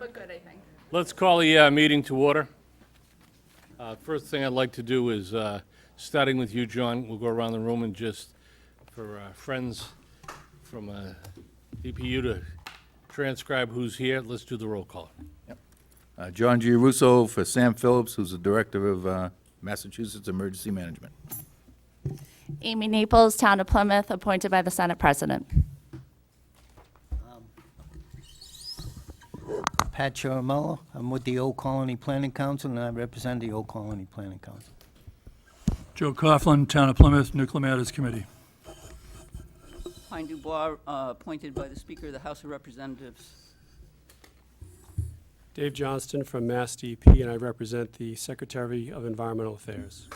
but good, I think. Let's call the meeting to order. First thing I'd like to do is, starting with you, John, we'll go around the room and just, for friends from DPU to transcribe who's here, let's do the roll call. John Giarusso for Sam Phillips, who's the Director of Massachusetts Emergency Management. Amy Naples, Town of Plymouth, appointed by the Senate President. Pat Chiramello. I'm with the Old Colony Planning Council, and I represent the Old Colony Planning Council. Joe Coughlin, Town of Plymouth, Nuclear Matters Committee. Pine Dubois, appointed by the Speaker of the House of Representatives. Dave Johnston from Mass DP, and I represent the Secretary of Environmental Affairs.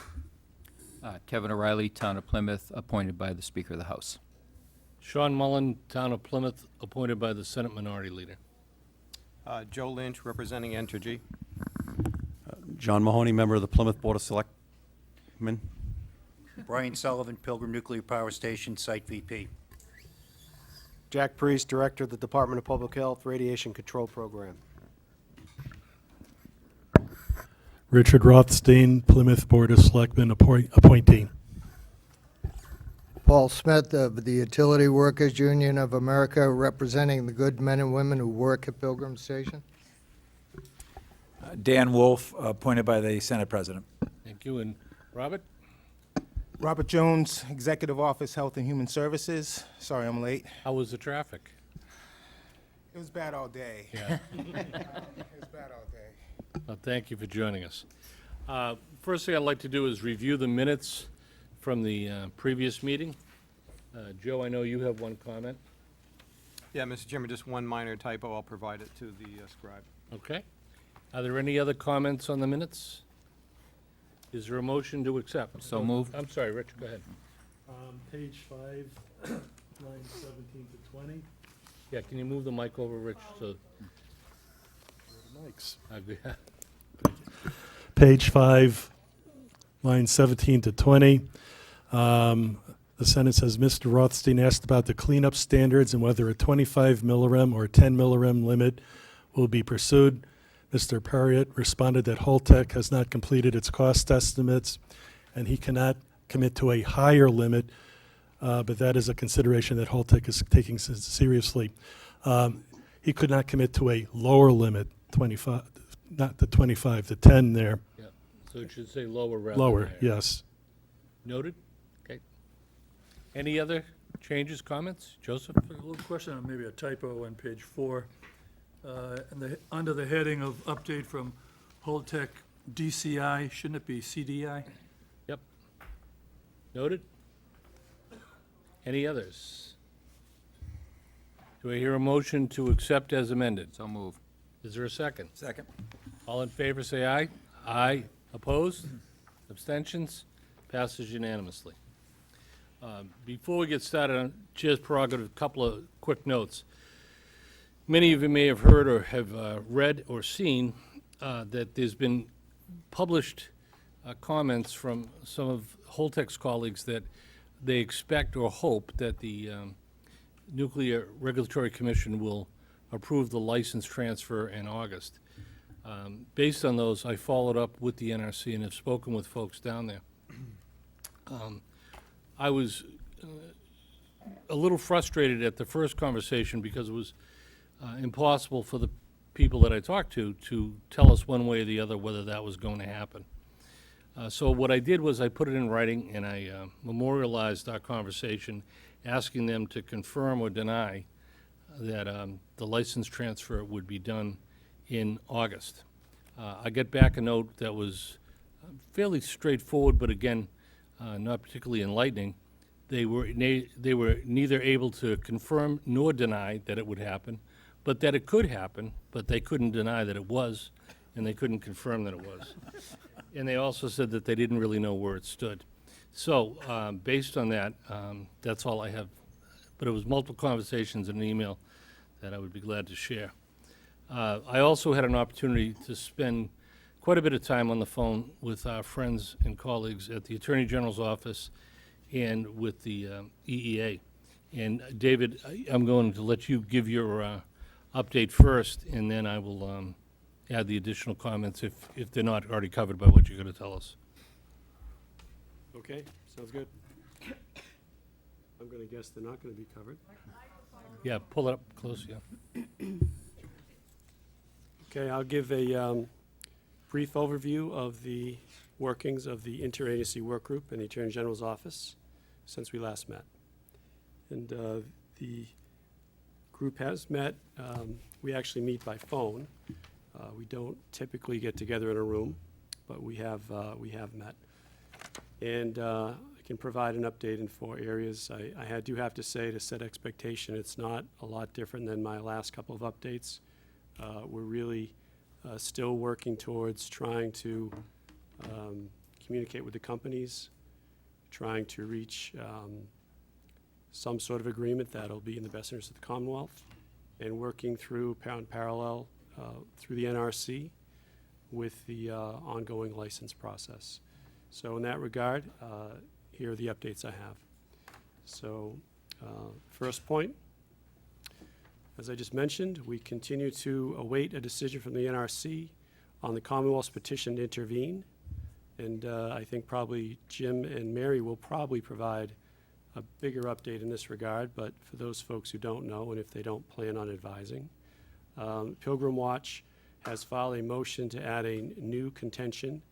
Kevin O'Reilly, Town of Plymouth, appointed by the Speaker of the House. Sean Mullen, Town of Plymouth, appointed by the Senate Minority Leader. Joe Lynch, representing Entergy. John Mahoney, member of the Plymouth Board of Selectmen. Brian Sullivan, Pilgrim Nuclear Power Station, Site VP. Jack Priest, Director of the Department of Public Health Radiation Control Program. Richard Rothstein, Plymouth Board of Selectmen appointee. Paul Smith of the Utility Workers Union of America, representing the good men and women who work at Pilgrim Station. Dan Wolf, appointed by the Senate President. Thank you. And Robert? Robert Jones, Executive Office, Health and Human Services. Sorry I'm late. How was the traffic? It was bad all day. Yeah. It was bad all day. Well, thank you for joining us. First thing I'd like to do is review the minutes from the previous meeting. Joe, I know you have one comment. Yeah, Mr. Chairman, just one minor typo. I'll provide it to the scribe. Okay. Are there any other comments on the minutes? Is there a motion to accept? So moved. I'm sorry, Rich, go ahead. Page 5, lines 17 to 20. Yeah, can you move the mic over, Rich? So, Mics. yeah. Page 5, lines 17 to 20. The Senate says, Mr. Rothstein asked about the cleanup standards and whether a 25 millirem or 10 millirem limit will be pursued. Mr. Perriott responded that Holtec has not completed its cost estimates and he cannot commit to a higher limit, but that is a consideration that Holtec is taking seriously. He could not commit to a lower limit, 25, not the 25, the 10 there. Yeah. So it should say lower rather Lower, than higher. yes. Noted? Okay. Any other changes, comments? Joseph? A little question on maybe a typo on page 4. Under the heading of update from Holtec DCI, shouldn't it be CDI? Yep. Noted? Any others? Do I hear a motion to accept as amended? So moved. Is there a second? Second. All in favor, say aye. Aye. Opposed? Abstentions? Passes unanimously. Before we get started on Chair's prerogative, a couple of quick notes. Many of you may have heard or have read or seen that there's been published comments from some of Holtec's colleagues that they expect or hope that the Nuclear Regulatory Commission will approve the license transfer in August. Based on those, I followed up with the NRC and have spoken with folks down there. I was a little frustrated at the first conversation because it was impossible for the people that I talked to tell us one way or the other whether that was going to happen. So what I did was I put it in writing and I memorialized our conversation, asking them to confirm or deny that the license transfer would be done in August. I got back a note that was fairly straightforward, but again, not particularly enlightening. They were neither able to confirm nor deny that it would happen, but that it could happen, but they couldn't deny that it was, and they couldn't confirm that it was. And they also said that they didn't really know where it stood. So based on that, that's all I have. But it was multiple conversations in an email that I would be glad to share. I also had an opportunity to spend quite a bit of time on the phone with our friends and colleagues at the Attorney General's office and with the EEA. And David, I'm going to let you give your update first, and then I will add the additional comments if they're not already covered by what you're going to tell us. Okay, sounds good. I'm going to guess they're not going to be covered. Yeah, pull it up close, yeah. Okay, I'll give a brief overview of the workings of the Interagency Work Group in the Attorney General's office since we last met. And the group has met. We actually meet by phone. We don't typically get together in a room, but we have met. And I can provide an update in 4 areas. I do have to say, to set expectation, it's not a lot different than my last couple of updates. We're really still working towards trying to communicate with the companies, trying to reach some sort of agreement that'll be in the best interest of the Commonwealth, and working through parallel through the NRC with the ongoing license process. So in that regard, here are the updates I have. So first point, as I just mentioned, we continue to await a decision from the NRC on the Commonwealth's petition to intervene. And I think probably Jim and Mary will probably provide a bigger update in this regard, but for those folks who don't know and if they don't plan on advising, Pilgrim Watch has filed a motion to add a new contention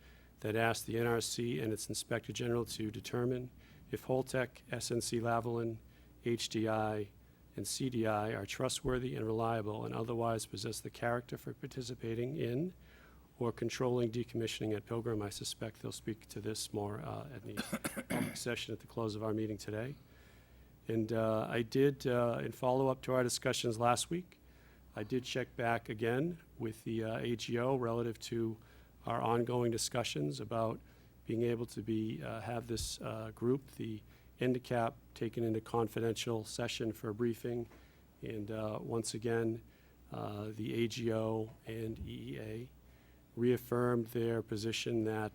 that asks the NRC and its Inspector General to determine if Holtec, SNC-Lavalin, HDI, and CDI are trustworthy and reliable and otherwise possess the character for participating in or controlling decommissioning at Pilgrim. I suspect they'll speak to this more at the public session at the close of our meeting today. And I did, in follow-up to our discussions last week, I did check back again with the AGO relative to our ongoing discussions about being able to have this group, the NDCAP, taken into confidential session for a briefing. And once again, the AGO and EEA reaffirmed their position that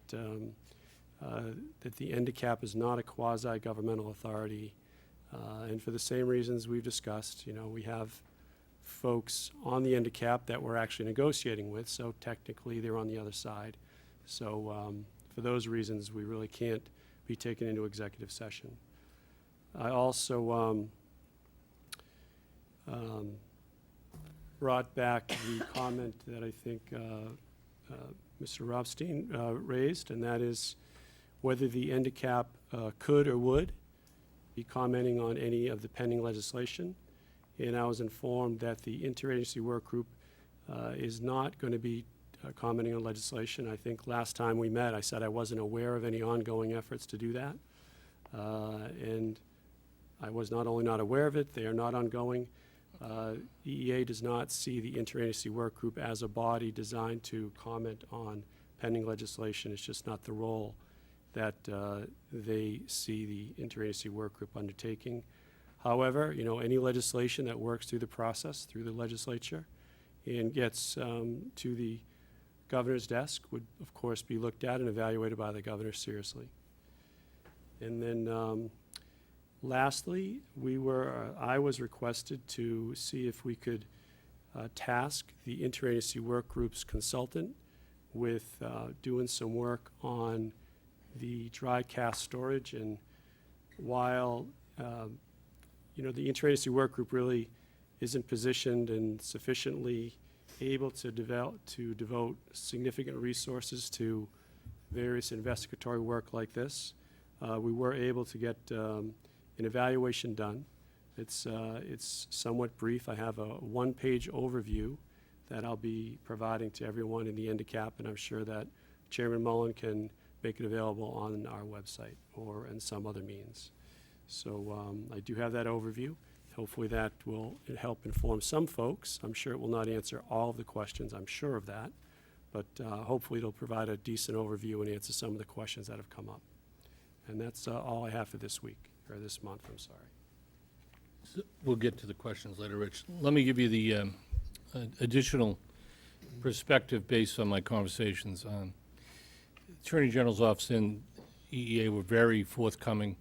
that the NDCAP is not a quasi-governmental authority. And for the same reasons we've discussed, we have folks on the NDCAP that we're actually negotiating with, so technically they're on the other side. So for those reasons, we really can't be taken into executive session. I also brought back the comment that I think Mr. Robstein raised, and that is whether the NDCAP could or would be commenting on any of the pending legislation. And I was informed that the Interagency Work Group is not going to be commenting on legislation. I think last time we met, I said I wasn't aware of any ongoing efforts to do that. And I was not only not aware of it, they are not ongoing. EEA does not see the Interagency Work Group as a body designed to comment on pending legislation. It's just not the role that they see the Interagency Work Group undertaking. However, any legislation that works through the process, through the legislature, and gets to the governor's desk would, of course, be looked at and evaluated by the governor seriously. And then lastly, I was requested to see if we could task the Interagency Work Group's consultant with doing some work on the dry cask storage. And while the Interagency Work Group really isn't positioned and sufficiently able to devote significant resources to various investigatory work like this, we were able to get an evaluation done. It's somewhat brief. I have a one-page overview that I'll be providing to everyone in the NDCAP, and I'm sure that Chairman Mullen can make it available on our website or in some other means. So I do have that overview. Hopefully that will help inform some folks. I'm sure it will not answer all of the questions, I'm sure of that, but hopefully it'll provide a decent overview and answer some of the questions that have come up. And that's all I have for this week, or this month, I'm sorry. So we'll get to the questions later, Rich. Let me give you the additional perspective based on my conversations. Attorney General's office and EEA were very forthcoming.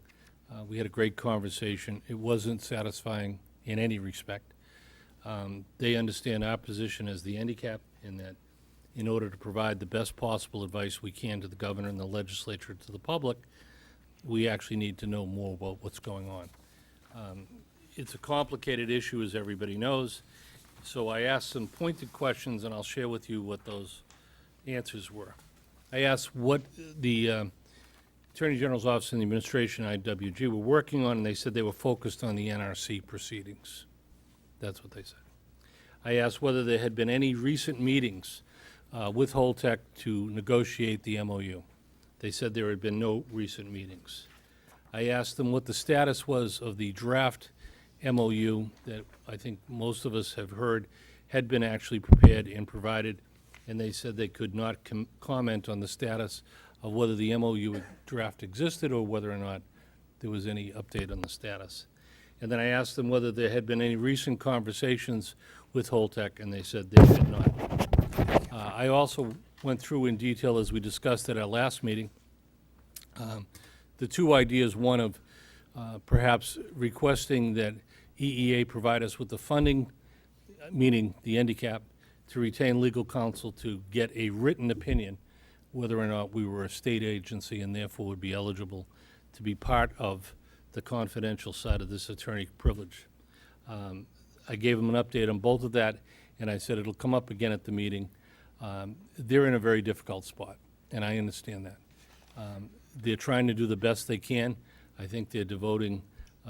We had a great conversation. It wasn't satisfying in any respect. They understand our position as the NDCAP, in that in order to provide the best possible advice we can to the governor and the legislature, to the public, we actually need to know more about what's going on. It's a complicated issue, as everybody knows, so I asked some pointed questions, and I'll share with you what those answers were. I asked what the Attorney General's Office and the administration, IWG, were working on, and they said they were focused on the NRC proceedings. That's what they said. I asked whether there had been any recent meetings with Holtec to negotiate the MOU. They said there had been no recent meetings. I asked them what the status was of the draft MOU that I think most of us have heard had been actually prepared and provided, and they said they could not comment on the status of whether the MOU draft existed or whether or not there was any update on the status. And then I asked them whether there had been any recent conversations with Holtec, and they said they had not. I also went through in detail, as we discussed at our last meeting, the two ideas, one of perhaps requesting that EEA provide us with the funding, meaning the NDCAP, to retain legal counsel to get a written opinion whether or not we were a state agency and therefore would be eligible to be part of the confidential side of this attorney privilege. I gave them an update on both of that, and I said it'll come up again at the meeting. They're in a very difficult spot, and I understand that. They're trying to do the best they can. I think they're devoting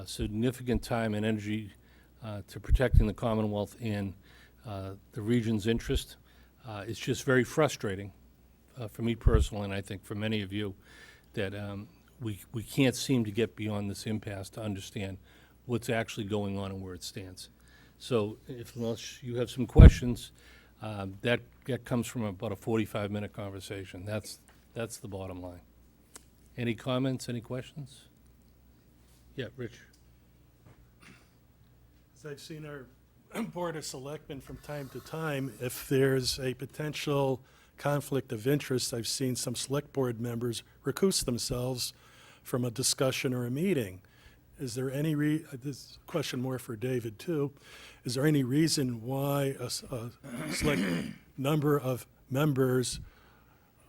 significant time and energy to protecting the Commonwealth and the region's interest. It's just very frustrating for me personally, and I think for many of you, that we can't seem to get beyond this impasse to understand what's actually going on and where it stands. So unless you have some questions, that comes from about a 45-minute conversation. That's the bottom line. Any comments, any questions? Yeah, Rich. As I've seen our Board of Selectmen from time to time, if there's a potential conflict of interest, I've seen some select board members recuse themselves from a discussion or a meeting. Is there any this question more for David too, is there any reason why a select number of members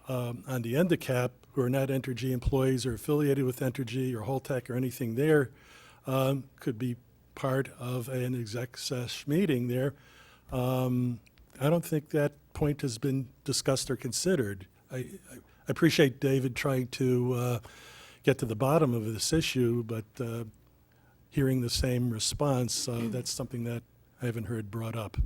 on the NDCAP who are not Entergy employees or affiliated with Entergy or Holtec or anything there could be part of an exec sesh meeting there? I don't think that point has been discussed or considered. I appreciate David trying to get to the bottom of this issue, but hearing the same response, that's something that I haven't heard brought up.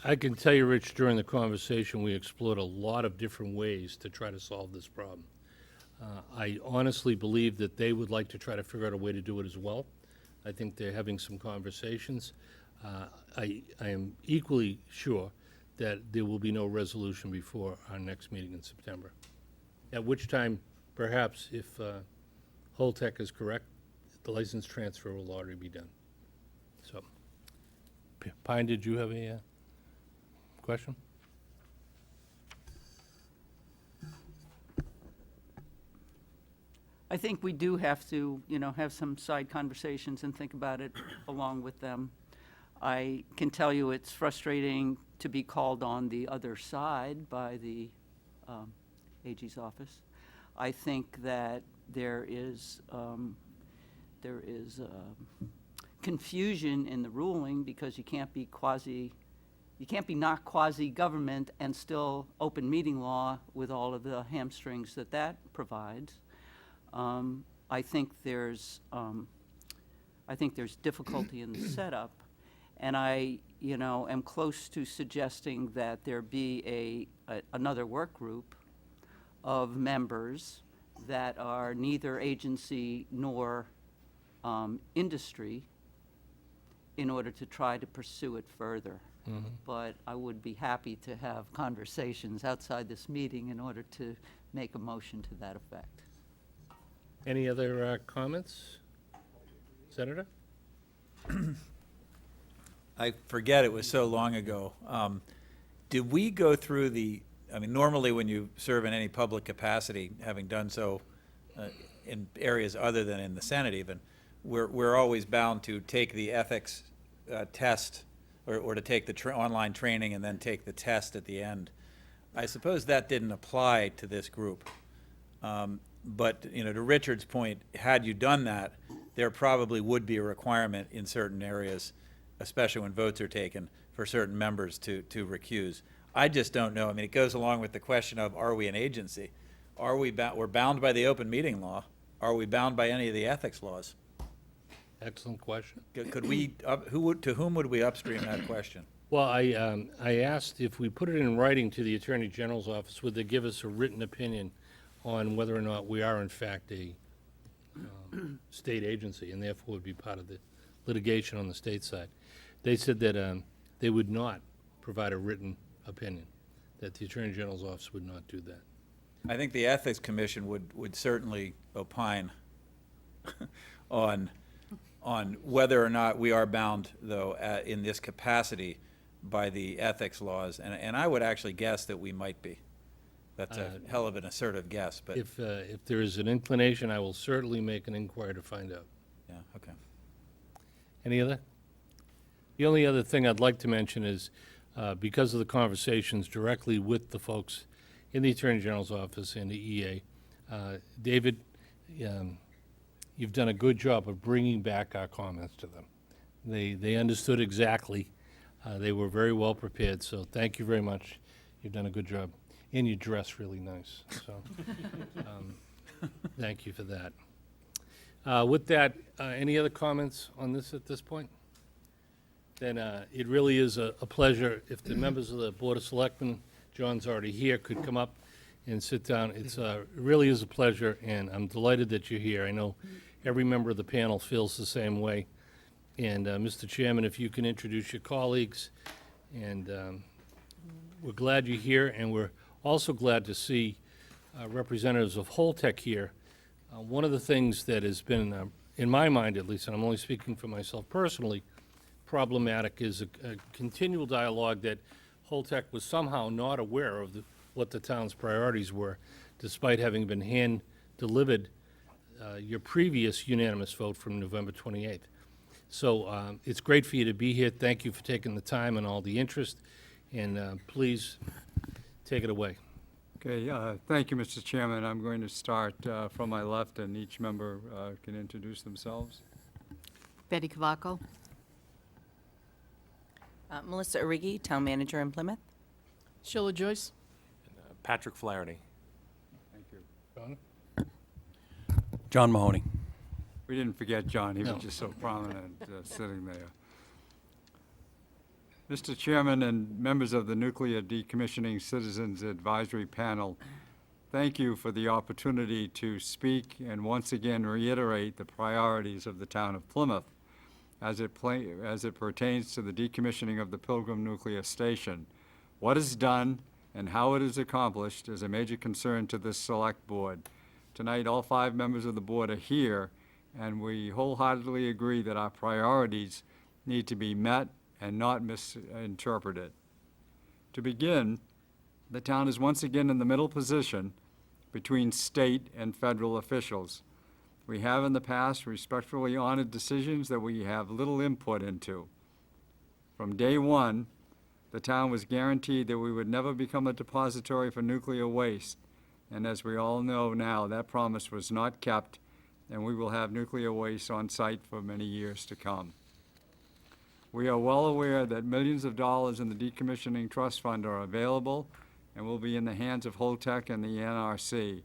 I can tell you, Rich, during the conversation, we explored a lot of different ways to try to solve this problem. I honestly believe that they would like to try to figure out a way to do it as well. I think they're having some conversations. I am equally sure that there will be no resolution before our next meeting in September, at which time, perhaps, if Holtec is correct, the license transfer will already be done. So, Pine, did you have a question? I think we do have to, have some side conversations and think about it along with them. I can tell you it's frustrating to be called on the other side by the AG's office. I think that there is confusion in the ruling because you can't be not quasi-government and still open meeting law with all of the hamstrings that provides. I think there's difficulty in the setup, and I am close to suggesting that there be another work group of members that are neither agency nor industry in order to try to pursue it further. Mm-hmm. But I would be happy to have conversations outside this meeting in order to make a motion to that effect. Any other comments? Senator? I forget, it was so long ago. Did we go through normally when you serve in any public capacity, having done so in areas other than in the Senate even, we're always bound to take the ethics test or to take the online training and then take the test at the end. I suppose that didn't apply to this group. But, you know, to Richard's point, had you done that, there probably would be a requirement in certain areas, especially when votes are taken, for certain members to recuse. I just don't know. I mean, it goes along with the question of, are we an agency? Are we we're bound by the open meeting law? Are we bound by any of the ethics laws? Excellent question. Could we, to whom would we upstream that question? Well, I asked if we put it in writing to the Attorney General's office, would they give us a written opinion on whether or not we are in fact a state agency and therefore would be part of the litigation on the state side. They said that they would not provide a written opinion, that the Attorney General's office would not do that. I think the Ethics Commission would certainly opine on whether or not we are bound, though, in this capacity by the ethics laws, and I would actually guess that we might be. That's a hell of an assertive guess, but. If there is an inclination, I will certainly make an inquiry to find out. Yeah, okay. Any other? The only other thing I'd like to mention is, because of the conversations directly with the folks in the Attorney General's office and the EA, David, you've done a good job of bringing back our comments to them. They understood exactly. They were very well prepared, so thank you very much. You've done a good job. And you dress really nice, so thank you for that. With that, any other comments on this at this point? Then it really is a pleasure if the members of the Board of Selectmen, John's already here, could come up and sit down. It really is a pleasure, and I'm delighted that you're here. I know every member of the panel feels the same way. And Mr. Chairman, if you can introduce your colleagues, and we're glad you're here, and we're also glad to see representatives of Holtec here. One of the things that has been, in my mind at least, and I'm only speaking for myself personally, problematic is a continual dialogue that Holtec was somehow not aware of what the town's priorities were, despite having been hand-delivered your previous unanimous vote from November 28th. So it's great for you to be here. Thank you for taking the time and all the interest, and please take it away. Okay, thank you, Mr. Chairman. I'm going to start from my left, and each member can introduce themselves. Betty Cavaco. Melissa Origi, Town Manager in Plymouth. Sheila Joyce. Patrick Flaherty. Thank you. John? John Mahoney. We didn't forget John. He No. was just so prominent sitting there. Mr. Chairman and members of the Nuclear Decommissioning Citizens Advisory Panel, thank you for the opportunity to speak and once again reiterate the priorities of the town of Plymouth as it pertains to the decommissioning of the Pilgrim Nuclear Station. What is done and how it is accomplished is a major concern to this select board. Tonight, all 5 members of the board are here, and we wholeheartedly agree that our priorities need to be met and not misinterpreted. To begin, the town is once again in the middle position between state and federal officials. We have in the past respectfully honored decisions that we have little input into. From day one, the town was guaranteed that we would never become a depository for nuclear waste, and as we all know now, that promise was not kept, and we will have nuclear waste on site for many years to come. We are well aware that millions of dollars in the Decommissioning Trust Fund are available and will be in the hands of Holtec and the NRC.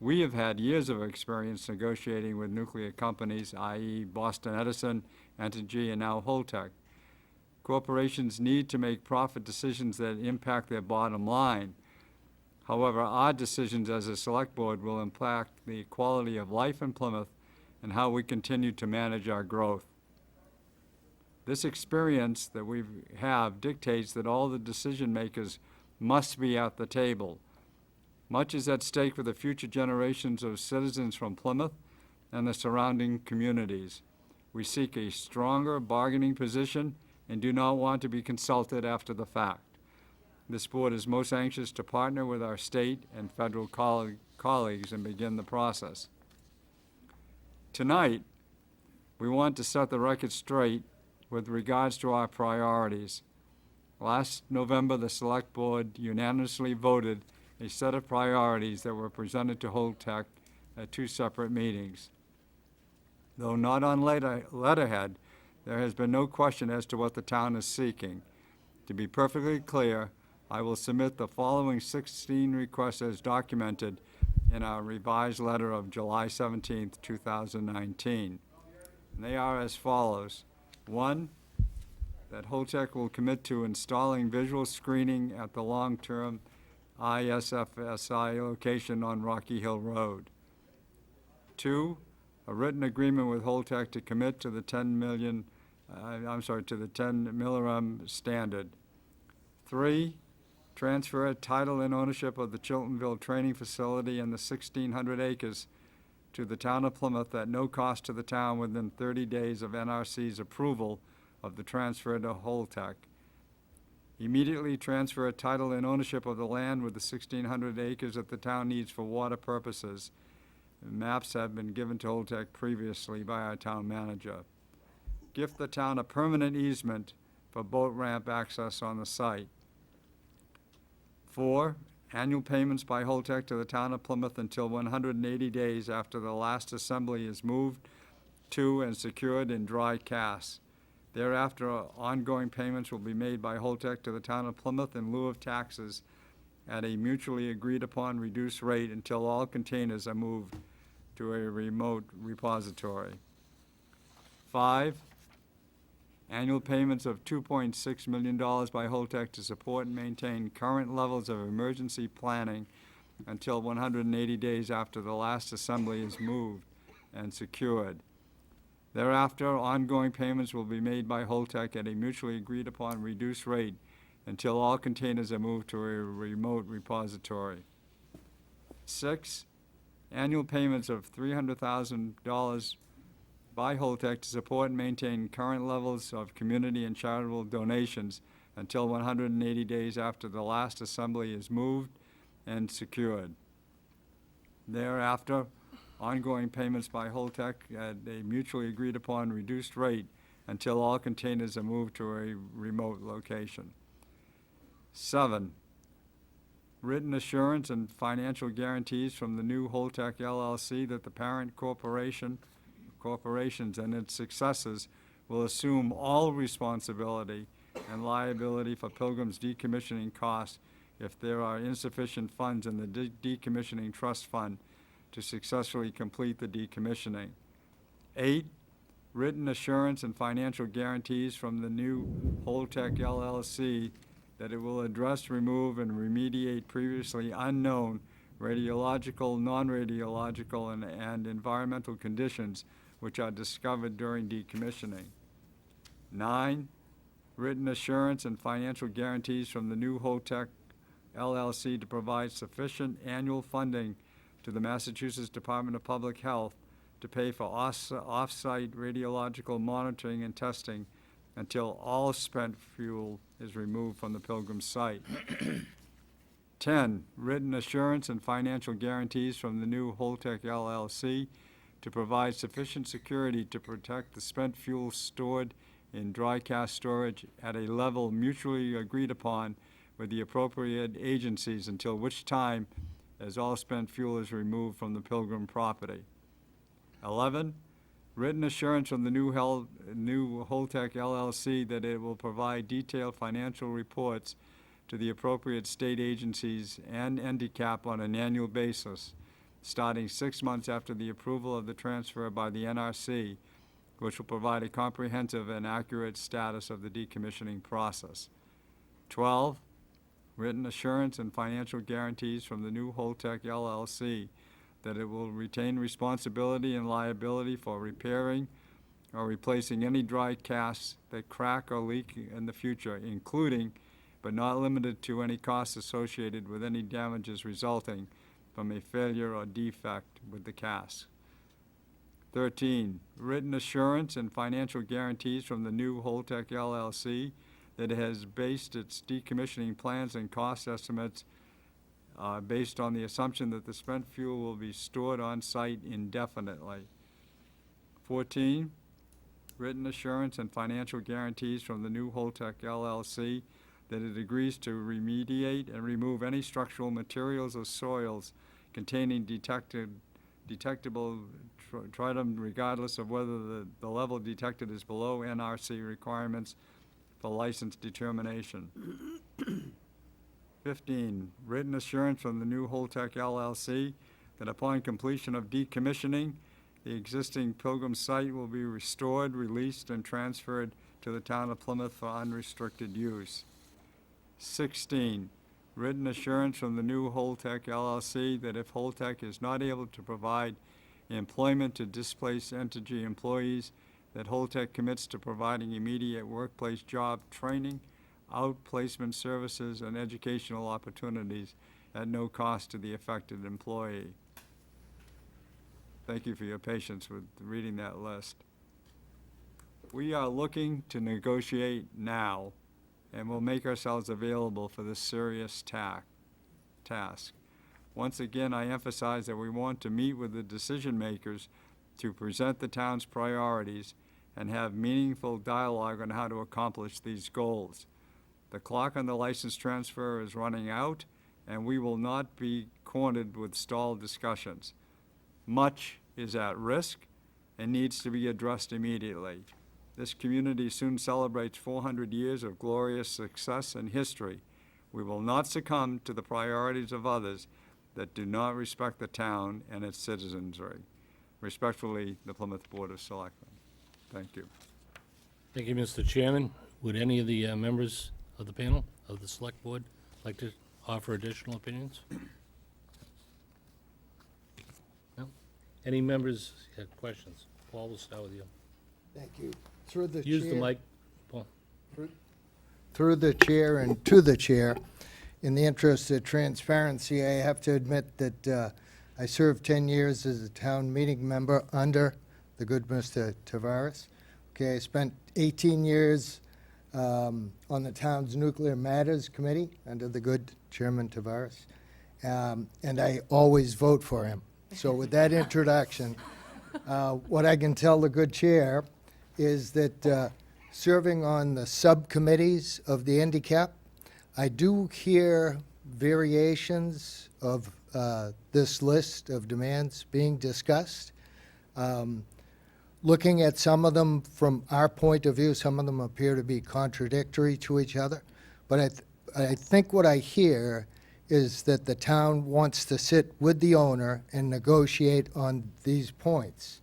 We have had years of experience negotiating with nuclear companies, i.e. Boston Edison, Entergy, and now Holtec. Corporations need to make profit decisions that impact their bottom line. However, our decisions as a select board will impact the quality of life in Plymouth and how we continue to manage our growth. This experience that we have dictates that all the decision makers must be at the table. Much is at stake for the future generations of citizens from Plymouth and the surrounding communities. We seek a stronger bargaining position and do not want to be consulted after the fact. This board is most anxious to partner with our state and federal colleagues and begin the process. Tonight, we want to set the record straight with regards to our priorities. Last November, the Select Board unanimously voted a set of priorities that were presented to Holtec at 2 separate meetings. Though not on letterhead, there has been no question as to what the town is seeking. To be perfectly clear, I will submit the following 16 requests as documented in our revised letter of July 17th, 2019. And they are as follows. 1, that Holtec will commit to installing visual screening at the long-term ISFSI location on Rocky Hill Road. 2, a written agreement with Holtec to commit to the 10 millirem standard. 3, transfer title and ownership of the Chiltonville Training Facility and the 1,600 acres to the town of Plymouth at no cost to the town within 30 days of NRC's approval of the transfer to Holtec. Immediately transfer title and ownership of the land with the 1,600 acres that the town needs for water purposes. Maps have been given to Holtec previously by our town manager. Gift the town a permanent easement for boat ramp access on the site. 4, annual payments by Holtec to the town of Plymouth until 180 days after the last assembly is moved to and secured in dry casts. Thereafter, ongoing payments will be made by Holtec to the town of Plymouth in lieu of taxes at a mutually agreed-upon reduced rate until all containers are moved to a remote repository. 5, annual payments of $2.6 million by Holtec to support and maintain current levels of emergency planning until 180 days after the last assembly is moved and secured. Thereafter, ongoing payments will be made by Holtec at a mutually agreed-upon reduced rate until all containers are moved to a remote repository. 6, annual payments of $300,000 by Holtec to support and maintain current levels of community and charitable donations until 180 days after the last assembly is moved and secured. Thereafter, ongoing payments by Holtec at a mutually agreed-upon reduced rate until all containers are moved to a remote location. 7, written assurance and financial guarantees from the new Holtec LLC that the parent corporations and its successors will assume all responsibility and liability for Pilgrim's decommissioning costs if there are insufficient funds in the decommissioning trust fund to successfully complete the decommissioning. 8, written assurance and financial guarantees from the new Holtec LLC that it will address, remove, and remediate previously unknown radiological, non-radiological, and environmental conditions which are discovered during decommissioning. 9, written assurance and financial guarantees from the new Holtec LLC to provide sufficient annual funding to the Massachusetts Department of Public Health to pay for off-site radiological monitoring and testing until all spent fuel is removed from the Pilgrim site. 10, written assurance and financial guarantees from the new Holtec LLC to provide sufficient security to protect the spent fuel stored in dry cask storage at a level mutually agreed upon with the appropriate agencies until which time as all spent fuel is removed from the Pilgrim property. 11, written assurance from the new Holtec LLC that it will provide detailed financial reports to the appropriate state agencies and NDCAP on an annual basis, starting 6 months after the approval of the transfer by the NRC, which will provide a comprehensive and accurate status of the decommissioning process. 12, written assurance and financial guarantees from the new Holtec LLC that it will retain responsibility and liability for repairing or replacing any dry casks that crack or leak in the future, including but not limited to any costs associated with any damages resulting from a failure or defect with the cask. 13, written assurance and financial guarantees from the new Holtec LLC that it has based its decommissioning plans and cost estimates based on the assumption that the spent fuel will be stored on site indefinitely. 14, written assurance and financial guarantees from the new Holtec LLC that it agrees to remediate and remove any structural materials or soils containing detectable tritium, regardless of whether the level detected is below NRC requirements for license determination. 15, written assurance from the new Holtec LLC that upon completion of decommissioning, the existing Pilgrim site will be restored, released, and transferred to the town of Plymouth for unrestricted use. 16, written assurance from the new Holtec LLC that if Holtec is not able to provide employment to displaced Entergy employees, that Holtec commits to providing immediate workplace job training, outplacement services, and educational opportunities at no cost to the affected employee. Thank you for your patience with reading that list. We are looking to negotiate now, and will make ourselves available for this serious task. Once again, I emphasize that we want to meet with the decision makers to present the town's priorities and have meaningful dialogue on how to accomplish these goals. The clock on the license transfer is running out, and we will not be cornered with stalled discussions. Much is at risk and needs to be addressed immediately. This community soon celebrates 400 years of glorious success and history. We will not succumb to the priorities of others that do not respect the town and its citizenry. Respectfully, the Plymouth Board of Selectmen. Thank you. Thank you, Mr. Chairman. Would any of the members of the panel of the Select Board like to offer additional opinions? No? Any members have questions? Paul, we'll start with you. Thank you. Through the Use the chair- mic, Paul. Through the chair and to the chair, in the interest of transparency, I have to admit that I served 10 years as a town meeting member under the good Mr. Tavares. Okay, I spent 18 years on the town's Nuclear Matters Committee under the good Chairman Tavares, and I always vote for him. So with that introduction, what I can tell the good chair is that serving on the subcommittees of the NDCAP, I do hear variations of this list of demands being discussed. Looking at some of them from our point of view, some of them appear to be contradictory to each other. But I think what I hear is that the town wants to sit with the owner and negotiate on these points.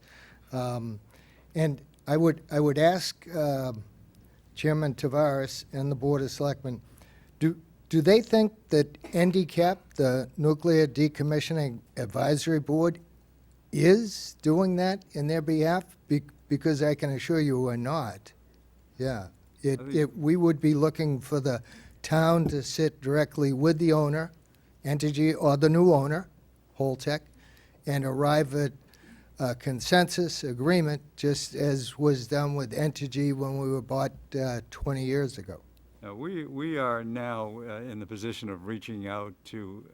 And I would ask Chairman Tavares and the Board of Selectmen, do they think that NDCAP, the Nuclear Decommissioning Advisory Board, is doing that in their behalf? Because I can assure you we're not. Yeah. We would be looking for the town to sit directly with the owner, Entergy, or the new owner, Holtec, and arrive at a consensus agreement, just as was done with Entergy when we were bought 20 years ago. We are now in the position of reaching out to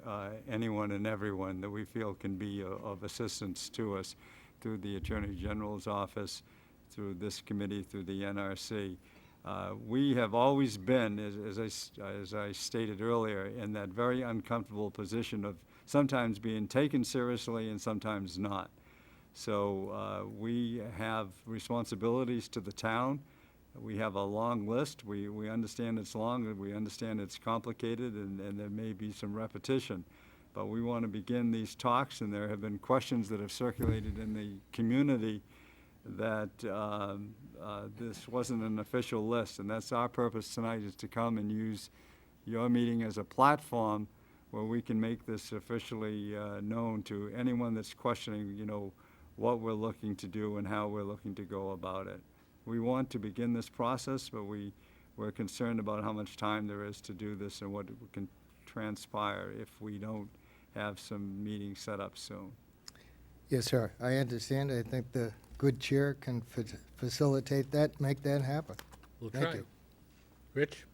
anyone and everyone that we feel can be of assistance to us through the Attorney General's office, through this committee, through the NRC. We have always been, as I stated earlier, in that very uncomfortable position of sometimes being taken seriously and sometimes not. So we have responsibilities to the town. We have a long list. We understand it's long, and we understand it's complicated, and there may be some repetition. But we want to begin these talks, and there have been questions that have circulated in the community that this wasn't an official list, and that's our purpose tonight, is to come and use your meeting as a platform where we can make this officially known to anyone that's questioning, what we're looking to do and how we're looking to go about it. We want to begin this process, but we're concerned about how much time there is to do this and what can transpire if we don't have some meetings set up soon. Yes, sir. I understand. I think the good chair can facilitate that, make that happen. We'll Thank try. you. Rich?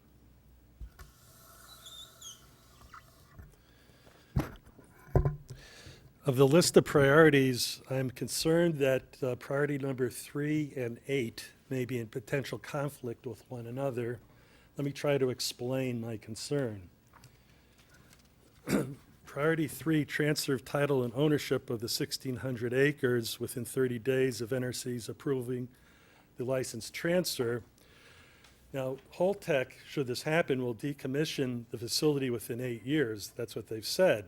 Of the list of priorities, I'm concerned that priority number 3 and 8 may be in potential conflict with one another. Let me try to explain my concern. Priority 3, transfer of title and ownership of the 1,600 acres within 30 days of NRC's approving the license transfer. Now, Holtec, should this happen, will decommission the facility within 8 years. That's what they've said.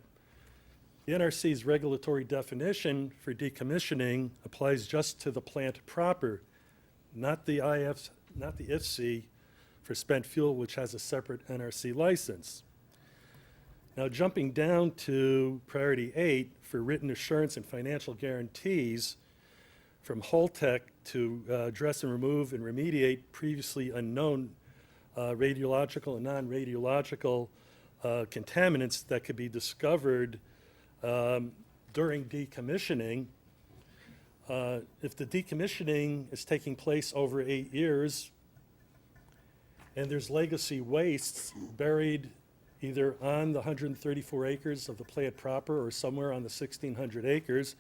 The NRC's regulatory definition for decommissioning applies just to the plant proper, not the IFC for spent fuel, which has a separate NRC license. Now, jumping down to priority 8 for written assurance and financial guarantees from Holtec to address and remove and remediate previously unknown radiological and non-radiological contaminants that could be discovered during decommissioning. If the decommissioning is taking place over 8 years and there's legacy wastes buried either on the 134 acres of the plant proper or somewhere on the 1,600 acres,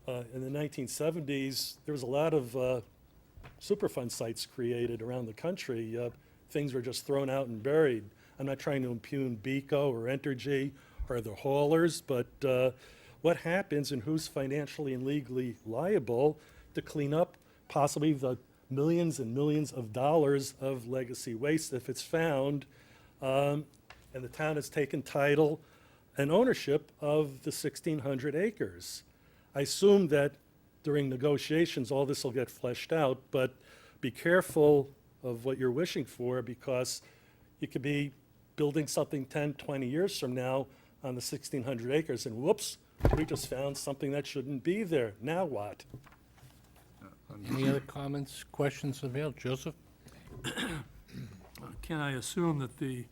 in the 1970s, there was a lot of Superfund sites created around the country. Things were just thrown out and buried. I'm not trying to impugn BECO or Entergy or the haulers, but what happens and who's financially and legally liable to clean up possibly the millions and millions of dollars of legacy waste if it's found, and the town has taken title and ownership of the 1,600 acres. I assume that during negotiations, all this will get fleshed out, but be careful of what you're wishing for, because you could be building something 10, 20 years from now on the 1,600 acres, and whoops, we just found something that shouldn't be there. Now what? Any other comments, questions of Mail? Joseph? Can I assume that the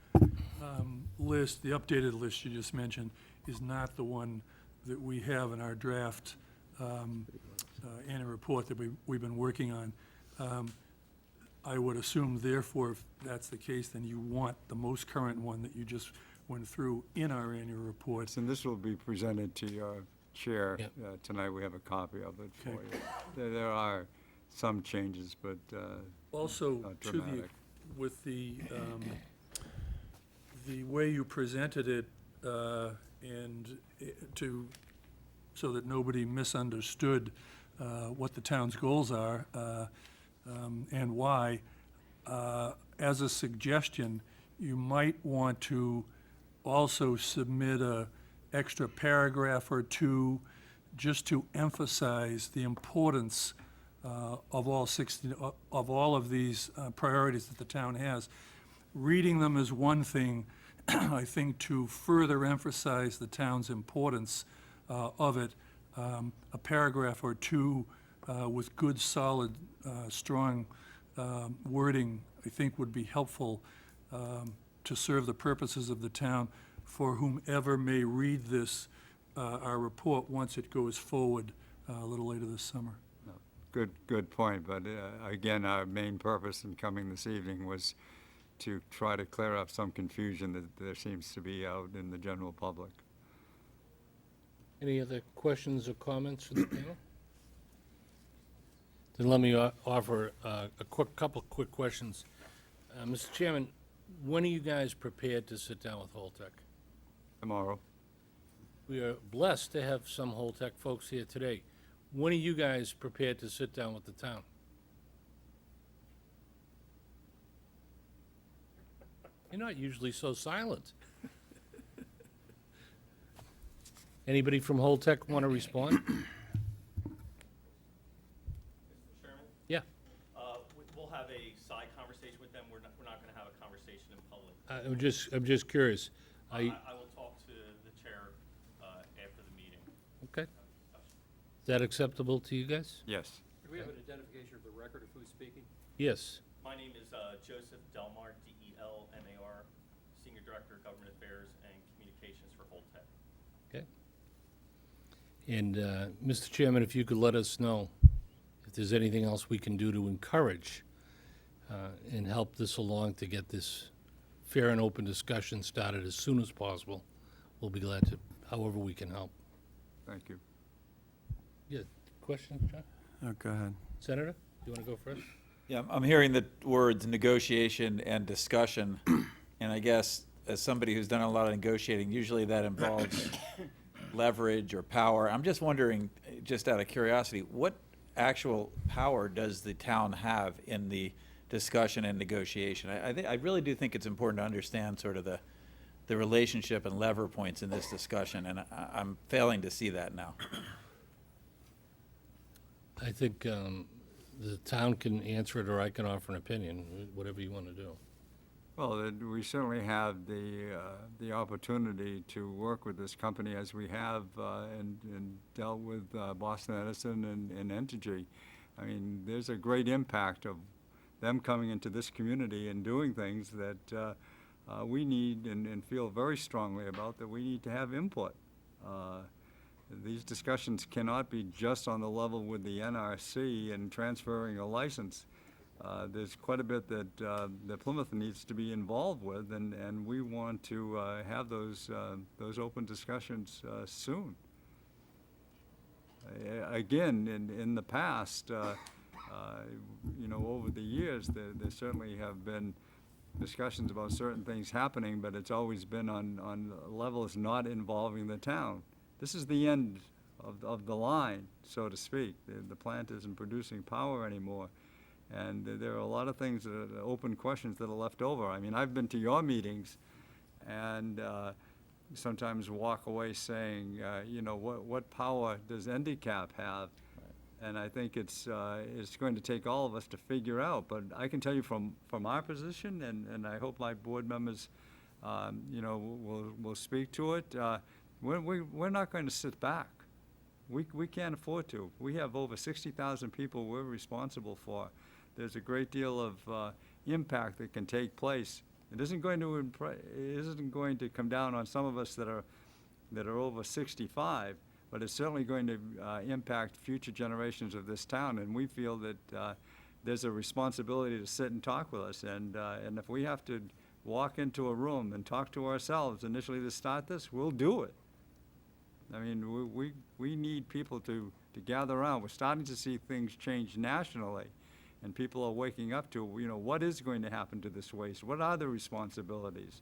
list, the updated list you just mentioned, is not the one that we have in our draft annual report that we've been working on? I would assume, therefore, if that's the case, then you want the most current one that you just went through in our annual reports. And this will be presented to your chair. Yep. Tonight, we have a copy of it for Okay. you. There are some changes, but Also, not to the, dramatic. with the way you presented it, and so that nobody misunderstood what the town's goals are and why, as a suggestion, you might want to also submit a extra paragraph or two just to emphasize the importance of all of these priorities that the town has. Reading them is one thing. I think to further emphasize the town's importance of it, a paragraph or two with good, solid, strong wording, I think would be helpful to serve the purposes of the town for whomever may read this, our report, once it goes forward a little later this summer. Good point, but again, our main purpose in coming this evening was to try to clear up some confusion that there seems to be out in the general public. Any other questions or comments from the panel? Then let me offer a couple quick questions. Mr. Chairman, when are you guys prepared to sit down with Holtec? Tomorrow. We are blessed to have some Holtec folks here today. When are you guys prepared to sit down with the town? You're not usually so silent. Anybody from Holtec want to respond? Yeah. We'll have a side conversation with them. We're not going to have a conversation in public. I'm just curious. I will talk to the chair after the meeting. Okay. Is that acceptable to you guys? Yes. Do we have an identification of the record of who's speaking? Yes. My name is Joseph Delmar, D-E-L-M-A-R, Senior Director of Government Affairs and Communications for Holtec. Okay. And, Mr. Chairman, if you could let us know if there's anything else we can do to encourage and help this along to get this fair and open discussion started as soon as possible, we'll be glad to, however we can help. Thank you. Yeah, question, John? Oh, go ahead. Senator, you want to go first? Yeah, I'm hearing the words negotiation and discussion, and I guess as somebody who's done a lot of negotiating, usually that involves leverage or power. I'm just wondering, just out of curiosity, what actual power does the town have in the discussion and negotiation? I really do think it's important to understand sort of the relationship and lever points in this discussion, and I'm failing to see that now. I think the town can answer it, or I can offer an opinion, whatever you want to do. Well, we certainly have the opportunity to work with this company as we have and dealt with Boston Edison and Entergy. I mean, there's a great impact of them coming into this community and doing things that we need and feel very strongly about, that we need to have input. These discussions cannot be just on the level with the NRC and transferring a license. There's quite a bit that Plymouth needs to be involved with, and we want to have those open discussions soon. Again, in the past, you know, over the years, there certainly have been discussions about certain things happening, but it's always been on levels not involving the town. This is the end of the line, so to speak. The plant isn't producing power anymore. And there are a lot of things that are open questions that are left over. I mean, I've been to your meetings and sometimes walk away saying, you know, what power does NDCAP have? And I think it's going to take all of us to figure out. But I can tell you from our position, and I hope my board members, you know, will speak to it, we're not going to sit back. We can't afford to. We have over 60,000 people we're responsible for. There's a great deal of impact that can take place. It isn't going to come down on some of us that are over 65, but it's certainly going to impact future generations of this town. And we feel that there's a responsibility to sit and talk with us. And if we have to walk into a room and talk to ourselves initially to start this, we'll do it. I mean, we need people to gather around. We're starting to see things change nationally. And people are waking up to, you know, what is going to happen to this waste? What are the responsibilities?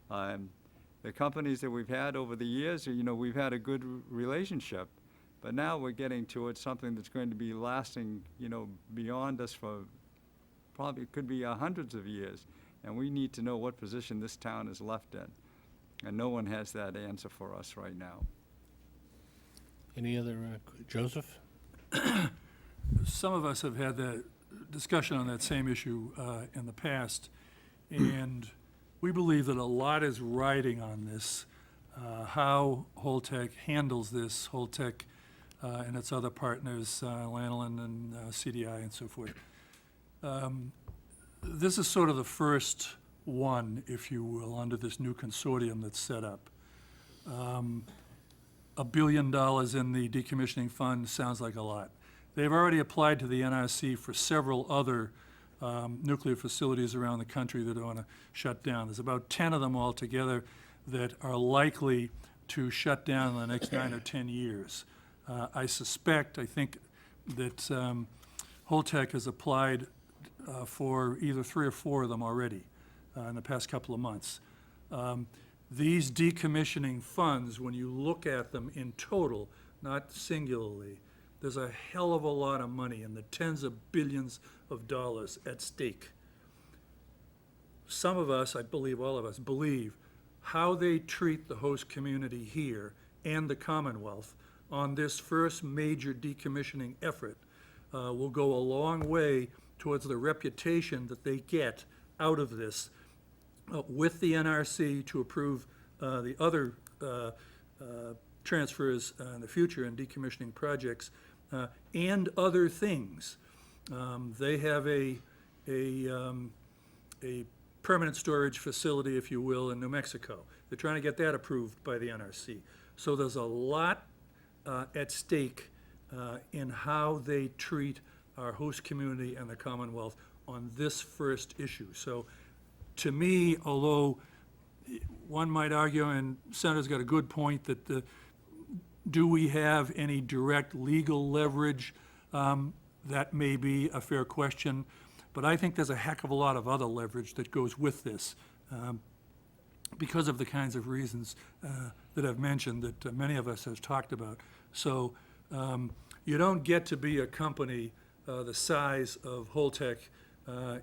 The companies that we've had over the years, you know, we've had a good relationship, but now we're getting towards something that's going to be lasting, you know, beyond us for probably, it could be hundreds of years. And we need to know what position this town is left in. And no one has that answer for us right now. Any other, Joseph? Some of us have had that discussion on that same issue in the past, and we believe that a lot is riding on this, how Holtec handles this, Holtec and its other partners, Lanolin and CDI and so forth. This is sort of the first one, if you will, under this new consortium that's set up. $1 billion in the decommissioning fund sounds like a lot. They've already applied to the NRC for several other nuclear facilities around the country that want to shut down. There's about 10 of them altogether that are likely to shut down in the next 9 or 10 years. I think that Holtec has applied for either 3 or 4 of them already in the past couple of months. These decommissioning funds, when you look at them in total, not singularly, there's a hell of a lot of money in the tens of billions of dollars at stake. Some of us, I believe all of us, believe how they treat the host community here and the Commonwealth on this first major decommissioning effort will go a long way towards the reputation that they get out of this with the NRC to approve the other transfers in the future and decommissioning projects and other things. They have a permanent storage facility, if you will, in New Mexico. They're trying to get that approved by the NRC. So there's a lot at stake in how they treat our host community and the Commonwealth on this first issue. So to me, although one might argue, and Senator's got a good point, that Do we have any direct legal leverage? That may be a fair question, but I think there's a heck of a lot of other leverage that goes with this because of the kinds of reasons that I've mentioned that many of us have talked about. So you don't get to be a company the size of Holtec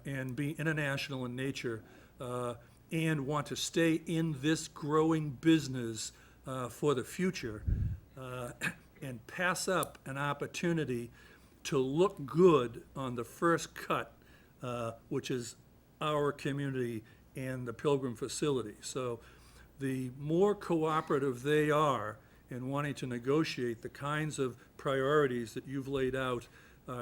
and be international in nature and want to stay in this growing business for the future and pass up an opportunity to look good on the first cut, which is our community and the Pilgrim facility. So the more cooperative they are in wanting to negotiate the kinds of priorities that you've laid out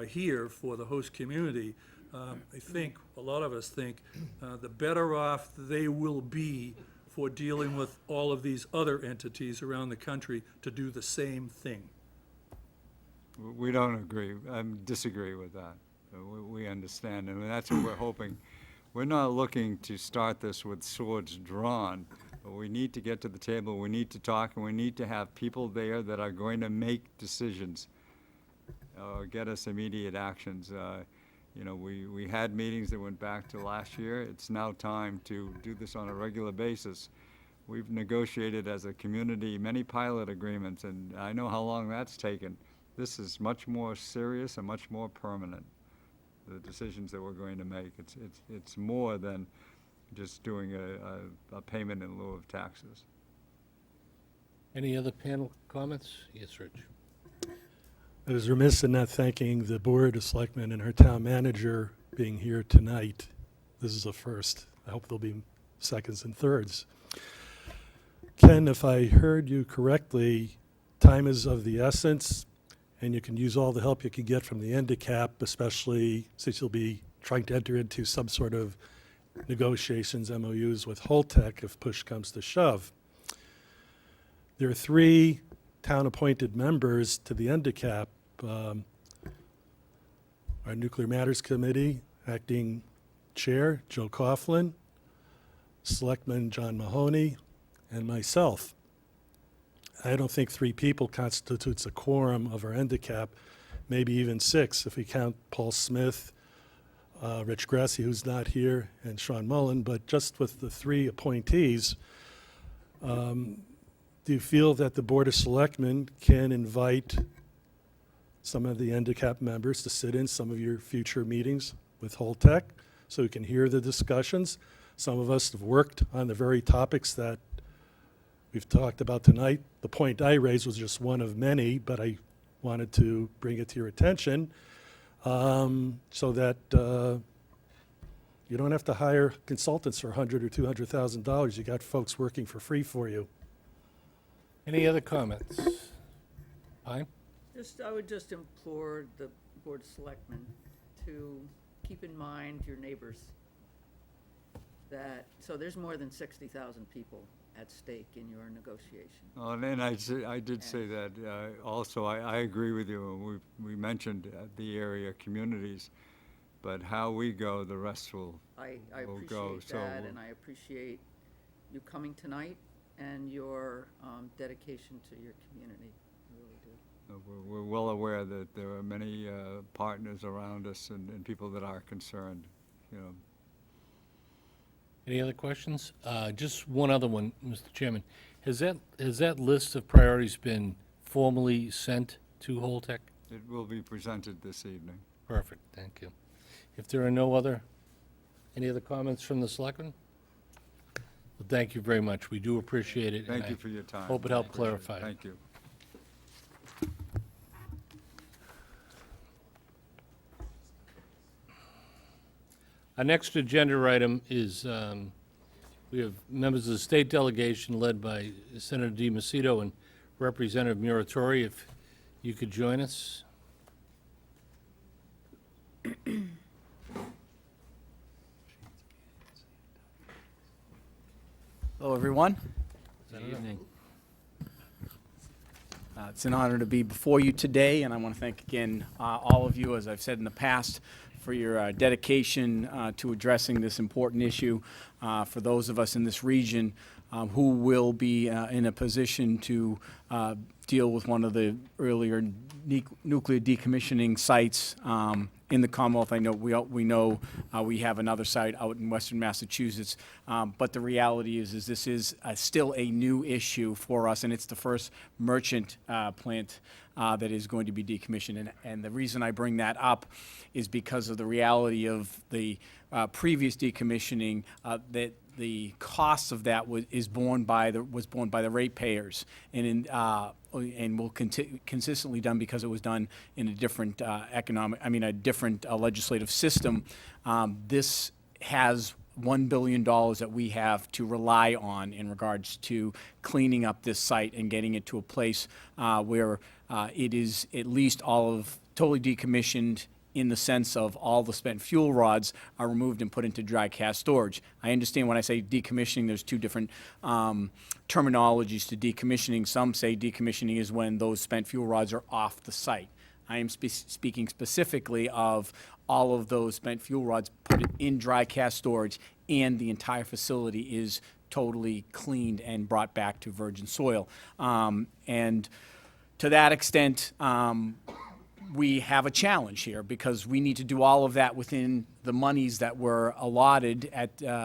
here for the host community, I think, a lot of us think, the better off they will be for dealing with all of these other entities around the country to do the same thing. We don't agree, disagree with that. We understand, and that's what we're hoping. We're not looking to start this with swords drawn, but we need to get to the table, we need to talk, and we need to have people there that are going to make decisions, get us immediate actions. You know, we had meetings that went back to last year. It's now time to do this on a regular basis. We've negotiated as a community many pilot agreements, and I know how long that's taken. This is much more serious and much more permanent, the decisions that we're going to make. It's more than just doing a payment in lieu of taxes. Any other panel comments? Yes, Rich. I was remiss in not thanking the Board of Selectmen and her town manager being here tonight. This is a first. I hope there'll be seconds and thirds. Ken, if I heard you correctly, time is of the essence, and you can use all the help you can get from the NDCAP, especially since you'll be trying to enter into some sort of negotiations, MOUs with Holtec if push comes to shove. There are 3 town-appointed members to the NDCAP. Our Nuclear Matters Committee, acting chair, Joe Coughlin, Selectman John Mahoney, and myself. I don't think 3 people constitutes a quorum of our NDCAP, maybe even 6 if we count Paul Smith, Rich Grassi, who's not here, and Sean Mullen, but just with the 3 appointees, do you feel that the Board of Selectmen can invite some of the NDCAP members to sit in some of your future meetings with Holtec so we can hear the discussions? Some of us have worked on the very topics that we've talked about tonight. The point I raised was just one of many, but I wanted to bring it to your attention so that you don't have to hire consultants for $100,000 or $200,000. You got folks working for free for you. Any other comments? Pine? I would just implore the Board of Selectmen to keep in mind your neighbors. So there's more than 60,000 people at stake in your negotiation. Oh, and then I did say that. Also, I agree with you. We mentioned the area communities, but how we go, the rest will go. I appreciate that, and I appreciate you coming tonight and your dedication to your community. I really do. We're well aware that there are many partners around us and people that are concerned, you know. Any other questions? Just one other one, Mr. Chairman. Has that list of priorities been formally sent to Holtec? It will be presented this evening. Perfect, thank you. If there are any other comments from the selectmen? Well, thank you very much. We do appreciate it. Thank you for your time. Hope it helped clarify. Thank you. Our next agenda item is, we have members of the state delegation led by Senator DiMacedo and Representative Muratori. If you could join us. Hello, everyone. Good evening. It's an honor to be before you today, and I want to thank again all of you, as I've said in the past, for your dedication to addressing this important issue for those of us in this region who will be in a position to deal with one of the earlier nuclear decommissioning sites in the Commonwealth. I know we have another site out in Western Massachusetts, but the reality is this is still a new issue for us, and it's the first merchant plant that is going to be decommissioned. And the reason I bring that up is because of the reality of the previous decommissioning, that the cost of that was borne by the ratepayers, and will consistently done because it was done in a different legislative system. This has $1 billion that we have to rely on in regards to cleaning up this site and getting it to a place where it is at least totally decommissioned, in the sense of all the spent fuel rods are removed and put into dry cast storage. I understand when I say decommissioning, there's two different terminologies to decommissioning. Some say decommissioning is when those spent fuel rods are off the site. I am speaking specifically of all of those spent fuel rods put in dry cast storage, and the entire facility is totally cleaned and brought back to virgin soil. And to that extent, we have a challenge here, because we need to do all of that within the monies that were allotted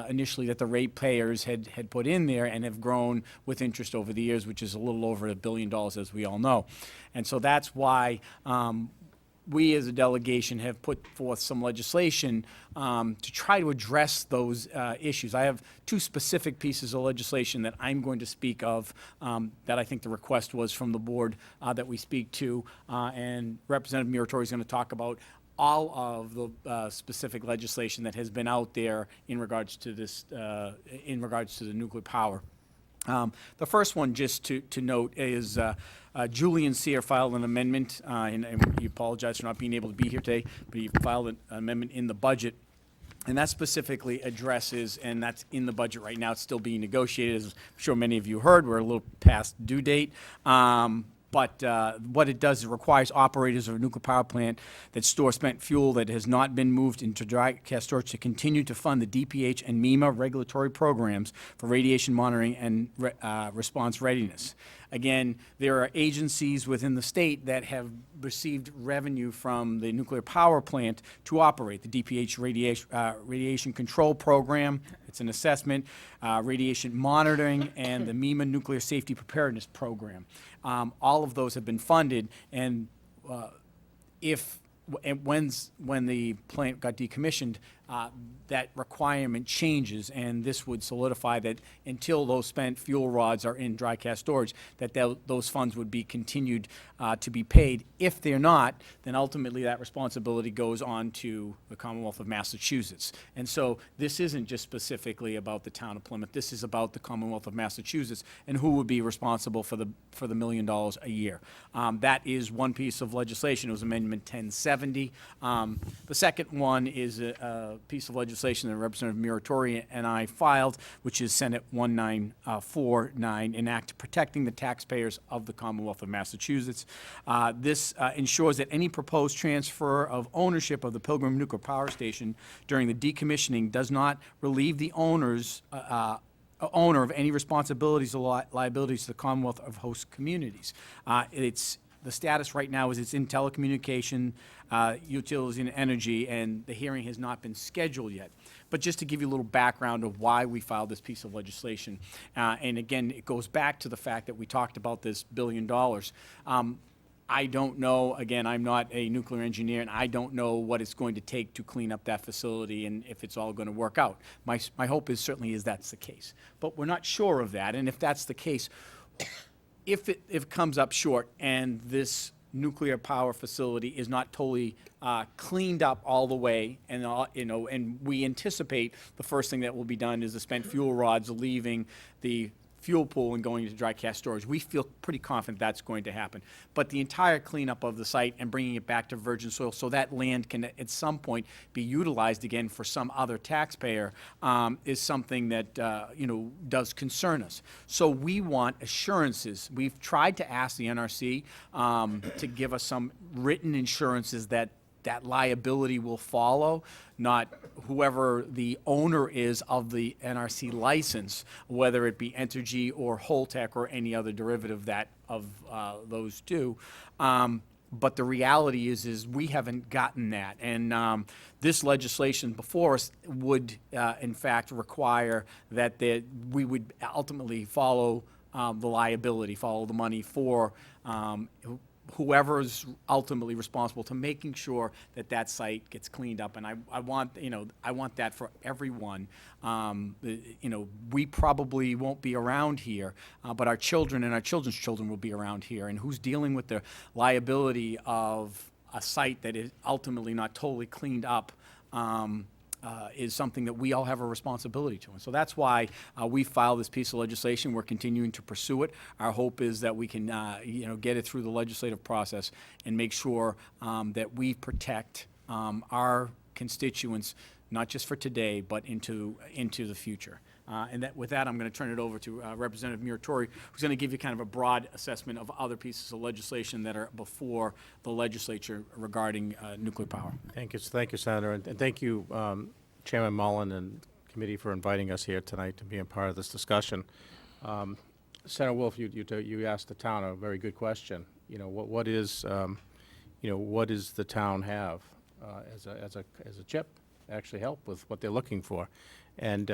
initially that the ratepayers had put in there and have grown with interest over the years, which is a little over $1 billion, as we all know. And so that's why we as a delegation have put forth some legislation to try to address those issues. I have two specific pieces of legislation that I'm going to speak of that I think the request was from the board that we speak to, and Representative Muratori is going to talk about all of the specific legislation that has been out there in regards to this, in regards to the nuclear power. The first one, just to note, is Julian Sear filed an amendment, and he apologized for not being able to be here today, but he filed an amendment in the budget, and that specifically addresses, and that's in the budget right now, it's still being negotiated, as I'm sure many of you heard, we're a little past due date. But what it does, it requires operators of a nuclear power plant that store spent fuel that has not been moved into dry cast storage to continue to fund the DPH and MEMA regulatory programs for radiation monitoring and response readiness. Again, there are agencies within the state that have received revenue from the nuclear power plant to operate the DPH radiation control program. It's an assessment, radiation monitoring, and the MEMA nuclear safety preparedness program. All of those have been funded, and when the plant got decommissioned, that requirement changes, and this would solidify that until those spent fuel rods are in dry cast storage, that those funds would be continued to be paid. If they're not, then ultimately that responsibility goes on to the Commonwealth of Massachusetts. And so this isn't just specifically about the town of Plymouth. This is about the Commonwealth of Massachusetts and who would be responsible for the $1 million a year. That is one piece of legislation. It was Amendment 1070. The second one is a piece of legislation that Representative Muratori and I filed, which is Senate 1949, an act protecting the taxpayers of the Commonwealth of Massachusetts. This ensures that any proposed transfer of ownership of the Pilgrim Nuclear Power Station during the decommissioning does not relieve the owner of any responsibilities or liabilities to the Commonwealth of host communities. The status right now is it's in telecommunication, utilities and energy, and the hearing has not been scheduled yet. But just to give you a little background of why we filed this piece of legislation, and again, it goes back to the fact that we talked about this $1 billion. I don't know, again, I'm not a nuclear engineer, and I don't know what it's going to take to clean up that facility and if it's all going to work out. My hope is certainly that's the case. But we're not sure of that, and if that's the case, if it comes up short and this nuclear power facility is not totally cleaned up all the way, and and we anticipate the first thing that will be done is the spent fuel rods leaving the fuel pool and going into dry cast storage. We feel pretty confident that's going to happen. But the entire cleanup of the site and bringing it back to virgin soil so that land can at some point be utilized again for some other taxpayer is something that does concern us. So we want assurances. We've tried to ask the NRC to give us some written assurances that that liability will follow, not whoever the owner is of the NRC license, whether it be Entergy or Holtec or any other derivative of those two. But the reality is we haven't gotten that. And this legislation before us would, in fact, require that we would ultimately follow the liability, follow the money for whoever's ultimately responsible to making sure that that site gets cleaned up. And I want, I want that for everyone. We probably won't be around here, but our children and our children's children will be around here. And who's dealing with the liability of a site that is ultimately not totally cleaned up is something that we all have a responsibility to. And so that's why we filed this piece of legislation. We're continuing to pursue it. Our hope is that we can, get it through the legislative process and make sure that we protect our constituents, not just for today, but into the future. With that, I'm going to turn it over to Representative Muratori, who's going to give you kind of a broad assessment of other pieces of legislation that are before the legislature regarding nuclear power. Thank you, Senator, and thank you, Chairman Mullen and committee for inviting us here tonight to be a part of this discussion. Senator Wolf, you asked the town a very good question. What is the town have as a chip to actually help with what they're looking for? And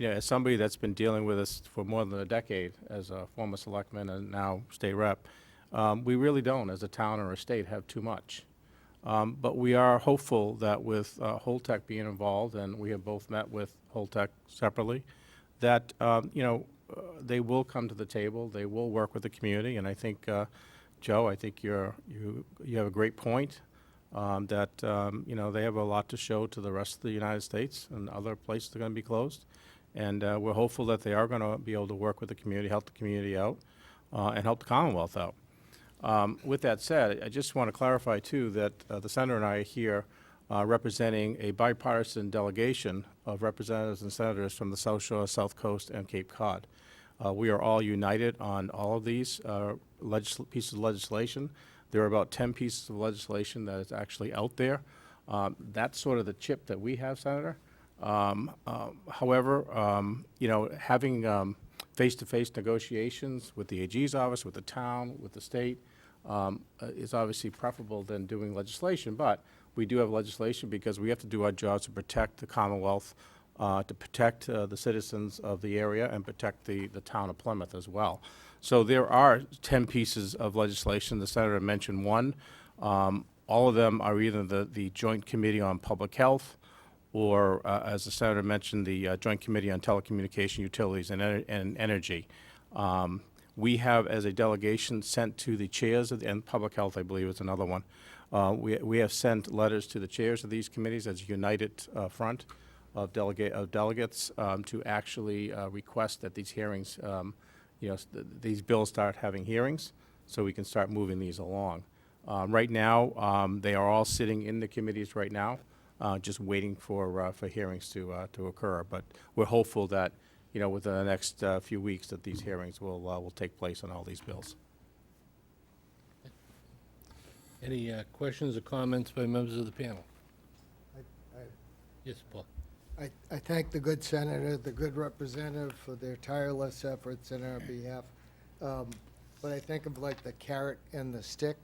as somebody that's been dealing with this for more than a decade, as a former selectman and now state rep, we really don't, as a town or a state, have too much. But we are hopeful that with Holtec being involved, and we have both met with Holtec separately, that they will come to the table. They will work with the community, and I think, Joe, I think you have a great point that they have a lot to show to the rest of the United States, and other places are going to be closed. And we're hopeful that they are going to be able to work with the community, help the community out, and help the Commonwealth out. With that said, I just want to clarify, too, that the Senator and I are here representing a bipartisan delegation of representatives and senators from the South Shore, South Coast, and Cape Cod. We are all united on all of these pieces of legislation. There are about 10 pieces of legislation that is actually out there. That's sort of the chip that we have, Senator. However, having face-to-face negotiations with the AG's office, with the town, with the state, is obviously preferable than doing legislation. But we do have legislation because we have to do our jobs to protect the Commonwealth, to protect the citizens of the area, and protect the town of Plymouth as well. So there are 10 pieces of legislation. The Senator mentioned one. All of them are either the Joint Committee on Public Health, or, as the Senator mentioned, the Joint Committee on Telecommunication, Utilities, and Energy. We have, as a delegation, sent to the chairs of and Public Health, I believe is another one. We have sent letters to the chairs of these committees as a united front of delegates to actually request that these hearings, these bills start having hearings so we can start moving these along. Right now, they are all sitting in the committees right now, just waiting for hearings to occur. But we're hopeful that, within the next few weeks, that these hearings will take place on all these bills. Any questions or comments by members of the panel? Yes, Paul. I thank the good senator, the good representative for their tireless efforts in our behalf. But I think of like the carrot and the stick.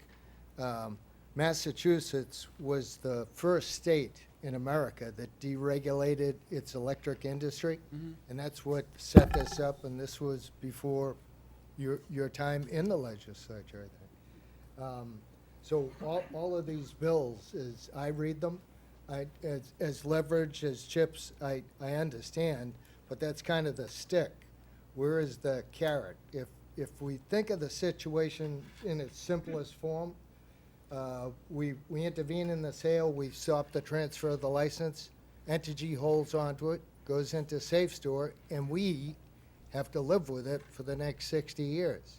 Massachusetts was the first state in America that deregulated its electric industry, and that's what set this up, and this was before your time in the legislature, I think. So all of these bills, as I read them, as leverage, as chips, I understand, but that's kind of the stick. Where is the carrot? If we think of the situation in its simplest form, we intervene in the sale, we stop the transfer of the license, Entergy holds onto it, goes into safe store, and we have to live with it for the next 60 years.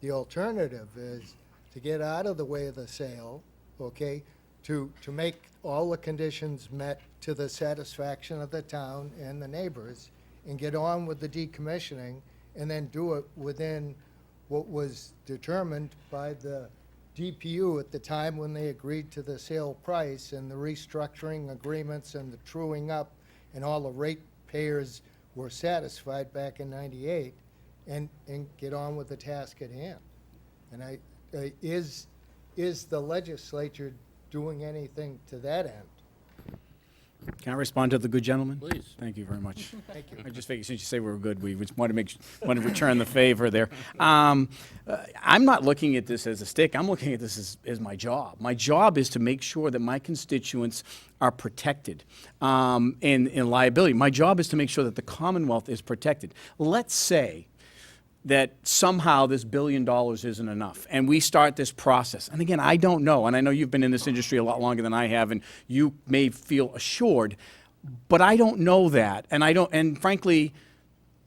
The alternative is to get out of the way of the sale, okay, to make all the conditions met to the satisfaction of the town and the neighbors, and get on with the decommissioning, and then do it within what was determined by the DPU at the time when they agreed to the sale price and the restructuring agreements and the truing up, and all the ratepayers were satisfied back in '98, and get on with the task at hand. And is the legislature doing anything to that end? Can I respond to the good gentleman? Please. Thank you very much. Thank you. I just figured since you say we were good, we want to return the favor there. I'm not looking at this as a stick. I'm looking at this as my job. My job is to make sure that my constituents are protected in liability. My job is to make sure that the Commonwealth is protected. Let's say that somehow this $1 billion isn't enough, and we start this process. And again, I don't know, and I know you've been in this industry a lot longer than I have, and you may feel assured, but I don't know that, and frankly,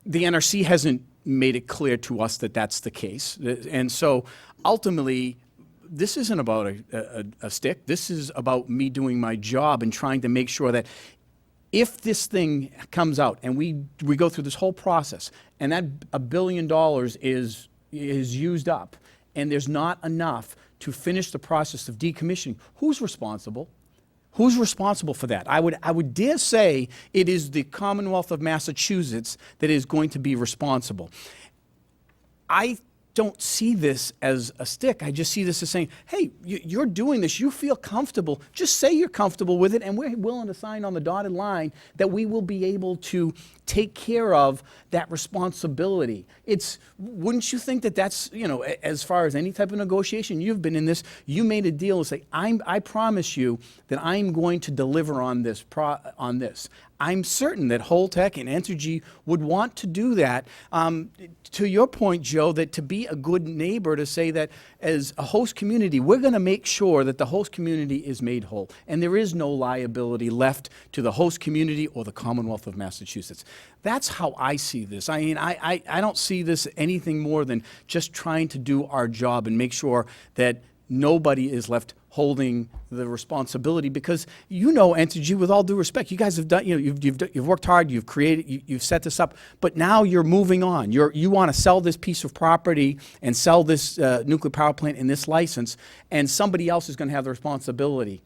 the NRC hasn't made it clear to us that that's the case. And so ultimately, this isn't about a stick. This is about me doing my job and trying to make sure that if this thing comes out and we go through this whole process and that $1 billion is used up and there's not enough to finish the process of decommissioning, who's responsible? Who's responsible for that? I would dare say it is the Commonwealth of Massachusetts that is going to be responsible. I don't see this as a stick. I just see this as saying, hey, you're doing this, you feel comfortable, just say you're comfortable with it, and we're willing to sign on the dotted line that we will be able to take care of that responsibility. Wouldn't you think that that's, as far as any type of negotiation, you've been in this, you made a deal and say, I promise you that I'm going to deliver on this. I'm certain that Holtec and Entergy would want to do that. To your point, Joe, that to be a good neighbor, to say that as a host community, we're going to make sure that the host community is made whole, and there is no liability left to the host community or the Commonwealth of Massachusetts. That's how I see this. I mean, I don't see this anything more than just trying to do our job and make sure that nobody is left holding the responsibility, because Entergy, with all due respect, you guys have done, you've worked hard, you've created, you've set this up, but now you're moving on. You want to sell this piece of property and sell this nuclear power plant in this license, and somebody else is going to have the responsibility.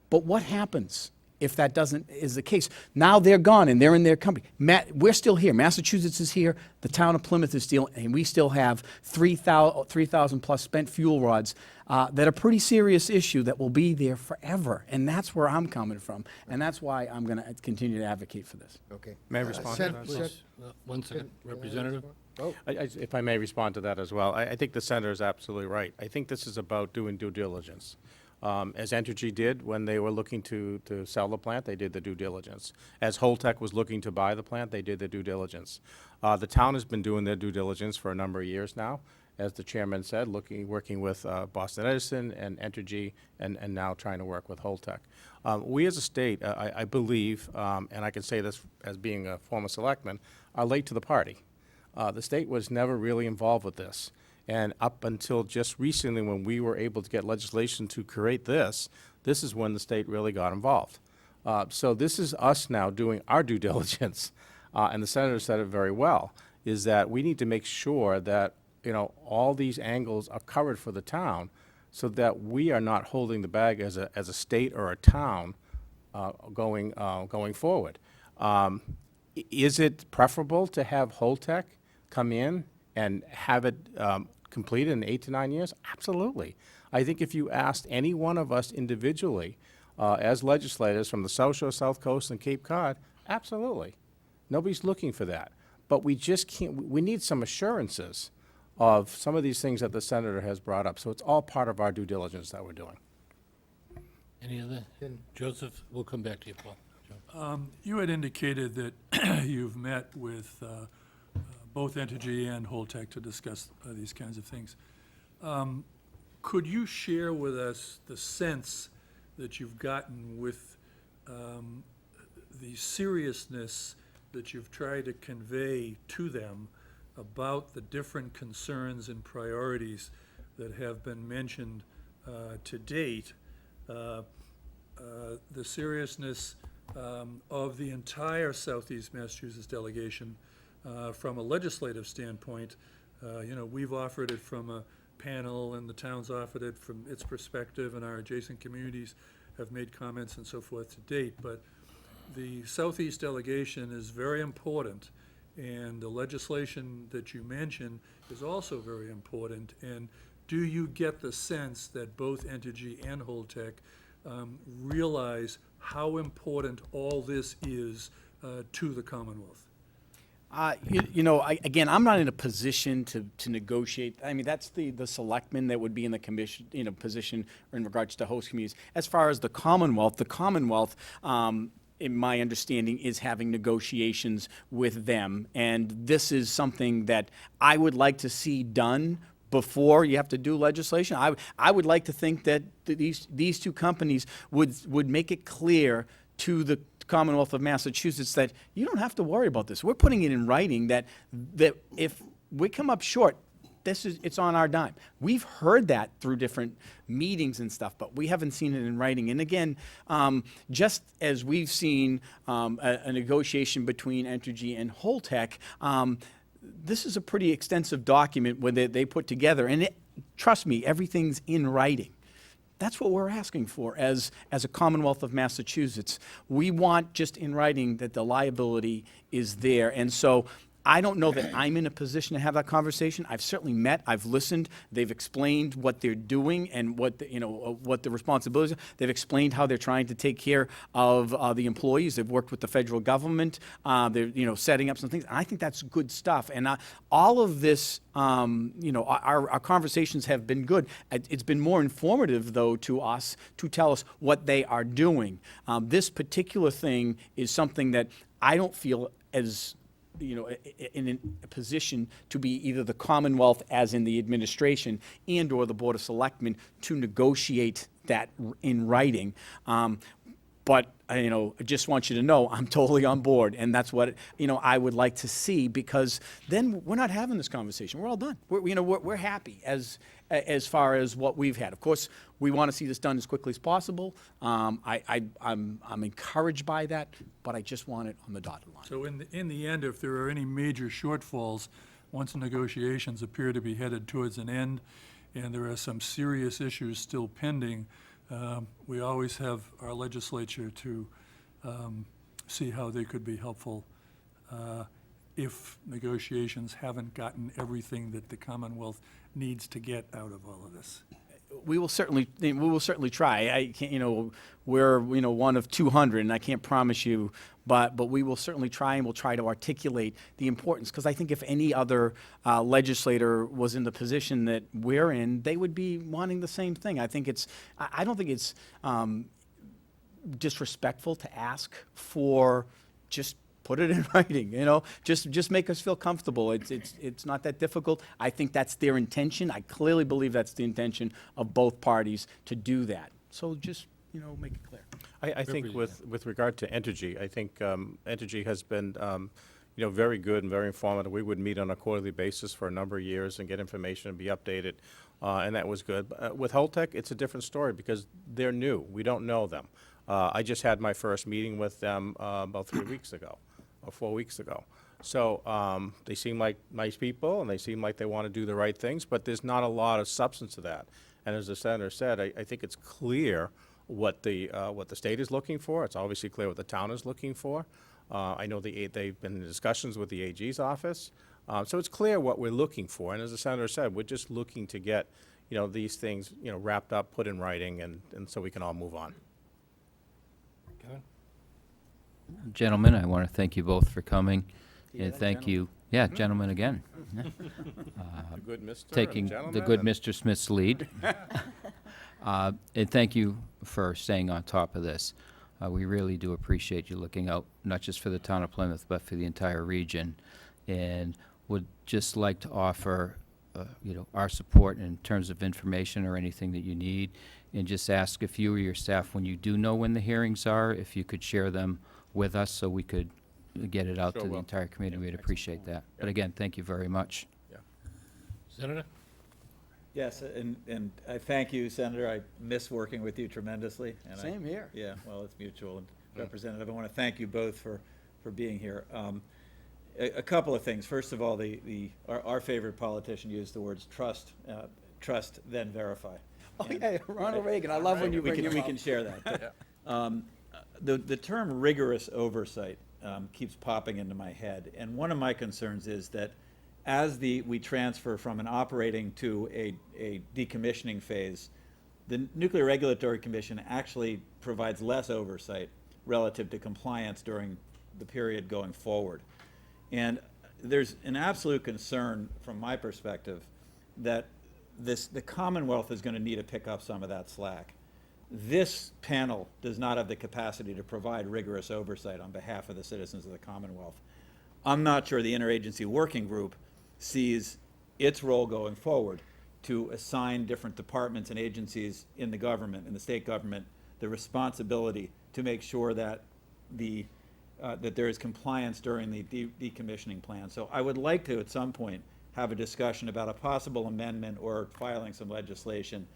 But what happens if that is the case? Now they're gone and they're in their company. We're still here. Massachusetts is here. The town of Plymouth is still, and we still have 3,000 plus spent fuel rods that are a pretty serious issue that will be there forever. And that's where I'm coming from. And that's why I'm going to continue to advocate for this. Okay. May I respond to that? Please. 1 second, Representative. Oh. If I may respond to that as well, I think the senator is absolutely right. I think this is about doing due diligence. As Entergy did when they were looking to sell the plant, they did the due diligence. As Holtec was looking to buy the plant, they did the due diligence. The town has been doing their due diligence for a number of years now, as the chairman said, working with Boston Edison and Entergy, and now trying to work with Holtec. We as a state, I believe, and I can say this as being a former selectman, are late to the party. The state was never really involved with this. And up until just recently, when we were able to get legislation to create this is when the state really got involved. So this is us now doing our due diligence, and the senator said it very well, is that we need to make sure that all these angles are covered for the town, so that we are not holding the bag as a state or a town going forward. Is it preferable to have Holtec come in and have it completed in 8 to 9 years? Absolutely. I think if you asked any one of us individually, as legislators from the South Shore, South Coast, and Cape Cod, absolutely. Nobody's looking for that. But we just can't, we need some assurances of some of these things that the senator has brought up. So it's all part of our due diligence that we're doing. Any other? Joseph, we'll come back to you, Paul. You had indicated that you've met with both Entergy and Holtec to discuss these kinds of things. Could you share with us the sense that you've gotten with the seriousness that you've tried to convey to them about the different concerns and priorities that have been mentioned to date, the seriousness of the entire Southeast Massachusetts delegation from a legislative standpoint? We've offered it from a panel and the town's offered it from its perspective, and our adjacent communities have made comments and so forth to date. But the Southeast delegation is very important, and the legislation that you mentioned is also very important. And do you get the sense that both Entergy and Holtec realize how important all this is to the Commonwealth? Again, I'm not in a position to negotiate. I mean, that's the selectmen that would be in the commission, position in regards to host communities. As far as the Commonwealth, in my understanding, is having negotiations with them. And this is something that I would like to see done before you have to do legislation. I would like to think that these two companies would make it clear to the Commonwealth of Massachusetts that you don't have to worry about this. We're putting it in writing that if we come up short, it's on our dime. We've heard that through different meetings and stuff, but we haven't seen it in writing. And again, just as we've seen a negotiation between Entergy and Holtec, this is a pretty extensive document where they put together, and trust me, everything's in writing. That's what we're asking for as a Commonwealth of Massachusetts. We want just in writing that the liability is there. And so I don't know that I'm in a position to have that conversation. I've certainly met, I've listened, they've explained what they're doing and what the responsibilities are. They've explained how they're trying to take care of the employees. They've worked with the federal government. They're setting up some things. And I think that's good stuff. And all of this, our conversations have been good. It's been more informative, though, to us to tell us what they are doing. This particular thing is something that I don't feel as in a position to be either the Commonwealth, as in the administration, and or the Board of Selectmen to negotiate that in writing. But I just want you to know I'm totally on board, and that's what I would like to see, because then we're not having this conversation. We're all done. We're happy as far as what we've had. Of course, we want to see this done as quickly as possible. I'm encouraged by that, but I just want it on the dotted line. So in the end, if there are any major shortfalls, once the negotiations appear to be headed towards an end, and there are some serious issues still pending, we always have our legislature to see how they could be helpful if negotiations haven't gotten everything that the Commonwealth needs to get out of all of this. We will certainly try. I can't, we're one of 200, and I can't promise you, but we will certainly try, and we'll try to articulate the importance, because I think if any other legislator was in the position that we're in, they would be wanting the same thing. I don't think it's disrespectful to ask for just put it in writing, just make us feel comfortable. It's not that difficult. I think that's their intention. I clearly believe that's the intention of both parties to do that. So just, make it clear. I think with regard to Entergy, I think Entergy has been, very good and very informative. We would meet on a quarterly basis for a number of years and get information and be updated, and that was good. With Holtec, it's a different story because they're new. We don't know them. I just had my first meeting with them about 3 weeks ago. Or 4 weeks ago. So they seem like nice people, and they seem like they want to do the right things, but there's not a lot of substance to that. And as the senator said, I think it's clear what the state is looking for. It's obviously clear what the town is looking for. I know they've been in discussions with the AG's office. So it's clear what we're looking for. And as the senator said, we're just looking to get these things wrapped up, put in writing, and so we can all move on. Gentlemen, I want to thank you both for coming, and thank you. Yeah, gentlemen again. The good Mr. Taking the good Mr. Smith's lead. And thank you for staying on top of this. We really do appreciate you looking out, not just for the town of Plymouth, but for the entire region, and would just like to offer, our support in terms of information or anything that you need, and just ask if you or your staff, when you do know when the hearings are, if you could share them with us so we could get it out to the entire community. We'd appreciate that. But again, thank you very much. Yeah. Senator? Yes, and I thank you, Senator. I miss working with you tremendously. And Same here. Yeah, well, it's mutual. And Representative, I want to thank you both for being here. A couple of things. First of all, our favorite politician used the words trust. trust, then verify. Oh, yeah, Ronald Reagan, I love when you bring him We up. can share that. The term rigorous oversight keeps popping into my head, and one of my concerns is that as we transfer from an operating to a decommissioning phase, the Nuclear Regulatory Commission actually provides less oversight relative to compliance during the period going forward. And there's an absolute concern from my perspective that the Commonwealth is going to need to pick up some of that slack. This panel does not have the capacity to provide rigorous oversight on behalf of the citizens of the Commonwealth. I'm not sure the interagency working group sees its role going forward to assign different departments and agencies in the government, in the state government, the responsibility to make sure that that there is compliance during the decommissioning plan. So I would like to, at some point, have a discussion about a possible amendment or filing some legislation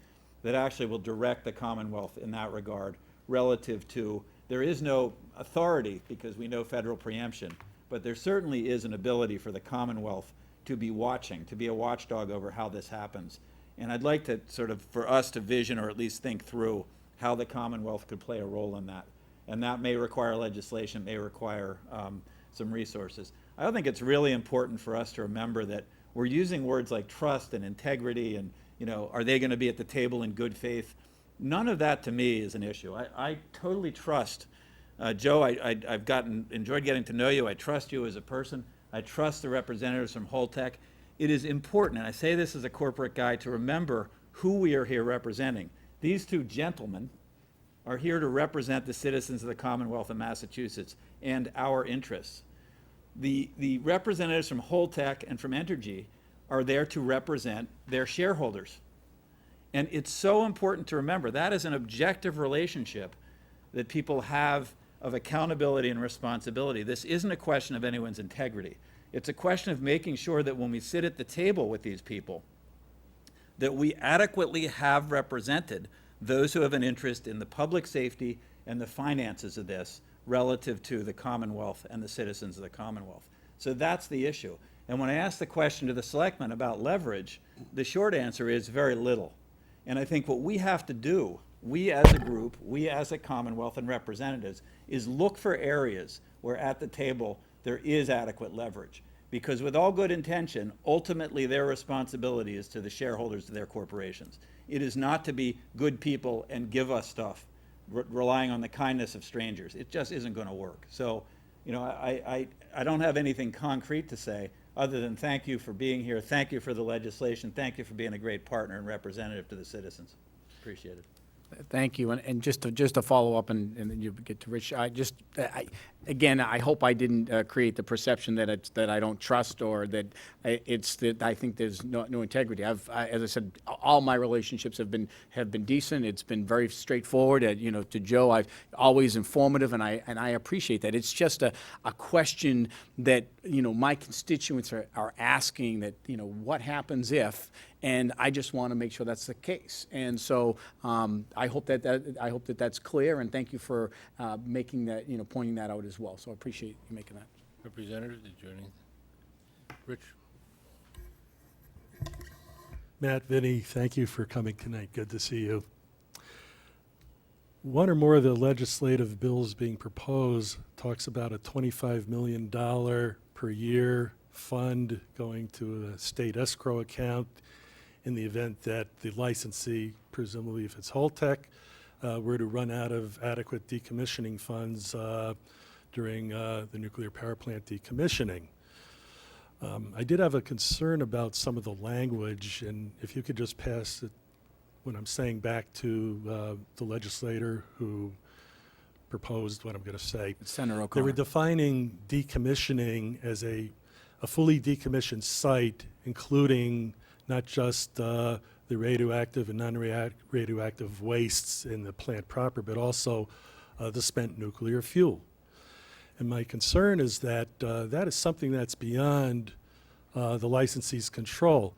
that actually will direct the Commonwealth in that regard relative to, there is no authority because we know federal preemption, but there certainly is an ability for the Commonwealth to be watching, to be a watchdog over how this happens. And I'd like to sort of, for us to vision or at least think through how the Commonwealth could play a role in that. And that may require legislation, may require some resources. I don't think it's really important for us to remember that we're using words like trust and integrity and, are they going to be at the table in good faith? None of that to me is an issue. I totally trust, Joe, I've enjoyed getting to know you. I trust you as a person. I trust the representatives from Holtec. It is important, and I say this as a corporate guy, to remember who we are here representing. These two gentlemen are here to represent the citizens of the Commonwealth of Massachusetts and our interests. The representatives from Holtec and from Entergy are there to represent their shareholders. And it's so important to remember that is an objective relationship that people have of accountability and responsibility. This isn't a question of anyone's integrity. It's a question of making sure that when we sit at the table with these people, that we adequately have represented those who have an interest in the public safety and the finances of this relative to the Commonwealth and the citizens of the Commonwealth. So that's the issue. And when I asked the question to the selectmen about leverage, the short answer is very little. And I think what we have to do, we as a group, we as a Commonwealth and representatives, is look for areas where at the table there is adequate leverage. Because with all good intention, ultimately their responsibility is to the shareholders of their corporations. It is not to be good people and give us stuff, relying on the kindness of strangers. It just isn't going to work. So, I don't have anything concrete to say other than thank you for being here, thank you for the legislation, thank you for being a great partner and representative to the citizens. Appreciate it. Thank you, and just to follow up, and then you get to Rich. Again, I hope I didn't create the perception that I don't trust or that that I think there's no integrity. As I said, all my relationships have been decent. It's been very straightforward. To Joe, I've always informative, and I appreciate that. It's just a question that my constituents are asking that what happens if. And I just want to make sure that's the case. And so I hope that that's clear. And thank you for making that, pointing that out as well. So I appreciate you making that. Representative, did you have anything? Rich? Matt, Vinnie, thank you for coming tonight. Good to see you. One or more of the legislative bills being proposed talks about a $25 million per year fund going to a state escrow account in the event that the licensee, presumably if it's Holtec, were to run out of adequate decommissioning funds during the nuclear power plant decommissioning. I did have a concern about some of the language, and if you could just pass it, what I'm saying, back to the legislator who proposed what I'm going to say. Senator O'Connor. They were defining decommissioning as a fully decommissioned site, including not just the radioactive and non-radioactive wastes in the plant proper, but also the spent nuclear fuel. And my concern is that that is something that's beyond the licensee's control.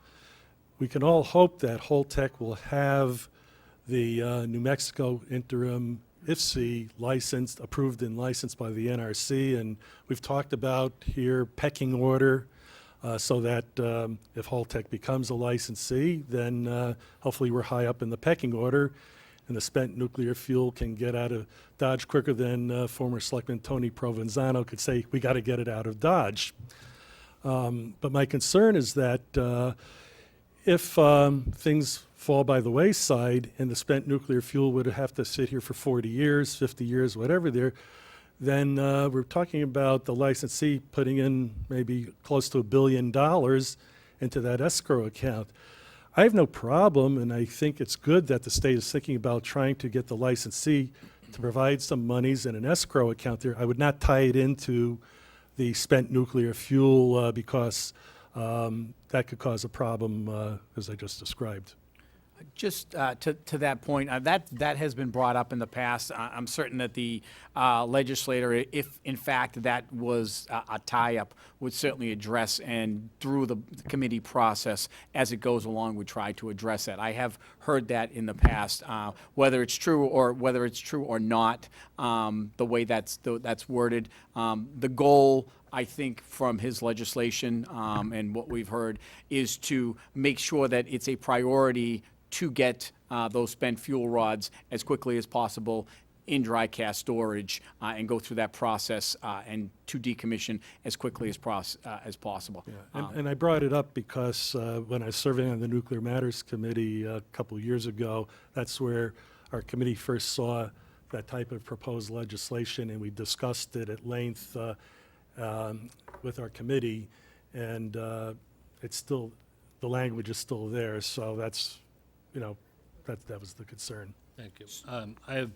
We can all hope that Holtec will have the New Mexico interim IFC licensed, approved and licensed by the NRC, and we've talked about here pecking order so that if Holtec becomes a licensee, then hopefully we're high up in the pecking order, and the spent nuclear fuel can get out of Dodge quicker than former Selectman Tony Provenzano could say, we got to get it out of Dodge. But my concern is that if things fall by the wayside and the spent nuclear fuel would have to sit here for 40 years, 50 years, whatever then we're talking about the licensee putting in maybe close to $1 billion into that escrow account. I have no problem, and I think it's good that the state is thinking about trying to get the licensee to provide some monies in an escrow account there. I would not tie it into the spent nuclear fuel because that could cause a problem, as I just described. Just to that point, that has been brought up in the past. I'm certain that the legislator, if in fact that was a tie-up, would certainly address, and through the committee process as it goes along, we try to address that. I have heard that in the past, whether it's true or not, the way that's worded. The goal, I think, from his legislation and what we've heard, is to make sure that it's a priority to get those spent fuel rods as quickly as possible in dry cask storage and go through that process and to decommission as quickly as possible. Yeah. And I brought it up because when I was serving on the Nuclear Matters Committee a couple of years ago, that's where our committee first saw that type of proposed legislation, and we discussed it at length with our committee, and it's still, the language is still there, so that's, that was the concern. Thank you. I have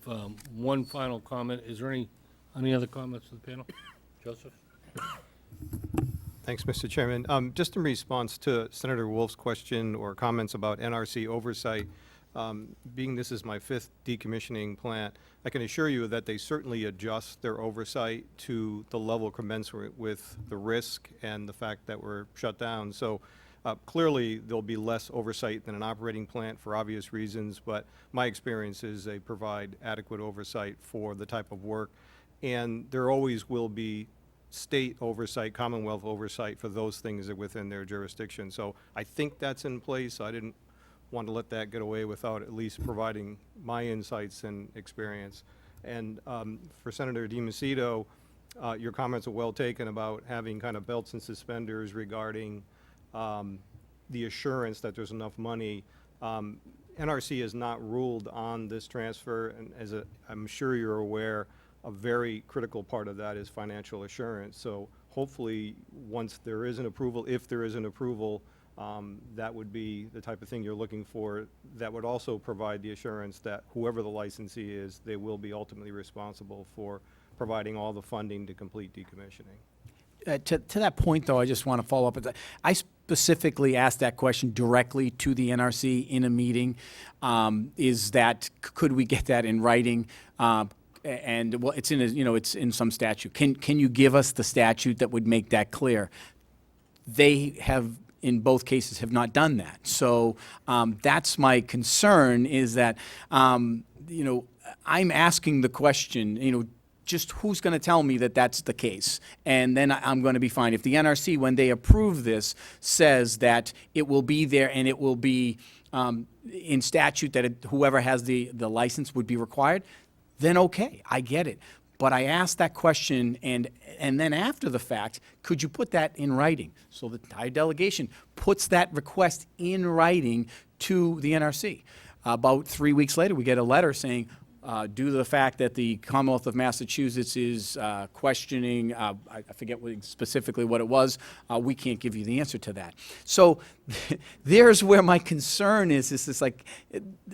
one final comment. Is there any other comments from the panel? Joseph? Thanks, Mr. Chairman. Just in response to Senator Wolf's question or comments about NRC oversight, being this is my 5th decommissioning plant, I can assure you that they certainly adjust their oversight to the level commensurate with the risk and the fact that we're shut down. So clearly, there'll be less oversight than an operating plant for obvious reasons, but my experience is they provide adequate oversight for the type of work. And there always will be state oversight, Commonwealth oversight for those things that are within their jurisdiction. So I think that's in place. I didn't want to let that get away without at least providing my insights and experience. And for Senator DiMacedo, your comments are well taken about having kind of belts and suspenders regarding the assurance that there's enough money. NRC has not ruled on this transfer, and I'm sure you're aware, a very critical part of that is financial assurance. So hopefully, once there is an approval, if there is an approval, that would be the type of thing you're looking for. That would also provide the assurance that whoever the licensee is, they will be ultimately responsible for providing all the funding to complete decommissioning. To that point, though, I just want to follow up with that. I specifically asked that question directly to the NRC in a meeting. Is that, could we get that in writing? And well, it's in it's in some statute. Can you give us the statute that would make that clear? They have, in both cases, have not done that. So that's my concern. Is that I'm asking the question. Just who's going to tell me that that's the case? And then I'm going to be fine. If the NRC, when they approve this, says that it will be there and it will be in statute that whoever has the license would be required, then okay, I get it. But I asked that question, and then after the fact, could you put that in writing? So the entire delegation puts that request in writing to the NRC. About 3 weeks later, we get a letter saying, due to the fact that the Commonwealth of Massachusetts is questioning, I forget specifically what it was, we can't give you the answer to that. So there's where my concern is. This is like,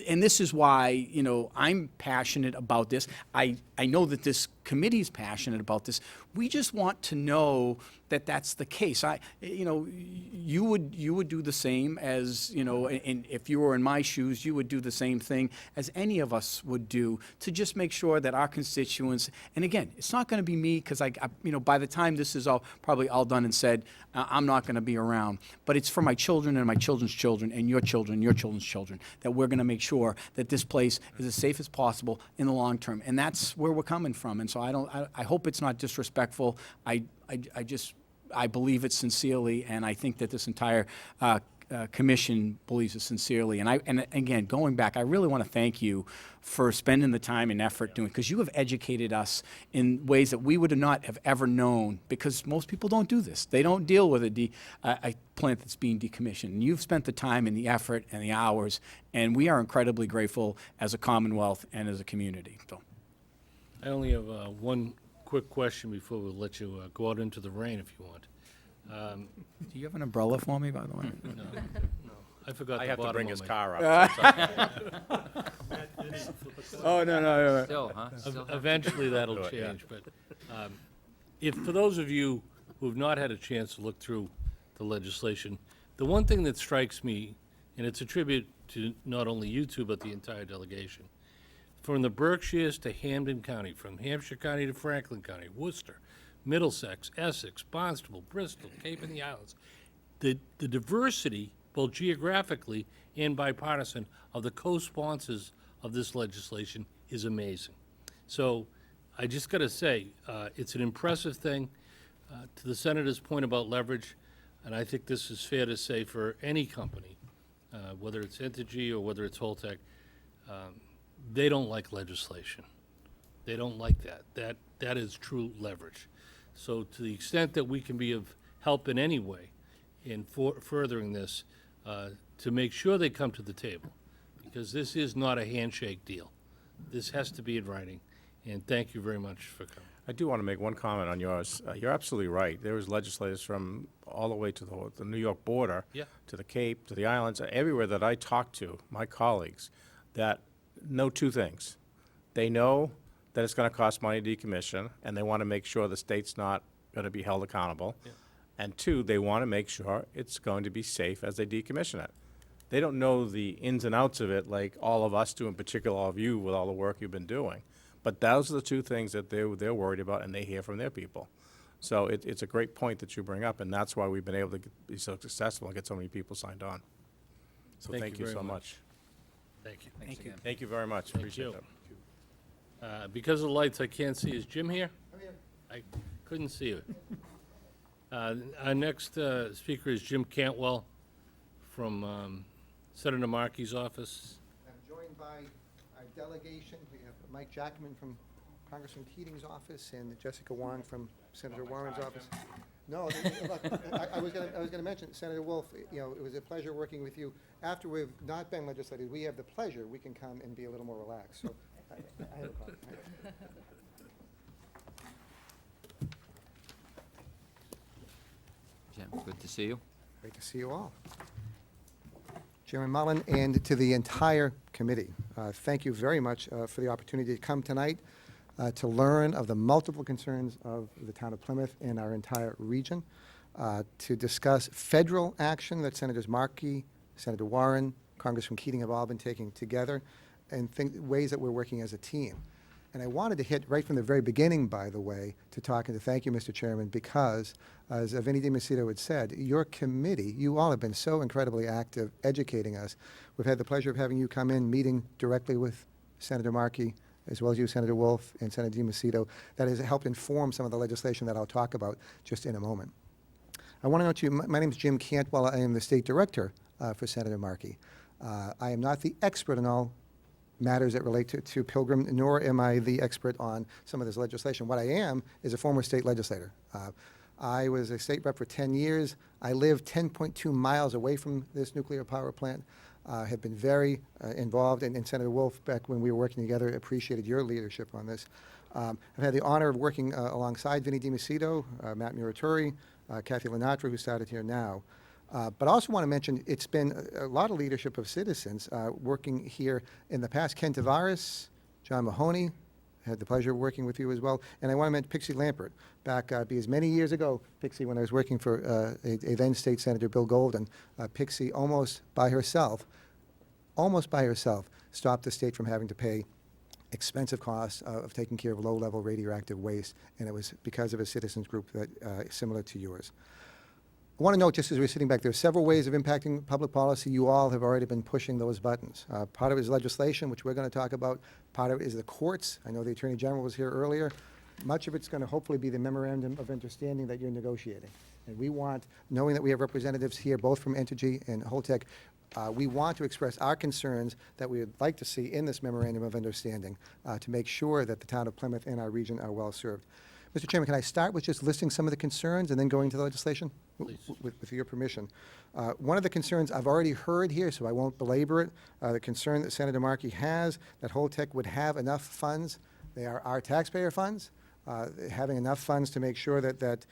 and this is why, I'm passionate about this. I know that this committee is passionate about this. We just want to know that that's the case. You would do the same as, and if you were in my shoes, you would do the same thing as any of us would do to just make sure that our constituents, and again, it's not going to be me because by the time this is probably all done and said, I'm not going to be around, but it's for my children and my children's children and your children's children, that we're going to make sure that this place is as safe as possible in the long term. And that's where we're coming from. And so I hope it's not disrespectful. I just I believe it sincerely, and I think that this entire commission believes it sincerely. And again, going back, I really want to thank you for spending the time and effort doing, because you have educated us in ways that we would not have ever known, because most people don't do this. They don't deal with a plant that's being decommissioned. And you've spent the time and the effort and the hours, and we are incredibly grateful as a Commonwealth and as a community. So. I only have one quick question before we let you go out into the rain if you want. Do you have an umbrella for me, by the way? No, I forgot I the have to bottom bring of his my- car up. Oh, no. Still, huh? Still have- Eventually, that'll Do it, yeah. change, but if, for those of you who've not had a chance to look through the legislation, the one thing that strikes me, and it's a tribute to not only you two, but the entire delegation, from the Berkshires to Hampden County, from Hampshire County to Franklin County, Worcester, Middlesex, Essex, Barnstable, Bristol, Cape and the Islands, the diversity, both geographically and bipartisan, of the co-sponsors of this legislation is amazing. So I just got to say, it's an impressive thing. To the Senator's point about leverage, and I think this is fair to say for any company, whether it's Entergy or whether it's Holtec, they don't like legislation. They don't like that. That is true leverage. So to the extent that we can be of help in any way in furthering this, to make sure they come to the table, because this is not a handshake deal. This has to be in writing, and thank you very much for coming. I do want to make one comment on yours. You're absolutely right. There was legislators from all the way to the New York border, Yeah. to the Cape, to the islands, everywhere that I talk to, my colleagues, that know two things. They know that it's going to cost money to decommission, and they want to make sure the state's not going to be held accountable. Yeah. And two, they want to make sure it's going to be safe as they decommission it. They don't know the ins and outs of it like all of us do, in particular all of you with all the work you've been doing. But those are the two things that they're worried about, and they hear from their people. So it's a great point that you bring up, and that's why we've been able to be so successful and get so many people signed on. So thank you very so much. Thank you. Thank you. Thank you very much. Thank Appreciate you. that. Because of the lights, I can't see. Is Jim here? I couldn't see you. Our next speaker is Jim Cantwell from Senator Markey's office. I'm joined by our delegation. We have Mike Jackman from Congressman Keating's office and Jessica Wong from Senator Warren's office. No, look, I was going to mention, Senator Wolf, you know, it was a pleasure working with you. After we've not been legislators, we have the pleasure, we can come and be a little more relaxed. So I have a problem. Jim, good to see you. Great to see you all. Chairman Mullen, and to the entire committee, thank you very much for the opportunity to come tonight to learn of the multiple concerns of the town of Plymouth and our entire region, to discuss federal action that Senators Markey, Senator Warren, Congressman Keating have all been taking together, and ways that we're working as a team. And I wanted to hit right from the very beginning, by the way, to talk and to thank you, Mr. Chairman, because, as Vinnie DiMacedo had said, your committee, you all have been so incredibly active educating us. We've had the pleasure of having you come in, meeting directly with Senator Markey, as well as you, Senator Wolf, and Senator DiMacedo. That has helped inform some of the legislation that I'll talk about just in a moment. I want to note to you, my name is Jim Cantwell. I am the State Director for Senator Markey. I am not the expert in all matters that relate to Pilgrim, nor am I the expert on some of this legislation. What I am is a former state legislator. I was a state rep for 10 years. I live 10.2 miles away from this nuclear power plant. Have been very involved, and Senator Wolf, back when we were working together, appreciated your leadership on this. I've had the honor of working alongside Vinnie DiMacedo, Matt Muraturi, Kathy Lenatra, who started here now. But I also want to mention, it's been a lot of leadership of citizens working here in the past. Ken Tavares, John Mahoney, had the pleasure of working with you as well. And I want to mention Pixie Lampert, back because many years ago, Pixie, when I was working for a then State Senator Bill Golden, Pixie almost by herself, stopped the state from having to pay expensive costs of taking care of low-level radioactive waste, and it was because of a citizens group that similar to yours. I want to note, just as we're sitting back, there are several ways of impacting public policy. You all have already been pushing those buttons. Part of it is legislation, which we're going to talk about. Part of it is the courts. I know the Attorney General was here earlier. Much of it's going to hopefully be the memorandum of understanding that you're negotiating. And we want, knowing that we have representatives here, both from Entergy and Holtec, we want to express our concerns that we would like to see in this memorandum of understanding to make sure that the town of Plymouth and our region are well served. Mr. Chairman, can I start with just listing some of the concerns and then going to the legislation? With your permission. One of the concerns I've already heard here, so I won't belabor it, the concern that Senator Markey has that Holtec would have enough funds. They are our taxpayer funds. Having enough funds to make sure that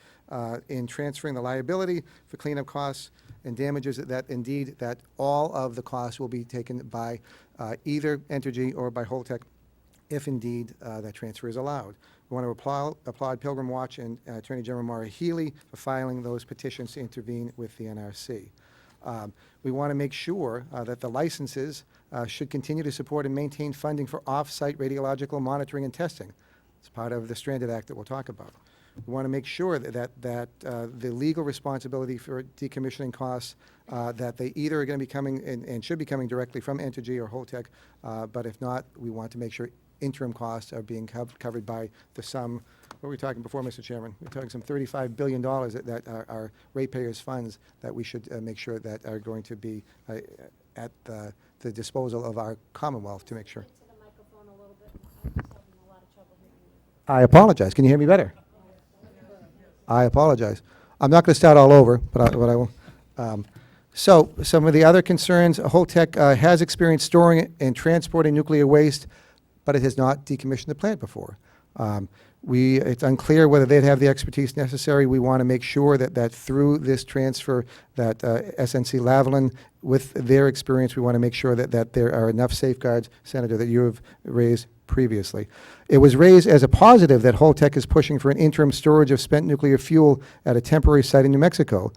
in transferring the liability for cleanup costs and damages, that indeed that all of the costs will be taken by either Entergy or by Holtec, if indeed that transfer is allowed. We want to applaud Pilgrim Watch and Attorney General Maura Healey for filing those petitions to intervene with the NRC. We want to make sure that the licenses should continue to support and maintain funding for off-site radiological monitoring and testing. It's part of the Stranded Act that we'll talk about. We want to make sure that the legal responsibility for decommissioning costs, that they either are going to be coming and should be coming directly from Entergy or Holtec, but if not, we want to make sure interim costs are being covered by the sum. What were we talking before, Mr. Chairman? We're talking some $35 billion that are ratepayers' funds that we should make sure that are going to be at the disposal of our Commonwealth to make sure. I apologize. Can you hear me better? I apologize. I'm not going to start all over, but I will. So some of the other concerns, Holtec has experienced storing and transporting nuclear waste, but it has not decommissioned the plant before. It's unclear whether they'd have the expertise necessary. We want to make sure that through this transfer, that SNC Lavalin, with their experience, we want to make sure that there are enough safeguards, Senator, that you have raised previously. It was raised as a positive that Holtec is pushing for an interim storage of spent nuclear fuel at a temporary site in New Mexico.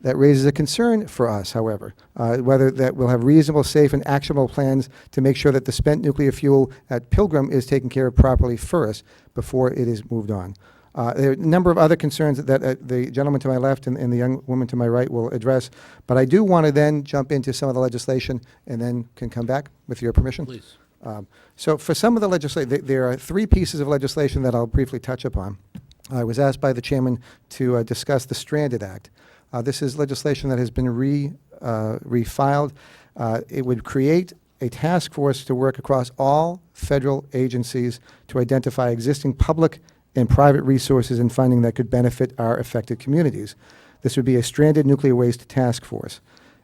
That raises a concern for us, however, whether that we'll have reasonable, safe, and actionable plans to make sure that the spent nuclear fuel at Pilgrim is taken care of properly first before it is moved on. There are a number of other concerns that the gentleman to my left and the young woman to my right will address, but I do want to then jump into some of the legislation and then can come back with your permission. Please. So for some of the legislation, there are 3 pieces of legislation that I'll briefly touch upon. I was asked by the chairman to discuss the Stranded Act. This is legislation that has been refiled. It would create a task force to work across all federal agencies to identify existing public and private resources and funding that could benefit our affected communities. This would be a stranded nuclear waste task force.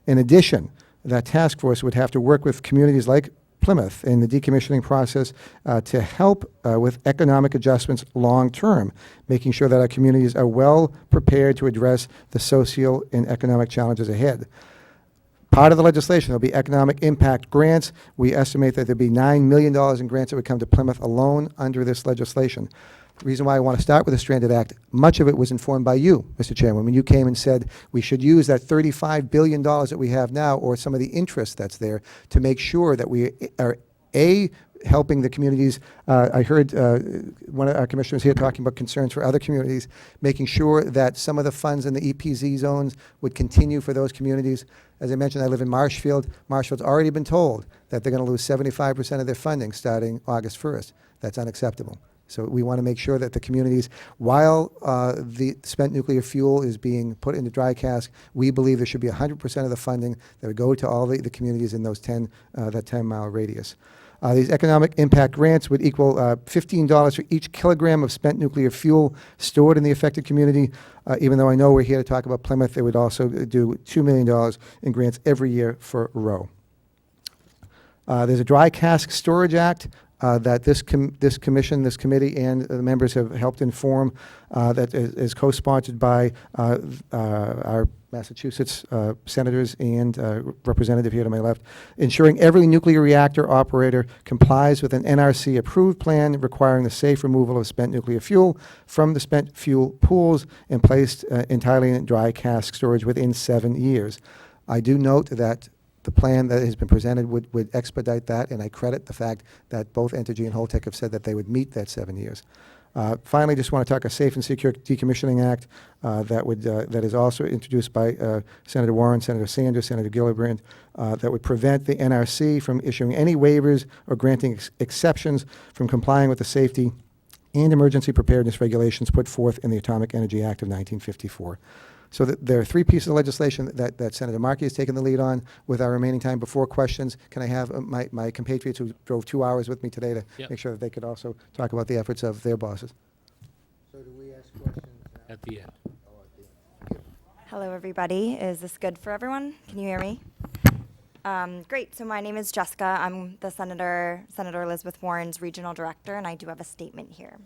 In addition, that task force would have to work with communities like Plymouth in the decommissioning process to help with economic adjustments long term, making sure that our communities are well prepared to address the social and economic challenges ahead. Part of the legislation, there'll be economic impact grants. We estimate that there'll be $9 million in grants that would come to Plymouth alone under this legislation. The reason why I want to start with the Stranded Act, much of it was informed by you, Mr. Chairman, when you came and said we should use that $35 billion that we have now, or some of the interest that's there, to make sure that we are, A, helping the communities. I heard one of our commissioners here talking about concerns for other communities, making sure that some of the funds in the EPZ zones would continue for those communities. As I mentioned, I live in Marshfield. Marshfield's already been told that they're going to lose 75% of their funding starting August 1st. That's unacceptable. So we want to make sure that the communities, while the spent nuclear fuel is being put into dry cask, we believe there should be 100% of the funding that would go to all the communities in those that 10-mile radius. These economic impact grants would equal $15 for each kilogram of spent nuclear fuel stored in the affected community. Even though I know we're here to talk about Plymouth, they would also do $2 million in grants every year for Roe. There's a Dry Cask Storage Act that this committee, and the members have helped inform, that is co-sponsored by our Massachusetts senators and representative here to my left, ensuring every nuclear reactor operator complies with an NRC-approved plan requiring the safe removal of spent nuclear fuel from the spent fuel pools and placed entirely in dry cask storage within 7 years. I do note that the plan that has been presented would expedite that, and I credit the fact that both Entergy and Holtec have said that they would meet that 7 years. Finally, just want to talk a Safe and Secure Decommissioning Act that is also introduced by Senator Warren, Senator Sanders, Senator Gillibrand, that would prevent the NRC from issuing any waivers or granting exceptions from complying with the safety and emergency preparedness regulations put forth in the Atomic Energy Act of 1954. So there are three pieces of legislation that Senator Markey has taken the lead on. With our remaining time before questions, can I have my compatriots who drove 2 hours with me today to Yep. make sure that they could also talk about the efforts of their bosses? So do we ask questions now? At the end. Hello, everybody. Is this good for everyone? Can you hear me? Great. So my name is Jessica. I'm the Senator Elizabeth Warren's regional director, and I do have a statement here.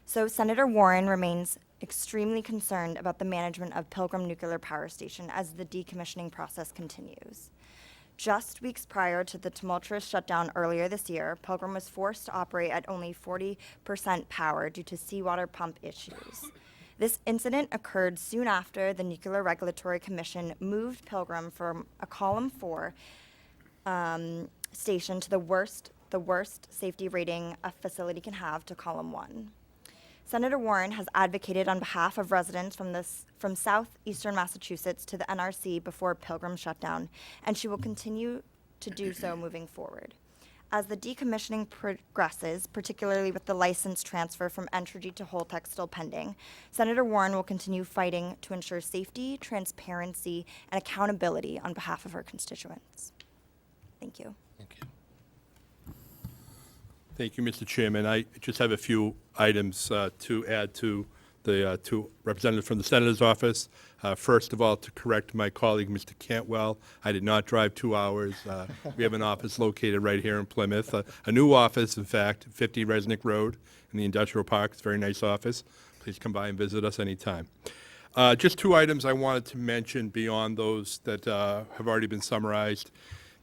So Senator Warren remains extremely concerned about the management of Pilgrim Nuclear Power Station as the decommissioning process continues. Just weeks prior to the tumultuous shutdown earlier this year, Pilgrim was forced to operate at only 40% power due to seawater pump issues. This incident occurred soon after the Nuclear Regulatory Commission moved Pilgrim from a column 4 station to the worst safety rating a facility can have to column 1. Senator Warren has advocated on behalf of residents from southeastern Massachusetts to the NRC before Pilgrim shutdown, and she will continue to do so moving forward. As the decommissioning progresses, particularly with the license transfer from Entergy to Holtec still pending, Senator Warren will continue fighting to ensure safety, transparency, and accountability on behalf of her constituents. Thank you. Thank you, Mr. Chairman. I just have a few items to add to the two representatives from the Senator's office. First of all, to correct my colleague, Mr. Cantwell, I did not drive 2 hours. We have an office located right here in Plymouth, a new office, in fact, 50 Resnick Road in the Industrial Park. It's a very nice office. Please come by and visit us anytime. Just 2 items I wanted to mention beyond those that have already been summarized.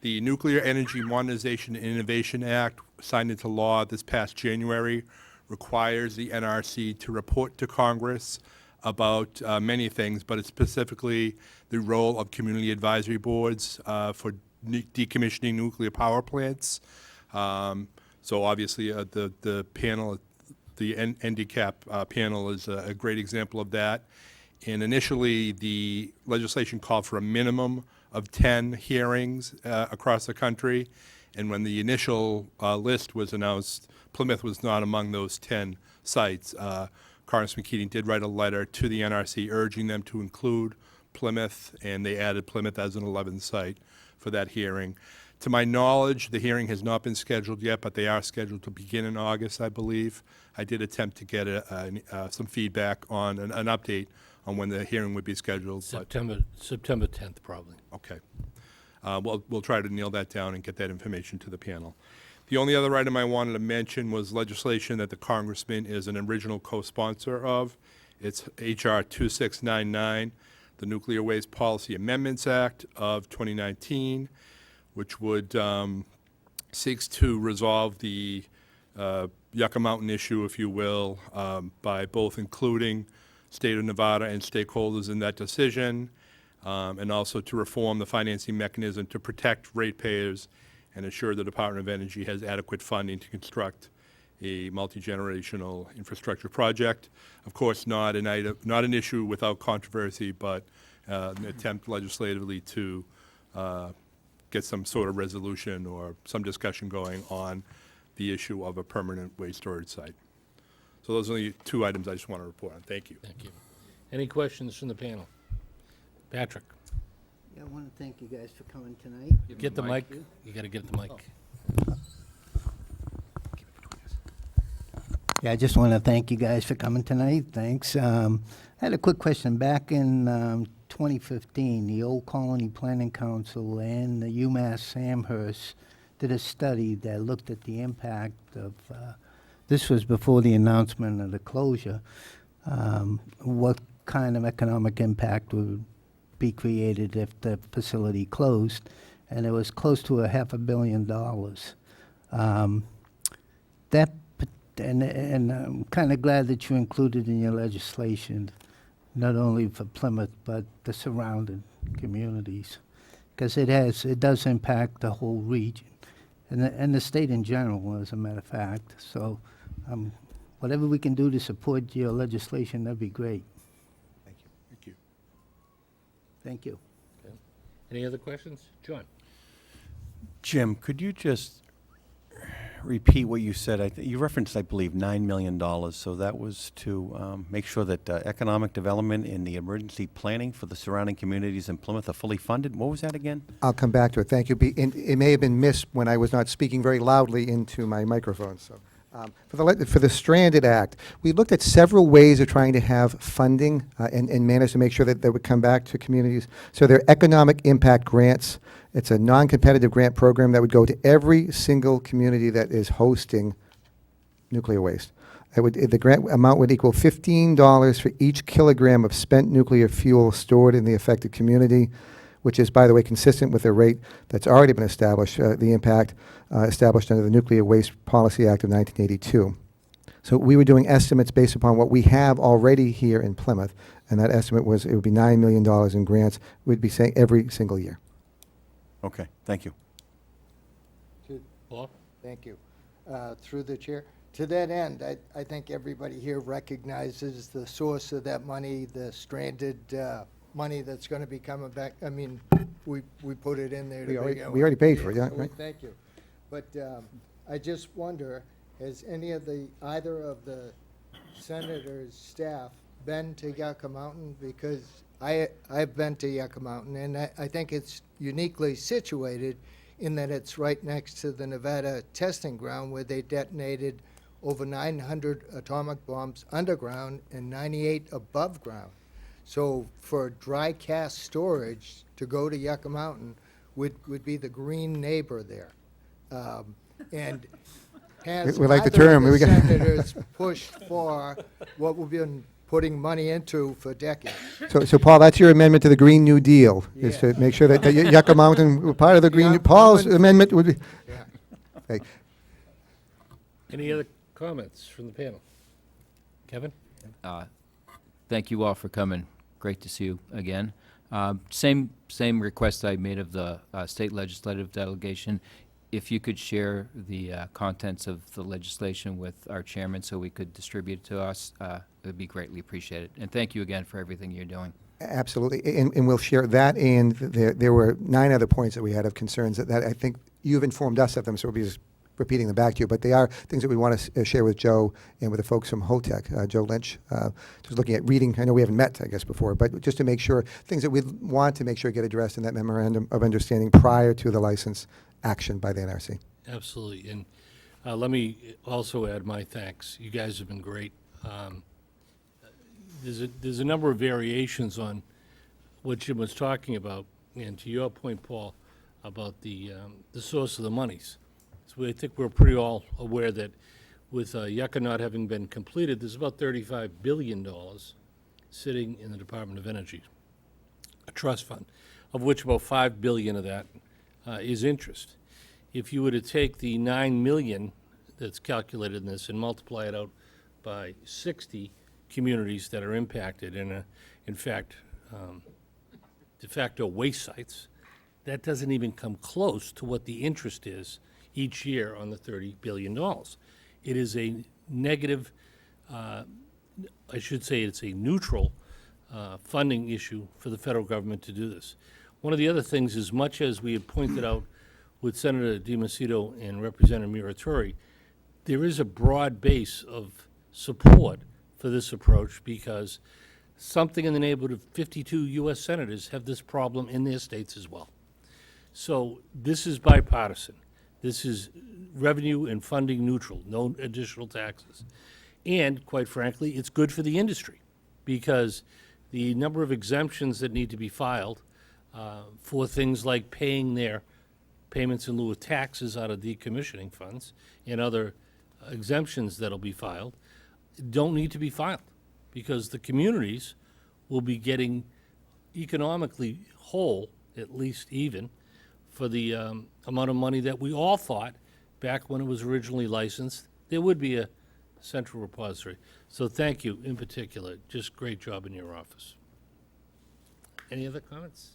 The Nuclear Energy Modernization and Innovation Act, signed into law this past January, requires the NRC to report to Congress about many things, but it's specifically the role of community advisory boards for decommissioning nuclear power plants. So obviously the panel, the NDCAP panel is a great example of that. And initially, the legislation called for a minimum of 10 hearings across the country. And when the initial list was announced, Plymouth was not among those 10 sites. Congressman Keating did write a letter to the NRC urging them to include Plymouth, and they added Plymouth as an 11th site for that hearing. To my knowledge, the hearing has not been scheduled yet, but they are scheduled to begin in August, I believe. I did attempt to get some feedback on an update on when the hearing would be scheduled. September 10th, probably. Okay. We'll try to nail that down and get that information to the panel. The only other item I wanted to mention was legislation that the Congressman is an original co-sponsor of. It's H.R. 2699, the Nuclear Waste Policy Amendments Act of 2019, which would seeks to resolve the Yucca Mountain issue, if you will, by both including State of Nevada and stakeholders in that decision, and also to reform the financing mechanism to protect ratepayers and ensure the Department of Energy has adequate funding to construct a multi-generational infrastructure project. Of course, not an issue without controversy, but an attempt legislatively to get some sort of resolution or some discussion going on the issue of a permanent waste storage site. So those are the 2 items I just want to report on. Thank you. Thank you. Any questions from the panel? Patrick? Yeah, I want to thank you guys for coming tonight. Get the mic. You got to get the mic. Yeah, I just want to thank you guys for coming tonight. Thanks. I had a quick question. Back in 2015, the Old Colony Planning Council and the UMass Amherst did a study that looked at the impact of, this was before the announcement of the closure, what kind of economic impact would be created if the facility closed, and it was close to $500 million. And I'm kind of glad that you included in your legislation not only for Plymouth but the surrounding communities, because it does impact the whole region and the state in general, as a matter of fact. So whatever we can do to support your legislation, that'd be great. Thank you. Thank you. Okay. Any other questions? John? Jim, could you just repeat what you said. You referenced, I believe, $9 million. So that was to make sure that economic development and the emergency planning for the surrounding communities in Plymouth are fully funded. What was that again? I'll come back to it. Thank you. It may have been missed when I was not speaking very loudly into my microphone. So, for the Stranded Act, we looked at several ways of trying to have funding and manage to make sure that they would come back to communities. So there are economic impact grants. It's a non-competitive grant program that would go to every single community that is hosting nuclear waste. The grant amount would equal $15 for each kilogram of spent nuclear fuel stored in the affected community, which is, by the way, consistent with the rate that's already been established, the impact established under the Nuclear Waste Policy Act of 1982. So we were doing estimates based upon what we have already here in Plymouth, and that estimate was it would be $9 million in grants. We'd be saying every single year. Okay, thank you. Paul? Thank you. Through the chair. To that end, I think everybody here recognizes the source of that money, the stranded money that's going to be coming back. I mean, we put it in there to begin with. We already paid for it, yeah, So right. Thank you. But I just wonder, has either of the senators' staff been to Yucca Mountain? Because I've been to Yucca Mountain, and I think it's uniquely situated in that it's right next to the Nevada testing ground where they detonated over 900 atomic bombs underground and 98 above ground. So for dry cask storage to go to Yucca Mountain would be the green neighbor there. And has We like the either of term. the We got- senators pushed for what we've been putting money into for decades? So Paul, that's your amendment to the Green New Deal, is to make sure that Yucca Mountain, part of the Green, Paul's amendment would be. Yeah. Okay. Any other comments from the panel? Kevin? Thank you all for coming. Great to see you again. Same request I made of the state legislative delegation. If you could share the contents of the legislation with our chairman so we could distribute it to us, it would be greatly appreciated. And thank you again for everything you're doing. Absolutely, and we'll share that, and there were 9 other points that we had of concerns that I think you've informed us of them, so we'll be just repeating them back to you, but they are things that we want to share with Joe and with the folks from HOTEC. Joe Lynch, just looking at reading, I know we haven't met, I guess, before, but just to make sure, things that we want to make sure get addressed in that memorandum of understanding prior to the license action by the NRC. Absolutely, and let me also add my thanks. You guys have been great. There's a number of variations on what Jim was talking about, and to your point, Paul, about the source of the monies. So I think we're pretty all aware that with Yucca not having been completed, there's about $35 billion sitting in the Department of Energy, a trust fund, of which about $5 billion of that is interest. If you were to take the $9 million that's calculated in this and multiply it out by 60 communities that are impacted and, in fact, de facto waste sites, that doesn't even come close to what the interest is each year on the $30 billion. It is a negative, I should say it's a neutral funding issue for the federal government to do this. One of the other things, as much as we had pointed out with Senator DiMacedo and Representative Muratori, there is a broad base of support for this approach because something in the neighborhood of 52 U.S. senators have this problem in their states as well. So this is bipartisan. This is revenue and funding neutral, no additional taxes. And quite frankly, it's good for the industry because the number of exemptions that need to be filed for things like paying their payments in lieu of taxes out of decommissioning funds and other exemptions that'll be filed don't need to be filed because the communities will be getting economically whole, at least even, for the amount of money that we all thought back when it was originally licensed there would be a central repository. So thank you in particular. Just great job in your office. Any other comments?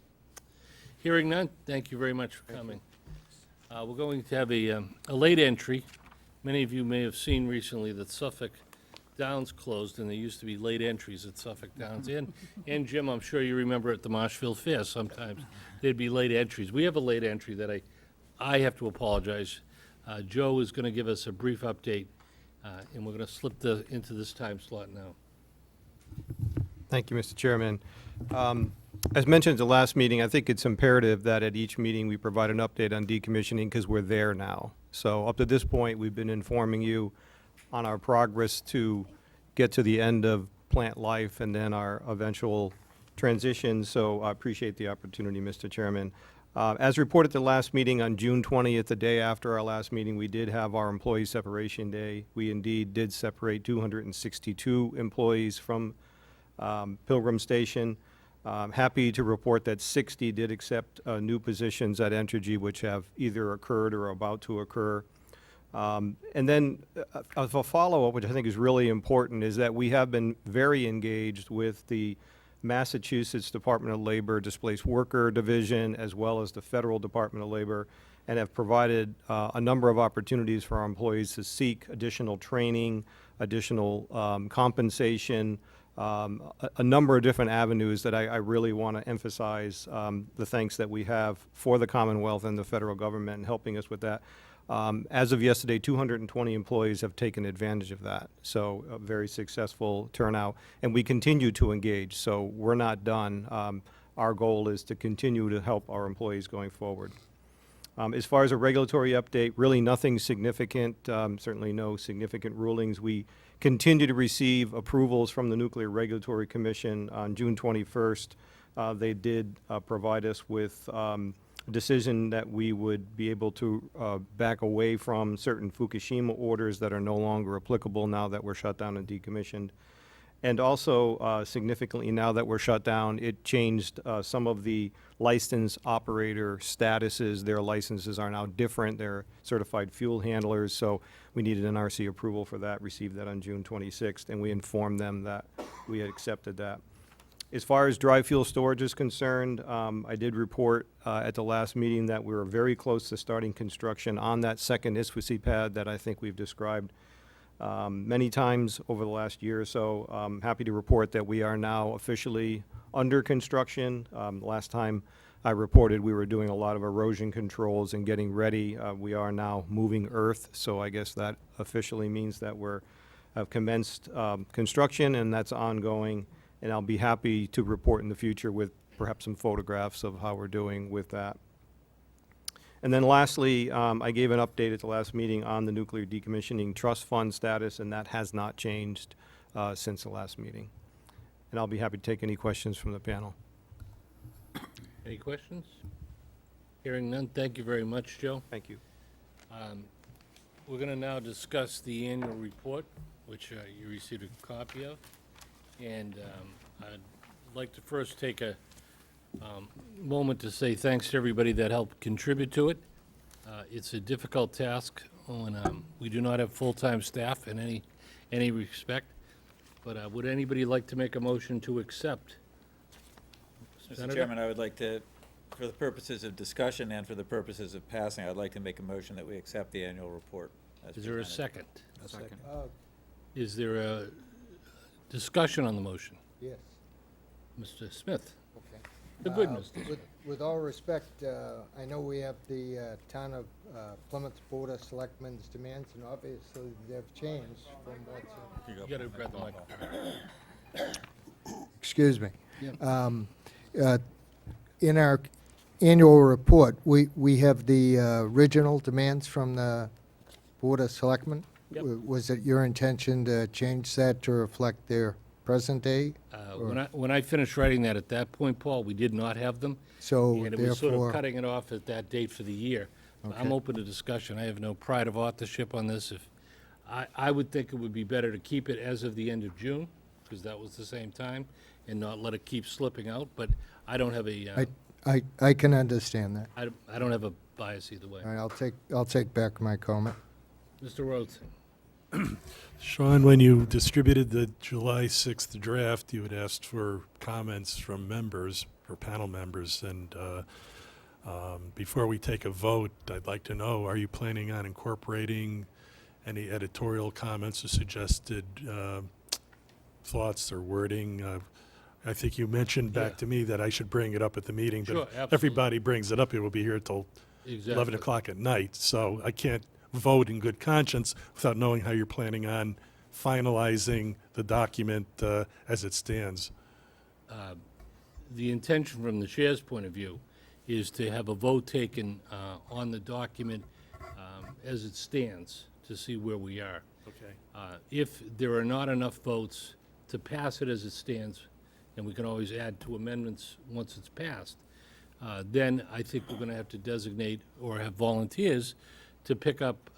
Hearing none, thank you very much for coming. We're going to have a late entry. Many of you may have seen recently that Suffolk Downs closed, and there used to be late entries at Suffolk Downs. And Jim, I'm sure you remember at the Marshfield Fair, sometimes there'd be late entries. We have a late entry that I have to apologize. Joe is going to give us a brief update, and we're going to slip into this time slot now. Thank you, Mr. Chairman. As mentioned at the last meeting, I think it's imperative that at each meeting we provide an update on decommissioning because we're there now. So up to this point, we've been informing you on our progress to get to the end of plant life and then our eventual transition. So I appreciate the opportunity, Mr. Chairman. As reported at the last meeting on June 20th, the day after our last meeting, we did have our employee separation day. We indeed did separate 262 employees from Pilgrim Station. Happy to report that 60 did accept new positions at Entergy, which have either occurred or are about to occur. And then a follow-up, which I think is really important, is that we have been very engaged with the Massachusetts Department of Labor Displaced Worker Division, as well as the Federal Department of Labor, and have provided a number of opportunities for our employees to seek additional training, additional compensation, a number of different avenues that I really want to emphasize the thanks that we have for the Commonwealth and the federal government in helping us with that. As of yesterday, 220 employees have taken advantage of that. So a very successful turnout. And we continue to engage, so we're not done. Our goal is to continue to help our employees going forward. As far as a regulatory update, really nothing significant, certainly no significant rulings. We continue to receive approvals from the Nuclear Regulatory Commission. On June 21st, they did provide us with a decision that we would be able to back away from certain Fukushima orders that are no longer applicable now that we're shut down and decommissioned. And also, significantly, now that we're shut down, it changed some of the license operator statuses. Their licenses are now different. They're certified fuel handlers, so we needed an NRC approval for that, received that on June 26th, and we informed them that we had accepted that. As far as dry fuel storage is concerned, I did report at the last meeting that we were very close to starting construction on that second ISWSI pad that I think we've described many times over the last year or so. I'm happy to report that we are now officially under construction. Last time I reported, we were doing a lot of erosion controls and getting ready. We are now moving earth, so I guess that officially means that have commenced construction, and that's ongoing. And I'll be happy to report in the future with perhaps some photographs of how we're doing with that. And then lastly, I gave an update at the last meeting on the Nuclear Decommissioning Trust Fund status, and that has not changed since the last meeting. And I'll be happy to take any questions from the panel. Any questions? Hearing none, thank you very much, Joe. Thank you. We're going to now discuss the annual report, which you received a copy of. And I'd like to first take a moment to say thanks to everybody that helped contribute to it. It's a difficult task when we do not have full-time staff in any respect. But would anybody like to make a motion to accept? Mr. Senator? Chairman, I would like to, for the purposes of discussion and for the purposes of passing, I'd like to make a motion that we accept the annual report as Is there a presented. second? A second. Is there a discussion on the motion? Yes. Mr. Smith? Okay. The good Mr. Smith. With all respect, I know we have the town of Plymouth Board of Selectmen's demands, and obviously they've changed from what's. You gotta grab the microphone. Excuse me. In our annual report, we have the original demands from the Board of Selectmen. Yep. Was it your intention to change that to reflect their present day? When I finished writing that, at that point, Paul, we did not have them. So And it was sort therefore- of cutting it off at that date for the year. I'm Okay. open to discussion. I have no pride of authorship on this. If I would think it would be better to keep it as of the end of June, because that was the same time, and not let it keep slipping out, but I don't have a, I can understand that. I don't have a bias either way. All right, I'll take back my comment. Mr. Rhodes? Sean, when you distributed the July 6th draft, you had asked for comments from members or panel members. And before we take a vote, I'd like to know, are you planning on incorporating any editorial comments or suggested thoughts or wording? I think you mentioned back to me that I should bring it up at the meeting, Sure, but if absolutely. everybody brings it up, it will be here till Exactly. 11 o'clock at night. So I can't vote in good conscience without knowing how you're planning on finalizing the document as it stands. The intention from the chair's point of view is to have a vote taken on the document as it stands to see where we are. Okay. If there are not enough votes to pass it as it stands, and we can always add to amendments once it's passed, then I think we're going to have to designate or have volunteers to pick up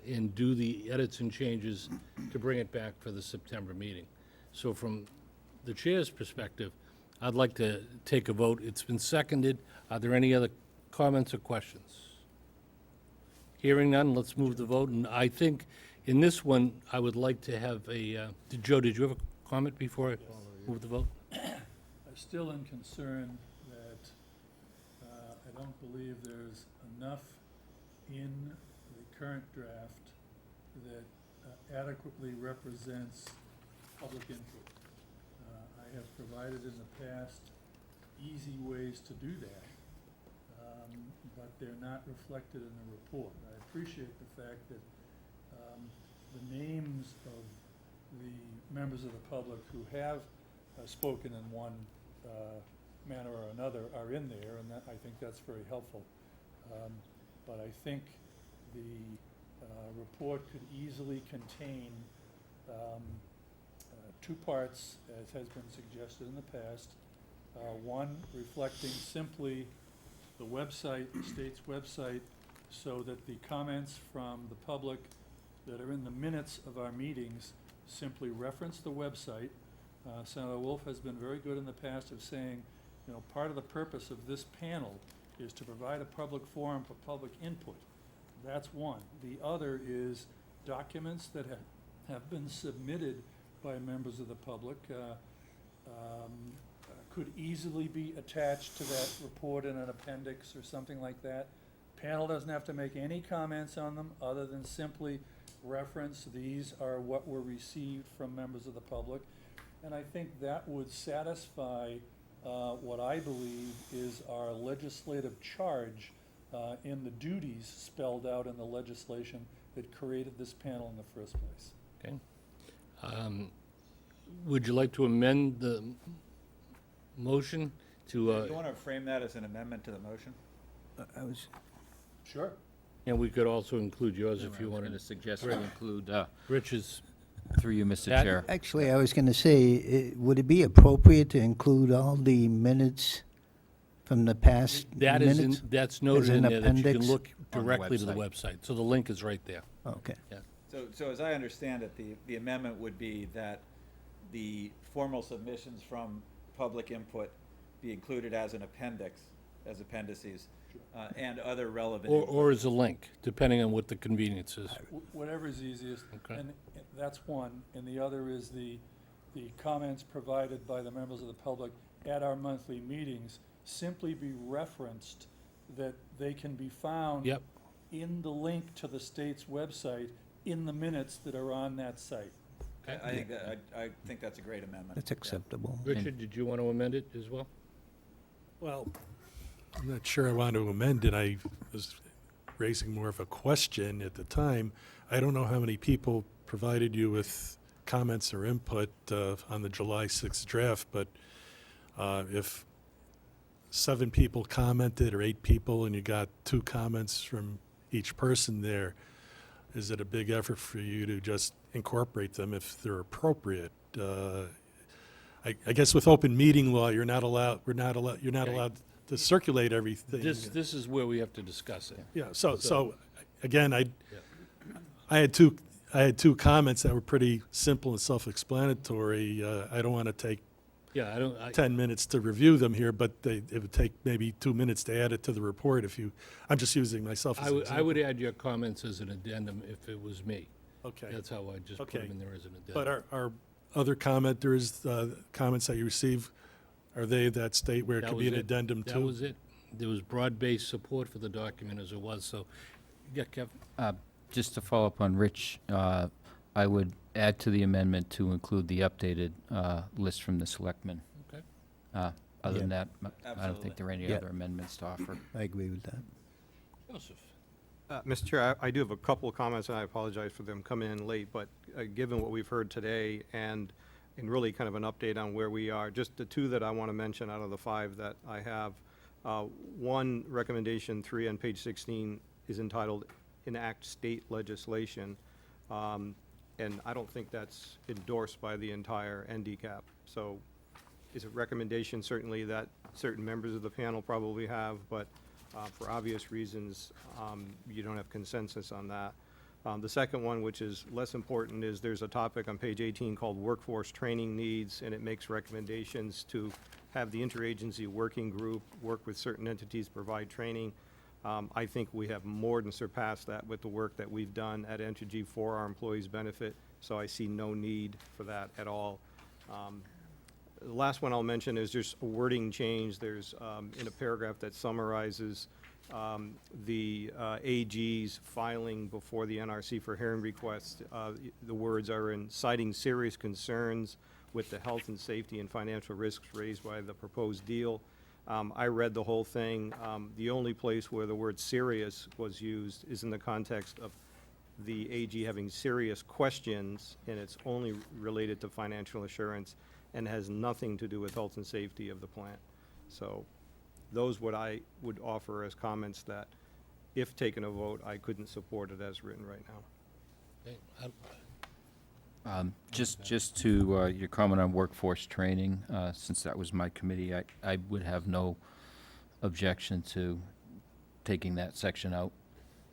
and do the edits and changes to bring it back for the September meeting. So from the chair's perspective, I'd like to take a vote. It's been seconded. Are there any other comments or questions? Hearing none, let's move the vote. And I think in this one, I would like to have a, Joe, did you have a comment before I move the vote? I'm still in concern that I don't believe there's enough in the current draft that adequately represents public input. I have provided in the past easy ways to do that, but they're not reflected in the report. I appreciate the fact that the names of the members of the public who have spoken in one manner or another are in there, and I think that's very helpful. But I think the report could easily contain two parts, as has been suggested in the past. One reflecting simply the website, the state's website, so that the comments from the public that are in the minutes of our meetings simply reference the website. Senator Wolf has been very good in the past of saying, you know, part of the purpose of this panel is to provide a public forum for public input. That's one. The other is documents that have been submitted by members of the public could easily be attached to that report in an appendix or something like that. Panel doesn't have to make any comments on them other than simply reference these are what were received from members of the public. And I think that would satisfy what I believe is our legislative charge in the duties spelled out in the legislation that created this panel in the first place. Okay. Would you like to amend the motion to? You want to frame that as an amendment to the motion? I was, Sure. And we could also include yours if you I was wanted going to suggest Rick. we include, Rich's. through you, Mr. Pat? Chair. actually, I was going to say, would it be appropriate to include all the minutes from the past That is, minutes? that's noted an in there that you can appendix? look On the directly to the website. website. So the link is right there. Okay. So as I understand it, the amendment would be that the formal submissions from public input be included as an appendix, as appendices, and other relevant. Or as a link, depending on what the convenience is. Whatever's easiest. Okay. And that's one. And the other is the comments provided by the members of the public at our monthly meetings simply be referenced, that they can be found Yep. in the link to the state's website in the minutes that are on that site. I think that's a great amendment. That's acceptable. Richard, did you want to amend it as well? Well, I'm not sure I want to amend it. I was raising more of a question at the time. I don't know how many people provided you with comments or input on the July 6th draft, but if 7 people commented or 8 people and you got 2 comments from each person there, is it a big effort for you to just incorporate them if they're appropriate? I guess with open meeting law, you're not allowed to circulate everything. This is where we have to discuss it. Yeah, so again, I had two comments that were pretty simple and self-explanatory. I don't want to take Yeah, I don't, 10 minutes to review them here, but it would take maybe 2 minutes to add it to the report if you, I'm just using myself as an example. I would add your comments as an addendum if it was me. Okay. That's how I just put Okay. them in there as an addendum. But our other commenters, comments that you receive, are they that state where it That could be was an it. addendum too? That was it. There was broad-based support for the document as it was, so, yeah, Kevin? Just to follow up on Rich, I would add to the amendment to include the updated list from the selectmen. Okay. Other than that, I don't Absolutely. think there are any Yeah. other amendments to offer. I agree with that. Joseph? Mr. Chair, I do have a couple of comments, and I apologize for them coming in late, but given what we've heard today and really kind of an update on where we are, just the two that I want to mention out of the 5 that I have. One, recommendation 3 on page 16 is entitled Enact State Legislation. And I don't think that's endorsed by the entire NDCAP. So it's a recommendation certainly that certain members of the panel probably have, but for obvious reasons, you don't have consensus on that. The second one, which is less important, is there's a topic on page 18 called Workforce Training Needs, and it makes recommendations to have the interagency working group work with certain entities, provide training. I think we have more than surpassed that with the work that we've done at Entergy for our employees' benefit, so I see no need for that at all. The last one I'll mention is just a wording change. There's, in a paragraph that summarizes the AG's filing before the NRC for hearing requests, the words are in citing serious concerns with the health and safety and financial risks raised by the proposed deal. I read the whole thing. The only place where the word serious was used is in the context of the AG having serious questions, and it's only related to financial assurance and has nothing to do with health and safety of the plant. So those what I would offer as comments that, if taken a vote, I couldn't support it as written right now. Okay, Just to your comment on workforce training, since that was my committee, I would have no objection to taking that section out,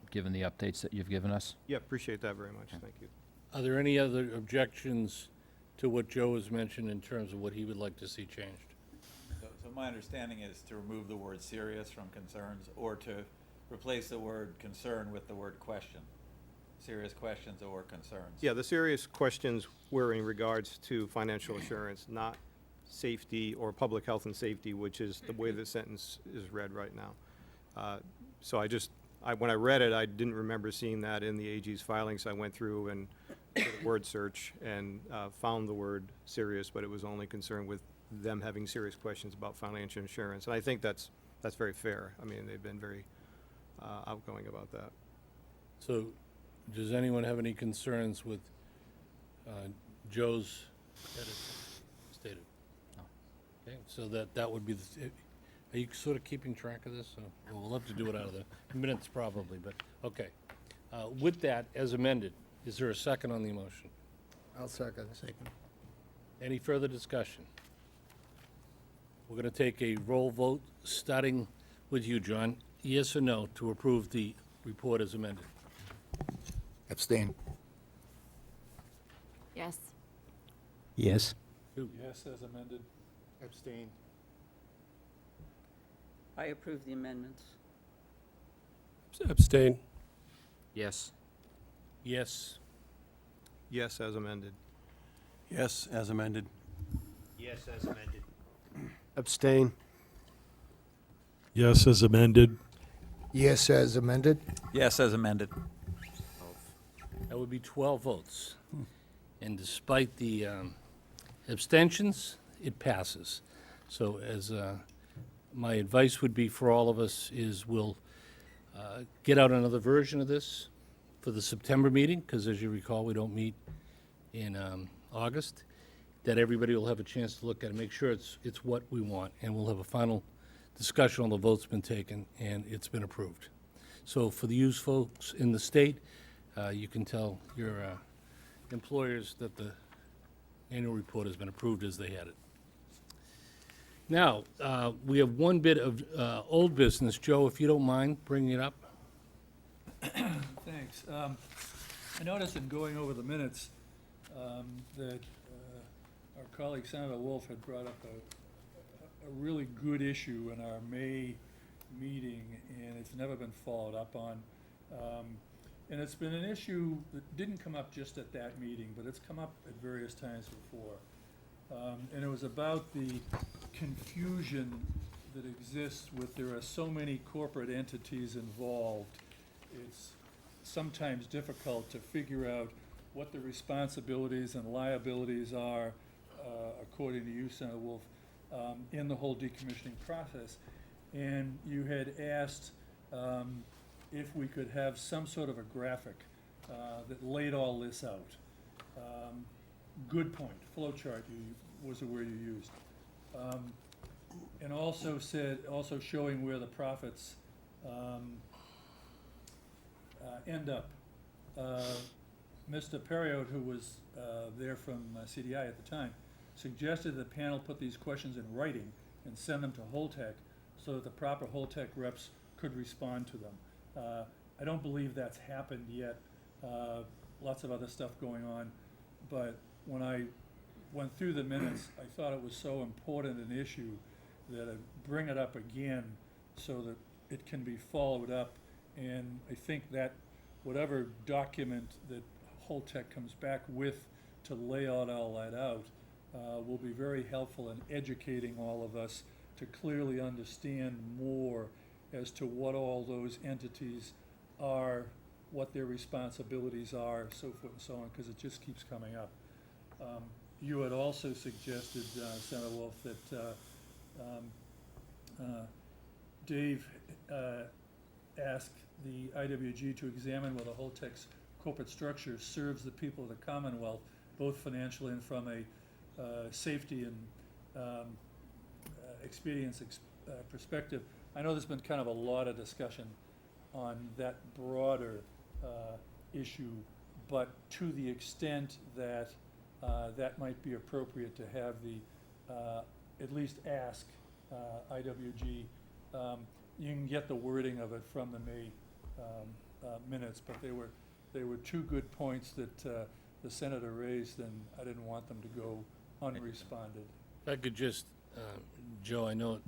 given the updates that you've given us. Yeah, appreciate that very much. Thank you. Are there any other objections to what Joe has mentioned in terms of what he would like to see changed? So my understanding is to remove the word serious from concerns, or to replace the word concern with the word question. Serious questions or concerns. Yeah, the serious questions were in regards to financial assurance, not safety or public health and safety, which is the way the sentence is read right now. So when I read it, I didn't remember seeing that in the AG's filing, so I went through and did a word search and found the word serious, but it was only concerned with them having serious questions about financial insurance. And I think that's very fair. I mean, they've been very outgoing about that. So, does anyone have any concerns with Joe's edit stated? No. Okay, so that would be are you sort of keeping track of this? Well, we'll have to do it out of the minutes probably, but, okay. With that, as amended, is there a second on the motion? I'll second. Second. Any further discussion? We're going to take a roll vote, starting with you, John. Yes or no to approve the report as amended? Abstain. Yes. Yes. Yes, as amended. Abstain. I approve the amendments. Abstain. Yes. Yes. Yes, as amended. Yes, as amended. Yes, as amended. Abstain. Yes, as amended. Yes, as amended. Yes, as amended. That would be 12 votes. And despite the abstentions, it passes. So as my advice would be for all of us is we'll get out another version of this for the September meeting, because as you recall, we don't meet in August, that everybody will have a chance to look at it, make sure it's what we want, and we'll have a final discussion on the votes been taken, and it's been approved. So for the used folks in the state, you can tell your employers that the annual report has been approved as they had it. Now, we have one bit of old business. Joe, if you don't mind bringing it up. Thanks. I noticed in going over the minutes that our colleague Senator Wolf had brought up a really good issue in our May meeting, and it's never been followed up on. And it's been an issue that didn't come up just at that meeting, but it's come up at various times before. And it was about the confusion that exists with there are so many corporate entities involved. It's sometimes difficult to figure out what the responsibilities and liabilities are, according to you, Senator Wolf, in the whole decommissioning process. And you had asked if we could have some sort of a graphic that laid all this out. Good point, flow chart was the word you used. And also showing where the profits end up. Mr. Perriot, who was there from CDI at the time, suggested the panel put these questions in writing and send them to Holtec so that the proper Holtec reps could respond to them. I don't believe that's happened yet. Lots of other stuff going on. But when I went through the minutes, I thought it was so important an issue that I'd bring it up again so that it can be followed up. And I think that whatever document that Holtec comes back with to lay all that out will be very helpful in educating all of us to clearly understand more as to what all those entities are, what their responsibilities are, so forth and so on, because it just keeps coming up. You had also suggested, Senator Wolf, that Dave asked the IWG to examine whether Holtec's corporate structure serves the people of the Commonwealth, both financially and from a safety and experience perspective. I know there's been kind of a lot of discussion on that broader issue, but to the extent that that might be appropriate to have the, at least ask IWG. You can get the wording of it from the May minutes, but they were two good points that the senator raised, and I didn't want them to go unresponded. If I could just, Joe, I know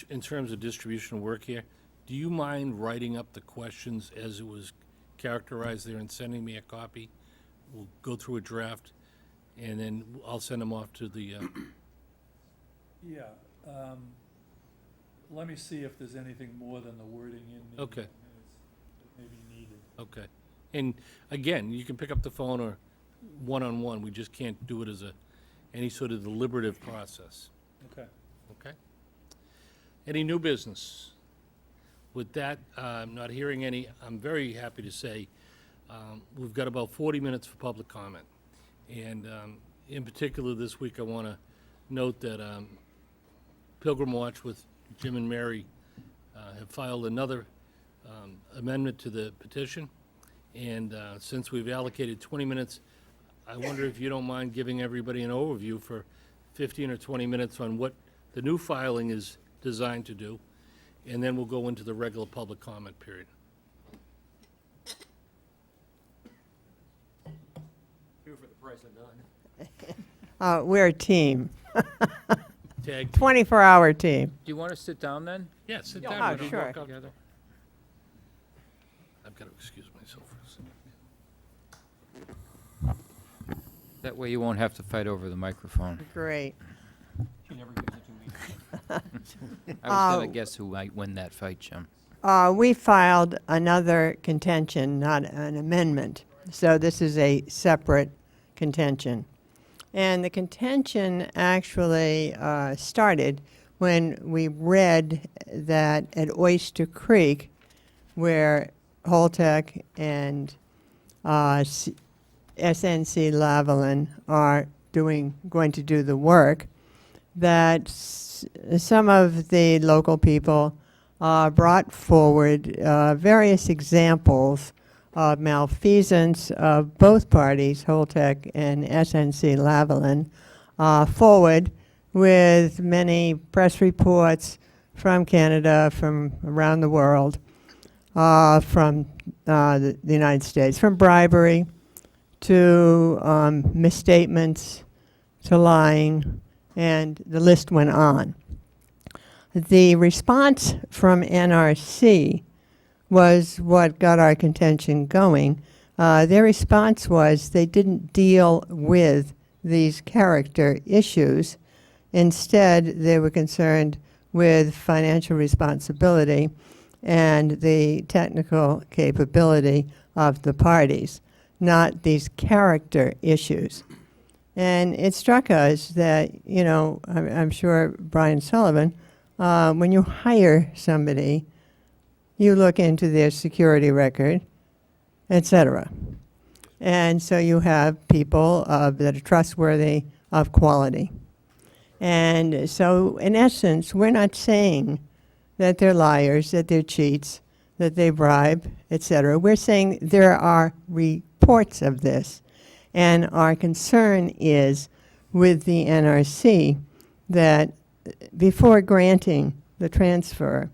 in terms of distribution of work here, do you mind writing up the questions as it was characterized there and sending me a copy? We'll go through a draft, and then I'll send them off to the, Yeah. Let me see if there's anything more than the wording in the Okay. minutes that may be needed. okay. And again, you can pick up the phone or one-on-one. We just can't do it as any sort of deliberative process. Okay. Okay? Any new business? With that, I'm not hearing any. I'm very happy to say we've got about 40 minutes for public comment. And in particular this week, I want to note that Pilgrim Watch with Jim and Mary have filed another amendment to the petition. And since we've allocated 20 minutes, I wonder if you don't mind giving everybody an overview for 15 or 20 minutes on what the new filing is designed to do. And then we'll go into the regular public comment period. Two for the price of none. We're a team. Tag team. 24-hour team. Do you want to sit down then? Yeah, sit Oh, down. We'll sure. walk out together. I've got to excuse myself for a second. That way you won't have to fight over the microphone. Great. She never gives it to me. I was going to guess who might win that fight, Jim. We filed another contention, not an amendment. So this is a separate contention. And the contention actually started when we read that at Oyster Creek, where Holtec and SNC Lavalin are going to do the work, that some of the local people brought forward various examples of malfeasance of both parties, Holtec and SNC Lavalin, forward with many press reports from Canada, from around the world, from the United States, from bribery to misstatements to lying, and the list went on. The response from NRC was what got our contention going. Their response was they didn't deal with these character issues. Instead, they were concerned with financial responsibility and the technical capability of the parties, not these character issues. And it struck us that, you know, I'm sure Brian Sullivan, when you hire somebody, you look into their security record, etc. And so you have people that are trustworthy, of quality. And so, in essence, we're not saying that they're liars, that they're cheats, that they bribe, etc. We're saying there are reports of this. And our concern is with the NRC that before granting the transfer,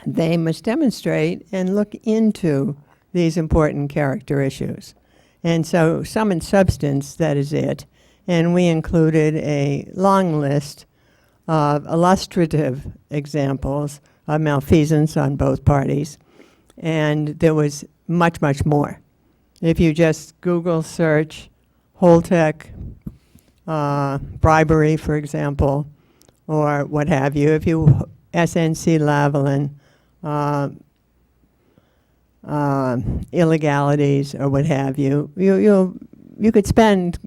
they must demonstrate and look into these important character issues. And so, sum and substance, that is it. And we included a long list of illustrative examples of malfeasance on both parties. And there was much, much more. If you just Google search Holtec, bribery, for example, or what have you, if you SNC Lavalin, illegalities or what have you, you could spend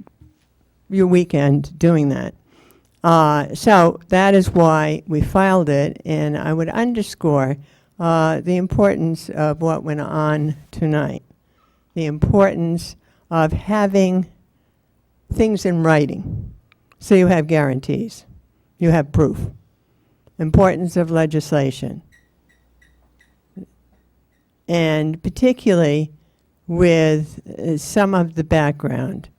your weekend doing that. So that is why we filed it, and I would underscore the importance of what went on tonight, the importance of having things in writing so you have guarantees, you have proof, importance of legislation, and particularly with some of the background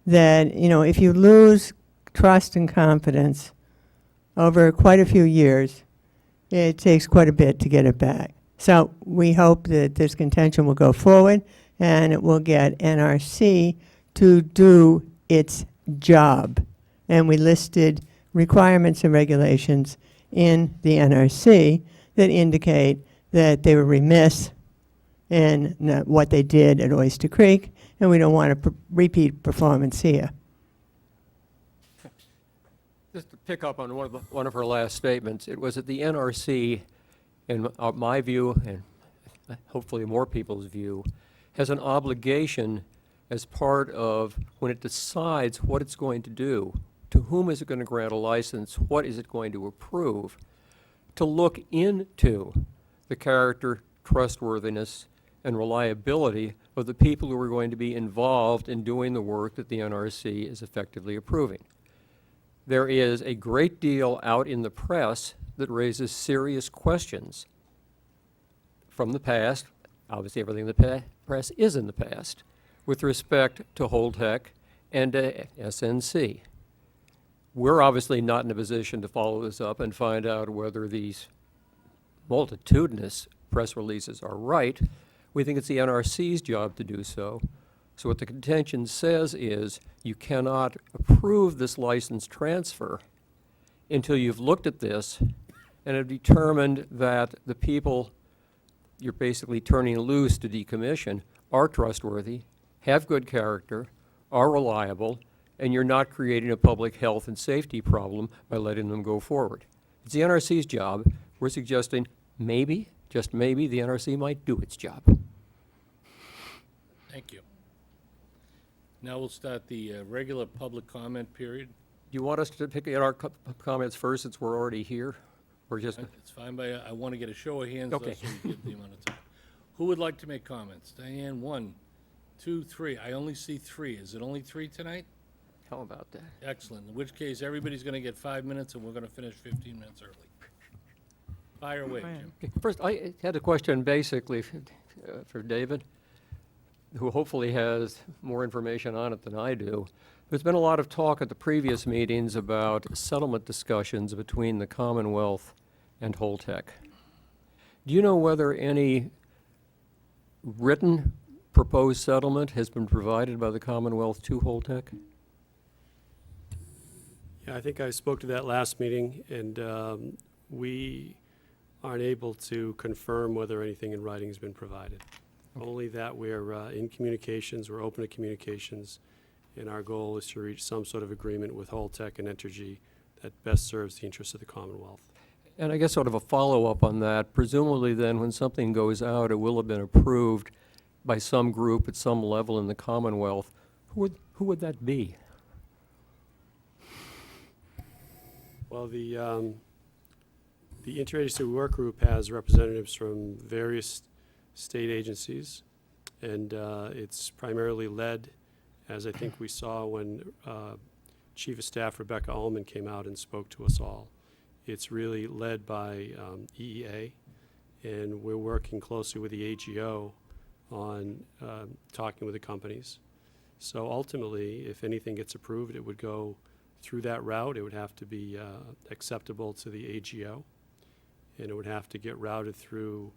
that, you know, if you lose trust and confidence over quite a few years, it takes quite a bit to get it back. So we hope that this contention will go forward and it will get NRC to do its job. And we listed requirements and regulations in the NRC that indicate that they were remiss in what they did at Oyster Creek, and we don't want to repeat performance here. Just to pick up on one of her last statements, it was that the NRC, in my view, and hopefully more people's view, has an obligation as part of when it decides what it's going to do, to whom is it going to grant a license, what is it going to approve, to look into the character, trustworthiness, and reliability of the people who are going to be involved in doing the work that the NRC is effectively approving. There is a great deal out in the press that raises serious questions from the past. Obviously, everything in the press is in the past with respect to Holtec and SNC. We're obviously not in a position to follow this up and find out whether these multitudinous press releases are right. We think it's the NRC's job to do so. So what the contention says is you cannot approve this license transfer until you've looked at this and have determined that the people you're basically turning loose to decommission are trustworthy, have good character, are reliable, and you're not creating a public health and safety problem by letting them go forward. It's the NRC's job. We're suggesting maybe, just maybe, the NRC might do its job. Thank you. Now we'll start the regular public comment period. Do you want us to pick at our comments first since we're already here? Or just? It's fine, but I want to get a show of hands Okay. so we get the amount of time. Who would like to make comments? Diane, 1, 2, 3. I only see 3. Is it only 3 tonight? How about that? Excellent. In which case, everybody's going to get 5 minutes, and we're going to finish 15 minutes early. Fire away, Jim. Okay, first, I had a question basically for David, who hopefully has more information on it than I do. There's been a lot of talk at the previous meetings about settlement discussions between the Commonwealth and Holtec. Do you know whether any written proposed settlement has been provided by the Commonwealth to Holtec? Yeah, I think I spoke to that last meeting, and we aren't able to confirm whether anything in writing has been provided. Okay. Only that we're in communications, we're open to communications, and our goal is to reach some sort of agreement with Holtec and Entergy that best serves the interests of the Commonwealth. And I guess sort of a follow-up on that, presumably then when something goes out, it will have been approved by some group at some level in the Commonwealth. Who would that be? Well, the The interagency work group has representatives from various state agencies, and it's primarily led, as I think we saw when Chief of Staff Rebecca Ullman came out and spoke to us all. It's really led by EEA, and we're working closely with the AGO on talking with the companies. So ultimately, if anything gets approved, it would go through that route. It would have to be acceptable to the AGO, and it would have to get routed through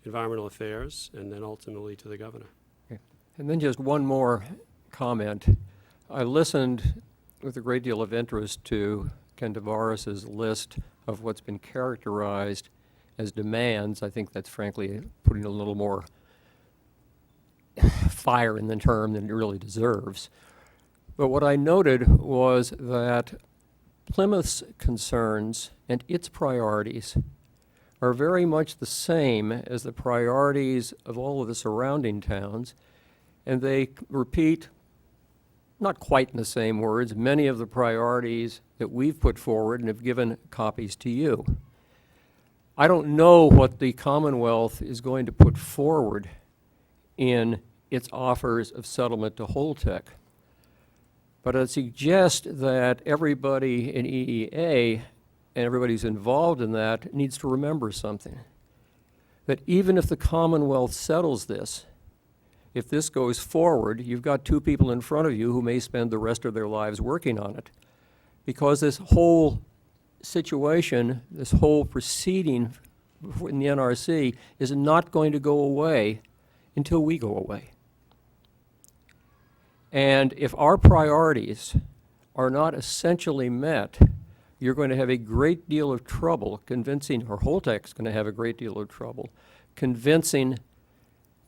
Environmental Affairs and then ultimately to the governor. Okay. And then just one more comment. I listened with a great deal of interest to Ken Tavares's list of what's been characterized as demands. I think that's frankly putting a little more fire in the term than it really deserves. But what I noted was that Plymouth's concerns and its priorities are very much the same as the priorities of all of the surrounding towns, and they repeat, not quite in the same words, many of the priorities that we've put forward and have given copies to you. I don't know what the Commonwealth is going to put forward in its offers of settlement to Holtec, but I suggest that everybody in EEA and everybody who's involved in that needs to remember something. That even if the Commonwealth settles this, if this goes forward, you've got two people in front of you who may spend the rest of their lives working on it. Because this whole situation, this whole proceeding in the NRC is not going to go away until we go away. And if our priorities are not essentially met, you're going to have a great deal of trouble convincing, or Holtec's going to have a great deal of trouble convincing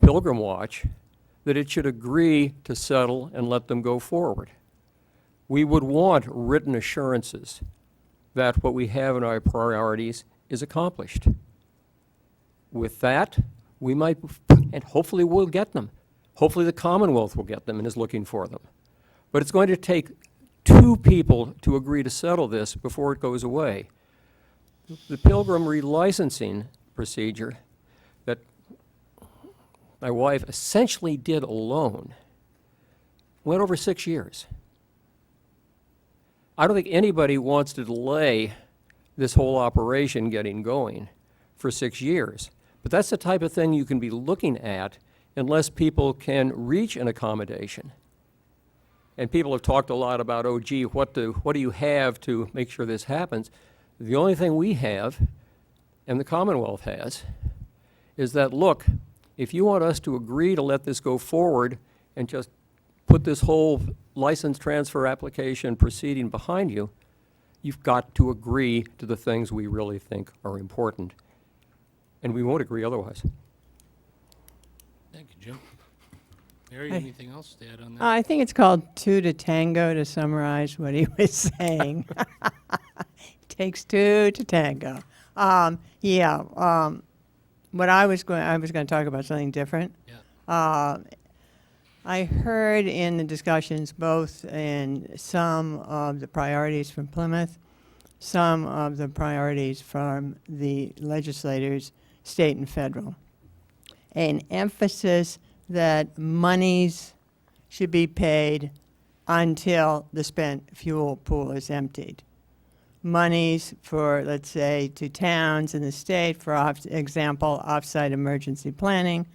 Pilgrim Watch that it should agree to settle and let them go forward. We would want written assurances that what we have in our priorities is accomplished. With that, we might, and hopefully we'll get them. Hopefully the Commonwealth will get them and is looking for them. But it's going to take two people to agree to settle this before it goes away. The Pilgrim relicensing procedure that my wife essentially did alone went over 6 years. I don't think anybody wants to delay this whole operation getting going for 6 years. But that's the type of thing you can be looking at unless people can reach an accommodation. And people have talked a lot about, oh, gee, what do you have to make sure this happens? The only thing we have, and the Commonwealth has, is that, look, if you want us to agree to let this go forward and just put this whole license transfer application proceeding behind you, you've got to agree to the things we really think are important. And we won't agree otherwise. Thank you, Jim. Mary, Hey. anything else to add on that? I think it's called two to tango to summarize what he was saying. Takes two to tango. What I was going to talk about something different. Yeah. I heard in the discussions, both in some of the priorities from Plymouth, some of the priorities from the legislators, state and federal, an emphasis that monies should be paid until the spent fuel pool is emptied. Monies for, let's say, to towns in the state, for example, off-site emergency planning,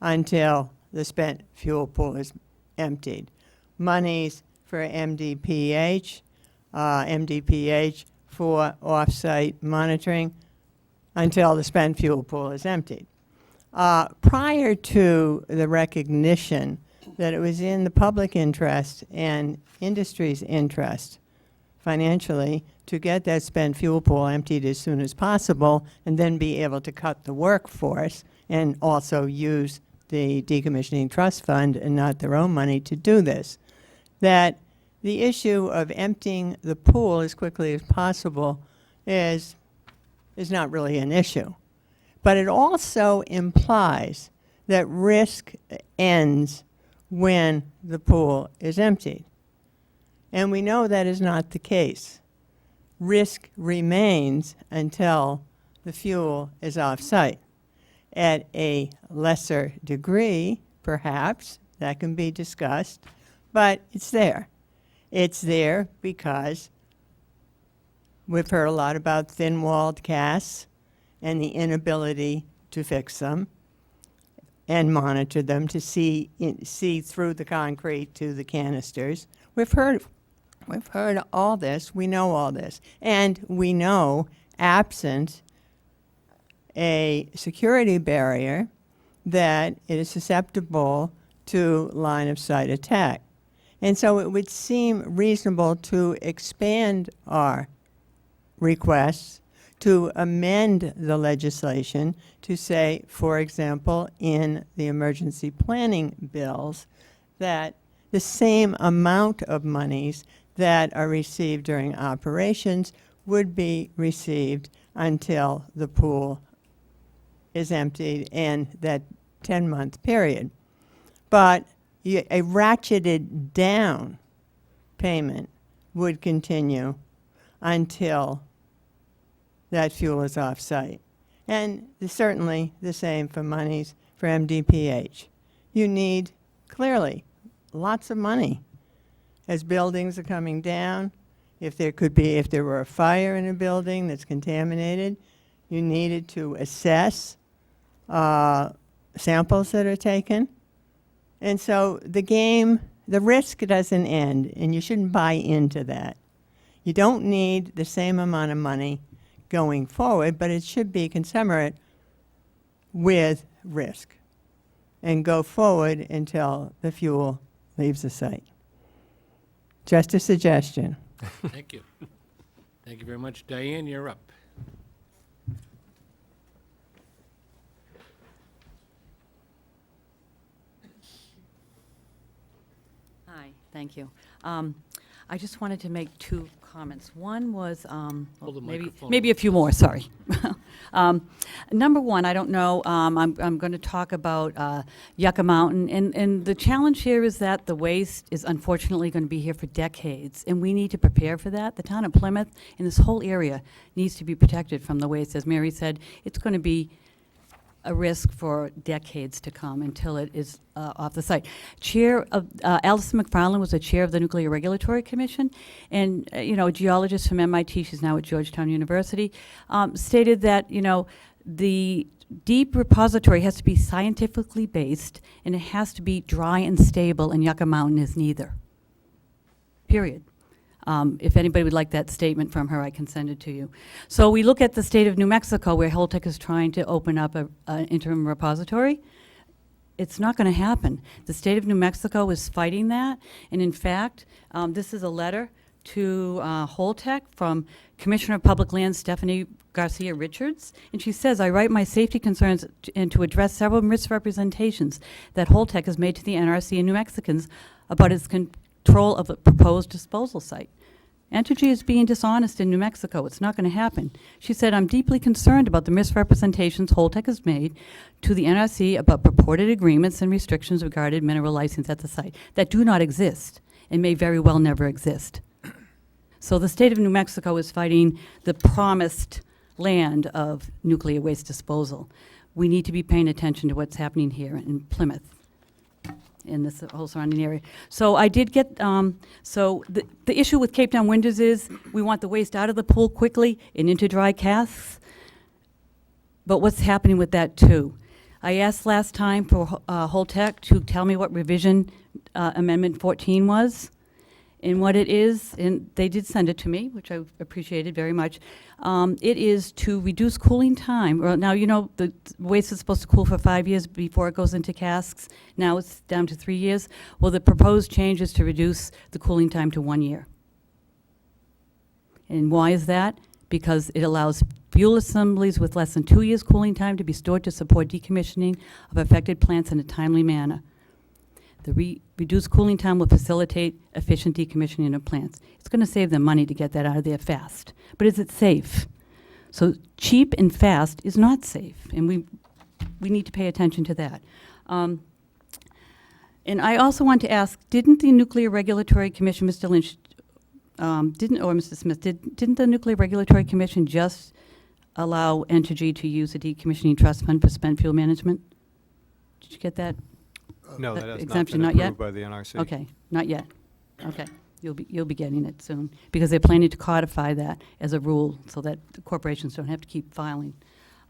until the spent fuel pool is emptied. Monies for MDPH for off-site monitoring until the spent fuel pool is emptied. Prior to the recognition that it was in the public interest and industry's interest financially to get that spent fuel pool emptied as soon as possible and then be able to cut the workforce and also use the decommissioning trust fund and not their own money to do this, that the issue of emptying the pool as quickly as possible is not really an issue. But it also implies that risk ends when the pool is emptied. And we know that is not the case. Risk remains until the fuel is off-site. At a lesser degree, perhaps, that can be discussed, but it's there. It's there because we've heard a lot about thin-walled casts and the inability to fix them and monitor them to see through the concrete to the canisters. We've heard all this. We know all this. And we know, absent a security barrier, that it is susceptible to line-of-sight attack. And so it would seem reasonable to expand our requests to amend the legislation to say, for example, in the emergency planning bills, that the same amount of monies that are received during operations would be received until the pool is emptied in that 10-month period. But a ratcheted down payment would continue until that fuel is off-site. And certainly the same for monies for MDPH. You need, clearly, lots of money. As buildings are coming down, if there were a fire in a building that's contaminated, you needed to assess samples that are taken. And so the risk doesn't end, and you shouldn't buy into that. You don't need the same amount of money going forward, but it should be commensurate with risk and go forward until the fuel leaves the site. Just a suggestion. Thank you. Thank you very much. Diane, you're up. Hi, thank you. I just wanted to make two comments. One was, Hold the maybe microphone. a few more, sorry. Number one, I don't know, I'm going to talk about Yucca Mountain, and the challenge here is that the waste is unfortunately going to be here for decades, and we need to prepare for that. The town of Plymouth and this whole area needs to be protected from the waste. As Mary said, it's going to be a risk for decades to come until it is off the site. Chair of Alison McFarland was the chair of the Nuclear Regulatory Commission, and a geologist from MIT, she's now at Georgetown University, stated that the deep repository has to be scientifically based, and it has to be dry and stable, and Yucca Mountain is neither. Period. If anybody would like that statement from her, I can send it to you. So we look at the state of New Mexico, where Holtec is trying to open up an interim repository. It's not going to happen. The state of New Mexico is fighting that, and in fact, this is a letter to Holtec from Commissioner of Public Lands Stephanie Garcia Richards, and she says, I write my safety concerns and to address several misrepresentations that Holtec has made to the NRC and New Mexicans about its control of a proposed disposal site. Entergy is being dishonest in New Mexico. It's not going to happen. She said, I'm deeply concerned about the misrepresentations Holtec has made to the NRC about purported agreements and restrictions regarding mineral license at the site that do not exist and may very well never exist. So the state of New Mexico is fighting the promised land of nuclear waste disposal. We need to be paying attention to what's happening here in Plymouth, in this whole surrounding area. So I did get, so the issue with Cape Town Windows is we want the waste out of the pool quickly and into dry casks. But what's happening with that too? I asked last time for Holtec to tell me what revision Amendment 14 was and what it is, and they did send it to me, which I appreciated very much. It is to reduce cooling time. Well, now, the waste is supposed to cool for 5 years before it goes into casks. Now it's down to 3 years. Well, the proposed change is to reduce the cooling time to 1 year. And why is that? Because it allows fuel assemblies with less than 2 years cooling time to be stored to support decommissioning of affected plants in a timely manner. The reduced cooling time will facilitate efficient decommissioning of plants. It's going to save them money to get that out of there fast. But is it safe? So cheap and fast is not safe, and we need to pay attention to that. And I also want to ask, didn't the Nuclear Regulatory Commission, Mr. Lynch, or Mr. Smith, didn't the Nuclear Regulatory Commission just allow Entergy to use the decommissioning trust fund for spent fuel management? Did you get that? No, that has not exemption? been Not yet? approved by the NRC. Okay, not yet. Okay, you'll be getting it soon, because they're planning to codify that as a rule so that the corporations don't have to keep filing.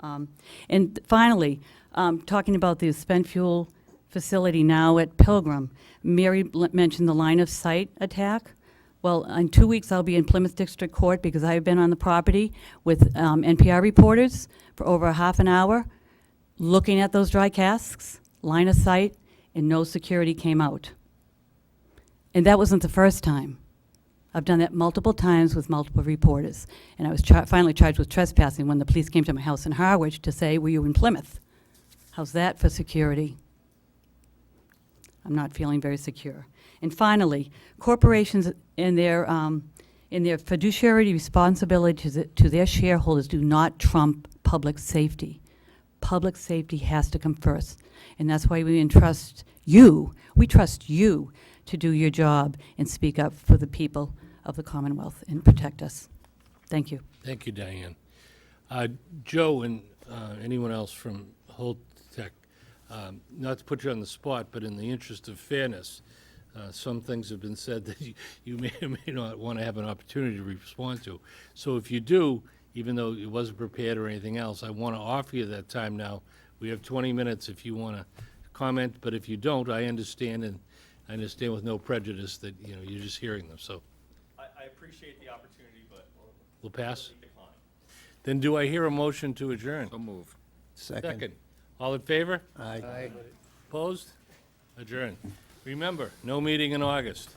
And finally, talking about the spent fuel facility now at Pilgrim, Mary mentioned the line of sight attack. Well, in 2 weeks, I'll be in Plymouth District Court because I've been on the property with NPR reporters for over a half an hour, looking at those dry casks, line of sight, and no security came out. And that wasn't the first time. I've done that multiple times with multiple reporters. And I was finally charged with trespassing when the police came to my house in Harwich to say, were you in Plymouth? How's that for security? I'm not feeling very secure. And finally, corporations in their fiduciary responsibility to their shareholders do not trump public safety. Public safety has to come first. And that's why we trust you to do your job and speak up for the people of the Commonwealth and protect us. Thank you. Thank you, Diane. Joe and anyone else from Holtec, not to put you on the spot, but in the interest of fairness, some things have been said that you may or may not want to have an opportunity to respond to. So if you do, even though it wasn't prepared or anything else, I want to offer you that time now. We have 20 minutes if you want to comment, but if you don't, I understand, and I understand with no prejudice that, you know, you're just hearing them, so. I appreciate the opportunity, but We'll pass? decline. Then do I hear a motion to adjourn? So moved. Second. All in favor? Aye. Opposed? Adjourn. Remember, no meeting in August.